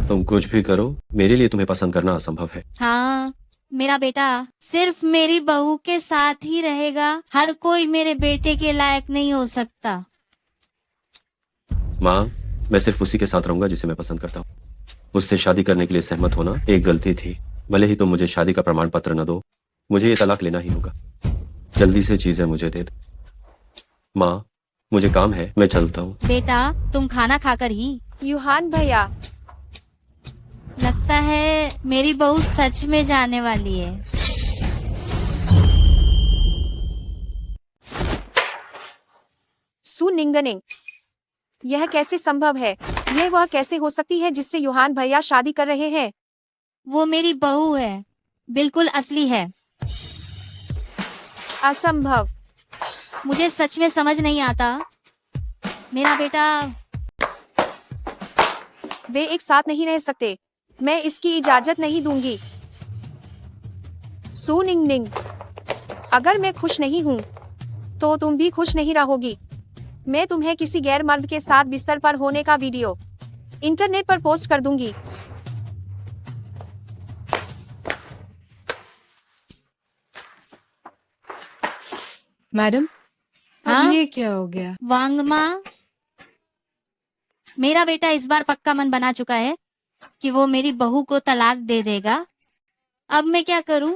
तुम कुछ भी करो, मेरे लिए तुम्हें पसंद करना असंभव है। हाँ, मेरा बेटा सिर्फ मेरी बहू के साथ ही रहेगा। हर कोई मेरे बेटे के लायक नहीं हो सकता। माँ, मैं सिर्फ उसी के साथ रहूंगा जिसे मैं पसंद करता हूँ। उससे शादी करने के लिए सहमत होना एक गलती थी। भले ही तुम मुझे शादी का प्रमाण पत्र न दो, मुझे ये तलाक लेना ही होगा। जल्दी से चीजें मुझे दे दो। माँ, मुझे काम है, मैं चलता हूँ। बेटा, तुम खाना खाकर ही। युहान भैया, लगता है मेरी बहू सच में जाने वाली है। सुनिंगनिंग, यह कैसे संभव है? यह वह कैसे हो सकती है जिससे युहान भैया शादी कर रहे हैं? वो मेरी बहू है, बिल्कुल असली है। असंभव। मुझे सच में समझ नहीं आता। मेरा बेटा, वे एक साथ नहीं रह सकते। मैं इसकी इजाजत नहीं दूंगी। सुनिंगनिंग, अगर मैं खुश नहीं हूँ तो तुम भी खुश नहीं रहोगी। मैं तुम्हें किसी गैर मर्द के साथ बिस्तर पर होने का वीडियो इंटरनेट पर पोस्ट कर दूंगी। मैडम, हाँ? अब ये क्या हो गया? वांगमा, मेरा बेटा इस बार पक्का मन बना चुका है कि वो मेरी बहू को तलाक दे देगा। अब मैं क्या करूं?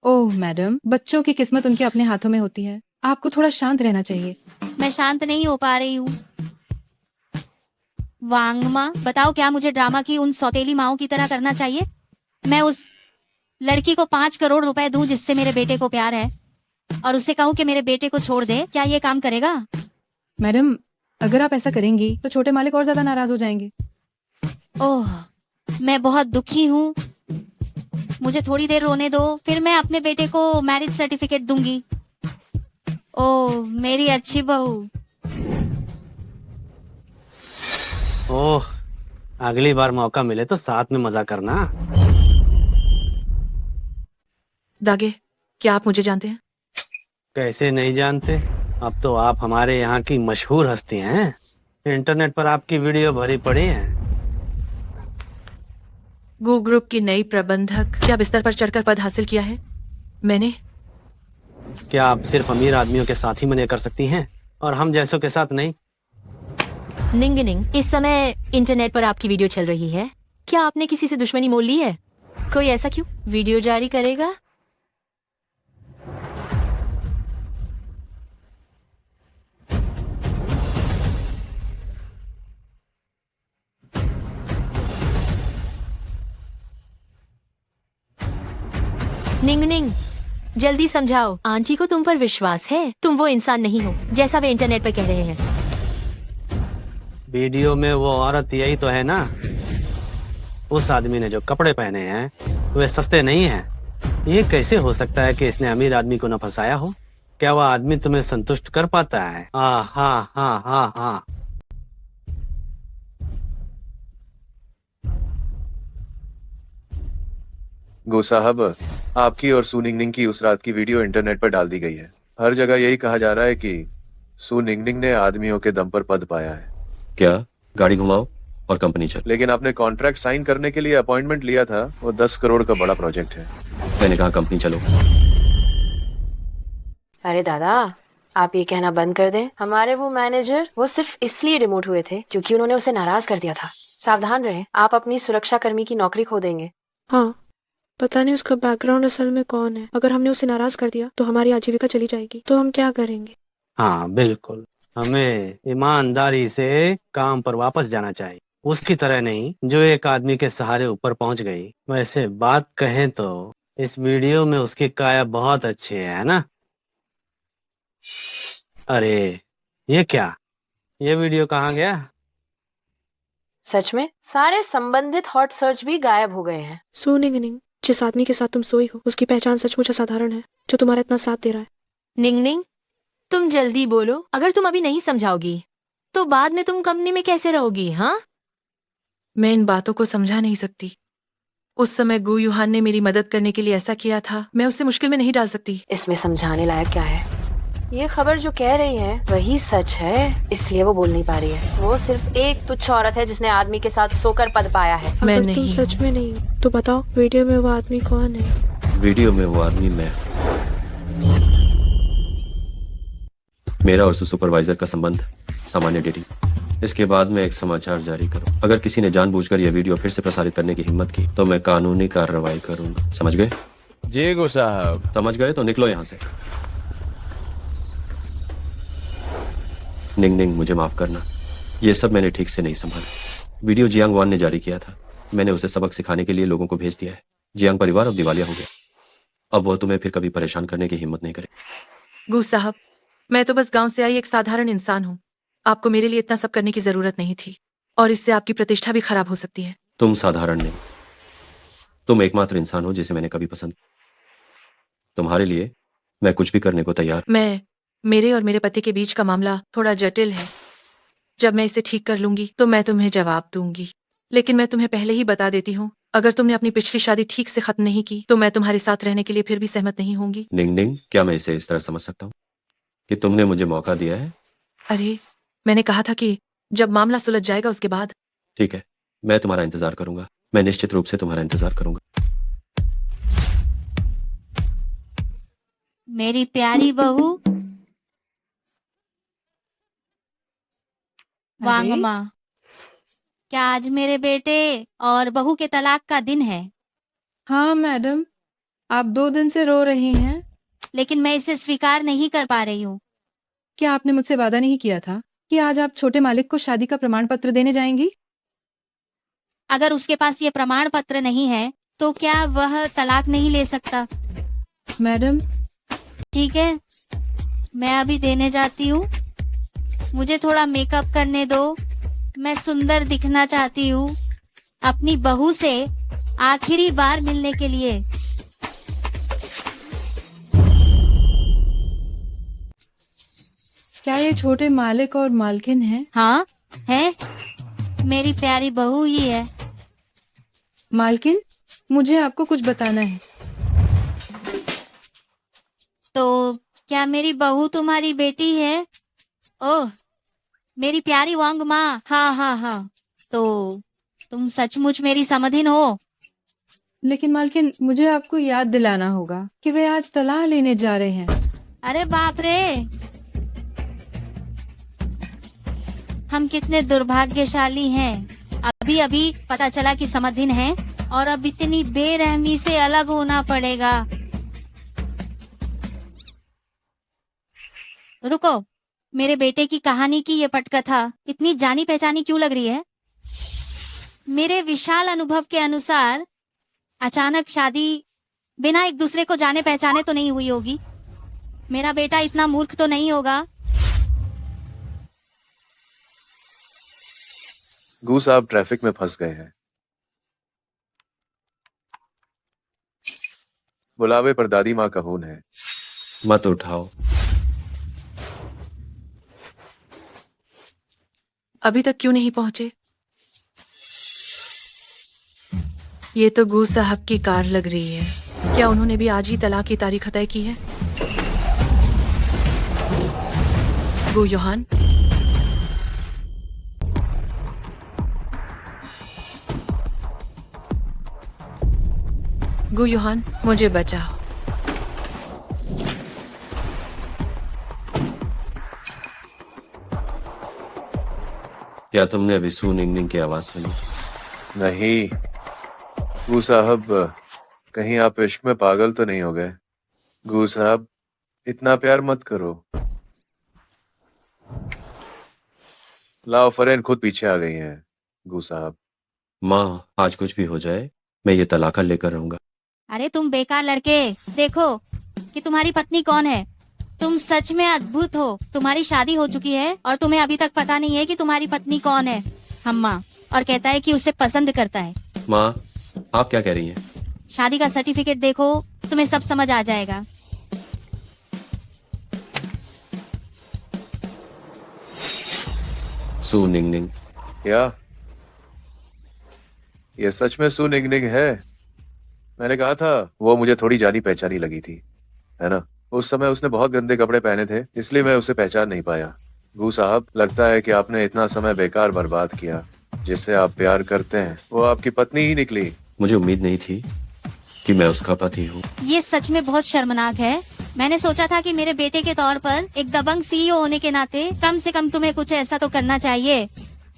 ओह मैडम, बच्चों की किस्मत उनके अपने हाथों में होती है। आपको थोड़ा शांत रहना चाहिए। मैं शांत नहीं हो पा रही हूँ। वांगमा, बताओ क्या मुझे ड्रामा की उन सौतेली माओं की तरह करना चाहिए? मैं उस लड़की को 5 करोड़ रुपए दूं जिससे मेरे बेटे को प्यार है और उसे कहूं कि मेरे बेटे को छोड़ दे। क्या ये काम करेगा? मैडम, अगर आप ऐसा करेंगी तो छोटे मालिक और ज्यादा नाराज हो जाएंगे। ओह, मैं बहुत दुखी हूँ। मुझे थोड़ी देर रोने दो, फिर मैं अपने बेटे को मैरिज सर्टिफिकेट दूंगी। ओह, मेरी अच्छी बहू। ओह, अगली बार मौका मिले तो साथ में मजा करना। दागे, क्या आप मुझे जानते हैं? कैसे नहीं जानते? अब तो आप हमारे यहाँ की मशहूर हस्ती हैं। इंटरनेट पर आपकी वीडियो भरी पड़ी है। गू ग्रुप की नई प्रबंधक। क्या बिस्तर पर चढ़कर पद हासिल किया है मैंने? क्या आप सिर्फ अमीर आदमियों के साथ ही मने कर सकती हैं और हम जैसों के साथ नहीं? निंगनिंग, इस समय इंटरनेट पर आपकी वीडियो चल रही है। क्या आपने किसी से दुश्मनी मोल ली है? कोई ऐसा क्यों? वीडियो जारी करेगा? निंगनिंग, जल्दी समझाओ। आंटी को तुम पर विश्वास है। तुम वो इंसान नहीं हो जैसा वे इंटरनेट पर कह रहे हैं। वीडियो में वो औरत यही तो है ना? उस आदमी ने जो कपड़े पहने हैं वे सस्ते नहीं हैं। ये कैसे हो सकता है कि इसने अमीर आदमी को न फंसाया हो? क्या वह आदमी तुम्हें संतुष्ट कर पाता है? हाँ हाँ हाँ हाँ हाँ। गो साहब, आपकी और सुनिंगनिंग की उस रात की वीडियो इंटरनेट पर डाल दी गई है। हर जगह यही कहा जा रहा है कि सुनिंगनिंग ने आदमियों के दम पर पद पाया है। क्या? गाड़ी घुमाओ। और कंपनी चल। लेकिन आपने कॉन्ट्रैक्ट साइन करने के लिए अपॉइंटमेंट लिया था, वो 10 करोड़ का बड़ा प्रोजेक्ट है। मैंने कहा कंपनी चलो। अरे दादा, आप ये कहना बंद कर दें। हमारे वो मैनेजर वो सिर्फ इसलिए डिमोट हुए थे क्योंकि उन्होंने उसे नाराज कर दिया था। सावधान रहें, आप अपनी सुरक्षा कर्मी की नौकरी खो देंगे। हाँ, पता नहीं उसका बैकग्राउंड असल में कौन है। अगर हमने उसे नाराज कर दिया तो हमारी आजीविका चली जाएगी। तो हम क्या करेंगे? हाँ बिल्कुल, हमें ईमानदारी से काम पर वापस जाना चाहिए, उसकी तरह नहीं जो एक आदमी के सहारे ऊपर पहुंच गई। वैसे बात कहें तो इस वीडियो में उसकी काया बहुत अच्छी है ना? अरे ये क्या, ये वीडियो कहाँ गया? सच में सारे संबंधित हॉट सर्च भी गायब हो गए हैं। सो निंग निंग, जिस आदमी के साथ तुम सोई हो उसकी पहचान सचमुच असाधारण है, जो तुम्हारा इतना साथ दे रहा है। निंग निंग, तुम जल्दी बोलो। अगर तुम अभी नहीं समझाओगी तो बाद में तुम कंपनी में कैसे रहोगी? हाँ, मैं इन बातों को समझा नहीं सकती। उस समय गु युहान ने मेरी मदद करने के लिए ऐसा किया था, मैं उसे मुश्किल में नहीं डाल सकती। इसमें समझाने लायक क्या है? ये खबर जो कह रही है वही सच है, इसलिए वो बोल नहीं पा रही है। वो सिर्फ एक तुच्छ औरत है जिसने आदमी के साथ सोकर पद पाया है। मैं अगर नहीं तुम सच में नहीं हो तो बताओ, वीडियो में वो आदमी कौन है? वीडियो में वो आदमी मैं। मेरा और सुपरवाइजर का संबंध सामान्य डेटिंग। इसके बाद मैं एक समाचार जारी करूं। अगर किसी ने जानबूझकर यह वीडियो फिर से प्रसारित करने की हिम्मत की तो मैं कानूनी कार्रवाई करूंगा। समझ गए? जी गो साहब। समझ गए तो निकलो यहाँ से। निंग निंग, मुझे माफ करना, ये सब मैंने ठीक से नहीं संभाला। वीडियो जियांग वान ने जारी किया था। मैंने उसे सबक सिखाने के लिए लोगों को भेज दिया है। जियांग परिवार अब दिवालिया हो गया। अब वह तुम्हें फिर कभी परेशान करने की हिम्मत नहीं करे। गु साहब, मैं तो बस गांव से आई एक साधारण इंसान हूँ। आपको मेरे लिए इतना सब करने की जरूरत नहीं थी, और इससे आपकी प्रतिष्ठा भी खराब हो सकती है। तुम साधारण नहीं, तुम एकमात्र इंसान हो जिसे मैंने कभी पसंद। तुम्हारे लिए मैं कुछ भी करने को तैयार। मेरे और मेरे पति के बीच का मामला थोड़ा जटिल है। जब मैं इसे ठीक कर लूंगी तो मैं तुम्हें जवाब दूंगी। लेकिन मैं तुम्हें पहले ही बता देती हूँ, अगर तुमने अपनी पिछली शादी ठीक से खत्म नहीं की तो मैं तुम्हारे साथ रहने के लिए फिर भी सहमत नहीं होंगी। निंग निंग, क्या मैं इसे इस तरह समझ सकता हूँ कि तुमने मुझे मौका दिया है? अरे, मैंने कहा था कि जब मामला सुलझ जाएगा उसके बाद। ठीक है, मैं तुम्हारा इंतजार करूंगा। मैं निश्चित रूप से तुम्हारा इंतजार करूंगा। मेरी प्यारी बहू वांग माँ, क्या आज मेरे बेटे और बहू के तलाक का दिन है? हाँ मैडम, आप 2 दिन से रो रही हैं। लेकिन मैं इसे स्वीकार नहीं कर पा रही हूँ। क्या आपने मुझसे वादा नहीं किया था कि आज आप छोटे मालिक को शादी का प्रमाण पत्र देने जाएंगी? अगर उसके पास ये प्रमाण पत्र नहीं है तो क्या वह तलाक नहीं ले सकता? मैडम, ठीक है, मैं अभी देने जाती हूँ। मुझे थोड़ा मेकअप करने दो, मैं सुंदर दिखना चाहती हूँ अपनी बहू से आखिरी बार मिलने के लिए। क्या ये छोटे मालिक और मालकिन हैं? हाँ है, मेरी प्यारी बहू ही है। मालकिन, मुझे आपको कुछ बताना है। तो क्या मेरी बहू तुम्हारी बेटी है? ओह, मेरी प्यारी वांग माँ। हाँ हाँ हाँ, तो तुम सचमुच मेरी समधिन हो? लेकिन मालकिन, मुझे आपको याद दिलाना होगा कि वे आज तलाक लेने जा रहे हैं। अरे बाप रे, हम कितने दुर्भाग्यशाली हैं। अभी अभी पता चला कि समधिन है और अब इतनी बेरहमी से अलग होना पड़ेगा। रुको, मेरे बेटे की कहानी की ये पटकथा इतनी जानी पहचानी क्यों लग रही है? मेरे विशाल अनुभव के अनुसार अचानक शादी बिना एक दूसरे को जाने पहचाने तो नहीं हुई होगी। मेरा बेटा इतना मूर्ख तो नहीं होगा। गू साहब ट्रैफिक में फंस गए हैं। बुलावे पर दादी माँ का फोन है। मत उठाओ। अभी तक क्यों नहीं पहुंचे? ये तो गू साहब की कार लग रही है। क्या उन्होंने भी आज ही तलाक की तारीख तय की है? गू योहान, गु युहान, मुझे बचाओ। क्या तुमने अभी सू निंगनिंग की आवाज सुनी? नहीं गू साहब, कहीं आप इश्क में पागल तो नहीं हो गए? गू साहब, इतना प्यार मत करो। लाओ, फरेन खुद पीछे आ गई हैं। गू साहब, माँ, आज कुछ भी हो जाए मैं ये तलाका लेकर रहूंगा। अरे तुम बेकार लड़के, देखो कि तुम्हारी पत्नी कौन है। तुम सच में अद्भुत हो। तुम्हारी शादी हो चुकी है और तुम्हें अभी तक पता नहीं है कि तुम्हारी पत्नी कौन है। हम्मा, और कहता है कि उसे पसंद करता है। माँ, आप क्या कह रही हैं? शादी का सर्टिफिकेट देखो, तुम्हें सब समझ आ जाएगा। सू निंगनिंग। क्या ये सच में सू निंगनिंग है? मैंने कहा था वो मुझे थोड़ी जानी पहचानी लगी थी, है ना? उस समय उसने बहुत गंदे कपड़े पहने थे, इसलिए मैं उसे पहचान नहीं पाया। गू साहब, लगता है कि आपने इतना समय बेकार बर्बाद किया। जिससे आप प्यार करते हैं वो आपकी पत्नी ही निकली। मुझे उम्मीद नहीं थी कि मैं उसका पति हूँ। ये सच में बहुत शर्मनाक है। मैंने सोचा था कि मेरे बेटे के तौर पर एक दबंग सीईओ होने के नाते कम से कम तुम्हें कुछ ऐसा तो करना चाहिए,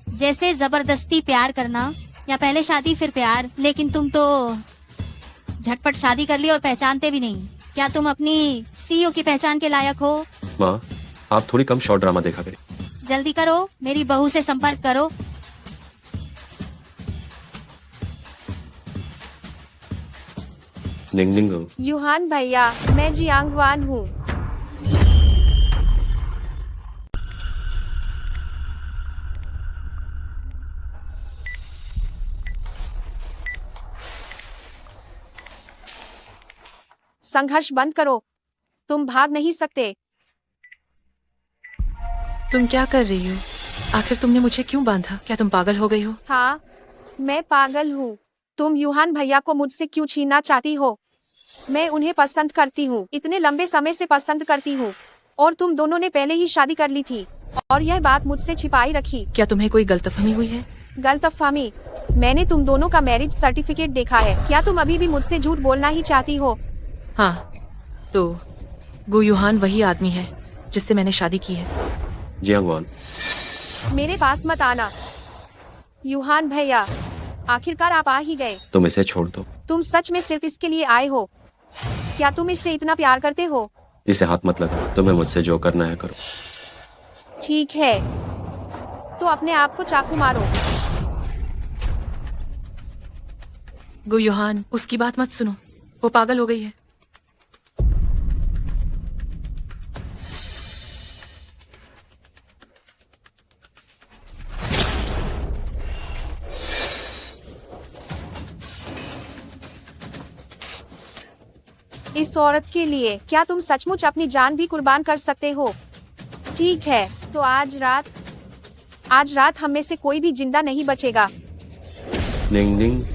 जैसे जबरदस्ती प्यार करना या पहले शादी फिर प्यार। लेकिन तुम तो झटपट शादी कर ली और पहचानते भी नहीं। क्या तुम अपनी सीईओ की पहचान के लायक हो? माँ, आप थोड़ी कम शॉर्ट ड्रामा देखा करें। जल्दी करो, मेरी बहू से संपर्क करो। निंगनिंग हो। यूहान भैया, मैं जियांग वान हूँ। संघर्ष बंद करो, तुम भाग नहीं सकते। तुम क्या कर रही हो? आखिर तुमने मुझे क्यों बांधा? क्या तुम पागल हो गई हो? हाँ, मैं पागल हूँ। तुम यूहान भैया को मुझसे क्यों छीनना चाहती हो? मैं उन्हें पसंद करती हूँ, इतने लंबे समय से पसंद करती हूँ। और तुम दोनों ने पहले ही शादी कर ली थी और यह बात मुझसे छिपाई रखी। क्या तुम्हें कोई गलतफहमी हुई है? गलतफहमी? मैंने तुम दोनों का मैरिज सर्टिफिकेट देखा है। क्या तुम अभी भी मुझसे झूठ बोलना ही चाहती हो? हाँ, तो गु युहान वही आदमी है जिससे मैंने शादी की है। जियांग वान, मेरे पास मत आना। यूहान भैया, आखिरकार आप आ ही गए। तुम इसे छोड़ दो। तुम सच में सिर्फ इसके लिए आए हो? क्या तुम इससे इतना प्यार करते हो? इसे हाथ मत लगाओ। तुम्हें मुझसे जो करना है करो। ठीक है, तो अपने आप को चाकू मारो। गु युहान, उसकी बात मत सुनो, वो पागल हो गई है। इस औरत के लिए क्या तुम सचमुच अपनी जान भी कुर्बान कर सकते हो? ठीक है, तो आज रात हम में से कोई भी जिंदा नहीं बचेगा। निंगनिंग,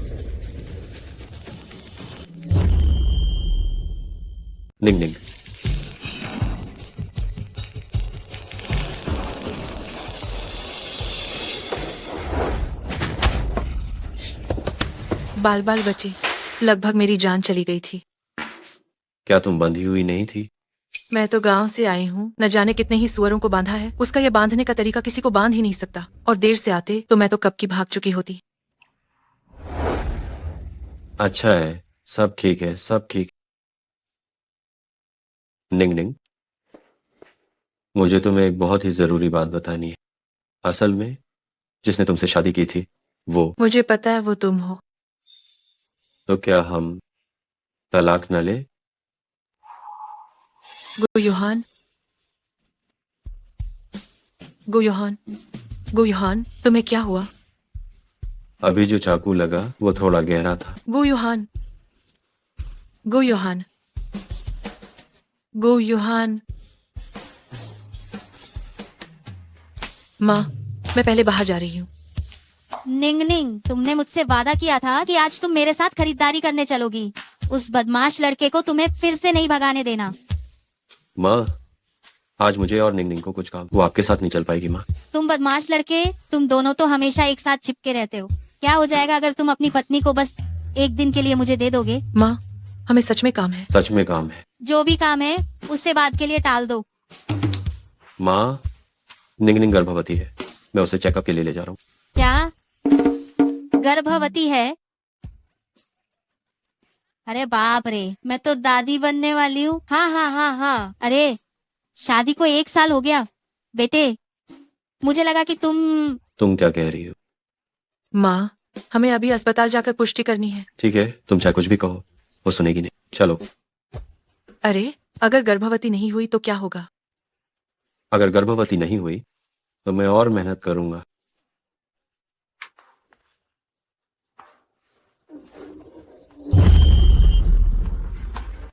निंगनिंग। बाल बाल बचे, लगभग मेरी जान चली गई थी। क्या तुम बंधी हुई नहीं थी? मैं तो गांव से आई हूँ, न जाने कितने ही सुअरों को बांधा है। उसका यह बांधने का तरीका किसी को बांध ही नहीं सकता। और देर से आते तो मैं तो कब की भाग चुकी होती। अच्छा है, सब ठीक है, सब ठीक। निंगनिंग, मुझे तुम्हें एक बहुत ही जरूरी बात बतानी है। असल में जिसने तुमसे शादी की थी वो। मुझे पता है वो तुम हो। तो क्या हम तलाक न ले? गु युहान, गु युहान, गु युहान, तुम्हें क्या हुआ? अभी जो चाकू लगा वो थोड़ा गहरा था। गु युहान, गु युहान, गु युहान। माँ, मैं पहले बाहर जा रही हूँ। निंगनिंग, तुमने मुझसे वादा किया था कि आज तुम मेरे साथ खरीदारी करने चलोगी। उस बदमाश लड़के को तुम्हें फिर से नहीं भगाने देना। माँ, आज मुझे और निंगनिंग को कुछ काम, वो आपके साथ नहीं चल पाएगी। माँ, तुम बदमाश लड़के, तुम दोनों तो हमेशा एक साथ चिपके रहते हो। क्या हो जाएगा अगर तुम अपनी पत्नी को बस एक दिन के लिए मुझे दे दोगे? माँ हमें सच में काम है। सच में काम है। जो भी काम है उससे बाद के लिए टाल दो। माँ, निंगनिंग गर्भवती है, मैं उसे चेकअप के लिए ले जा रहा हूँ। क्या गर्भवती है? अरे बाप रे, मैं तो दादी बनने वाली हूँ। हाँ हाँ हाँ हाँ। अरे शादी को 1 साल हो गया बेटे, मुझे लगा कि तुम क्या कह रही हो? माँ हमें अभी अस्पताल जाकर पुष्टि करनी है। ठीक है, तुम चाहे कुछ भी कहो, वो सुनेगी नहीं। चलो। अरे अगर गर्भवती नहीं हुई तो क्या होगा? अगर गर्भवती नहीं हुई तो मैं और मेहनत करूंगा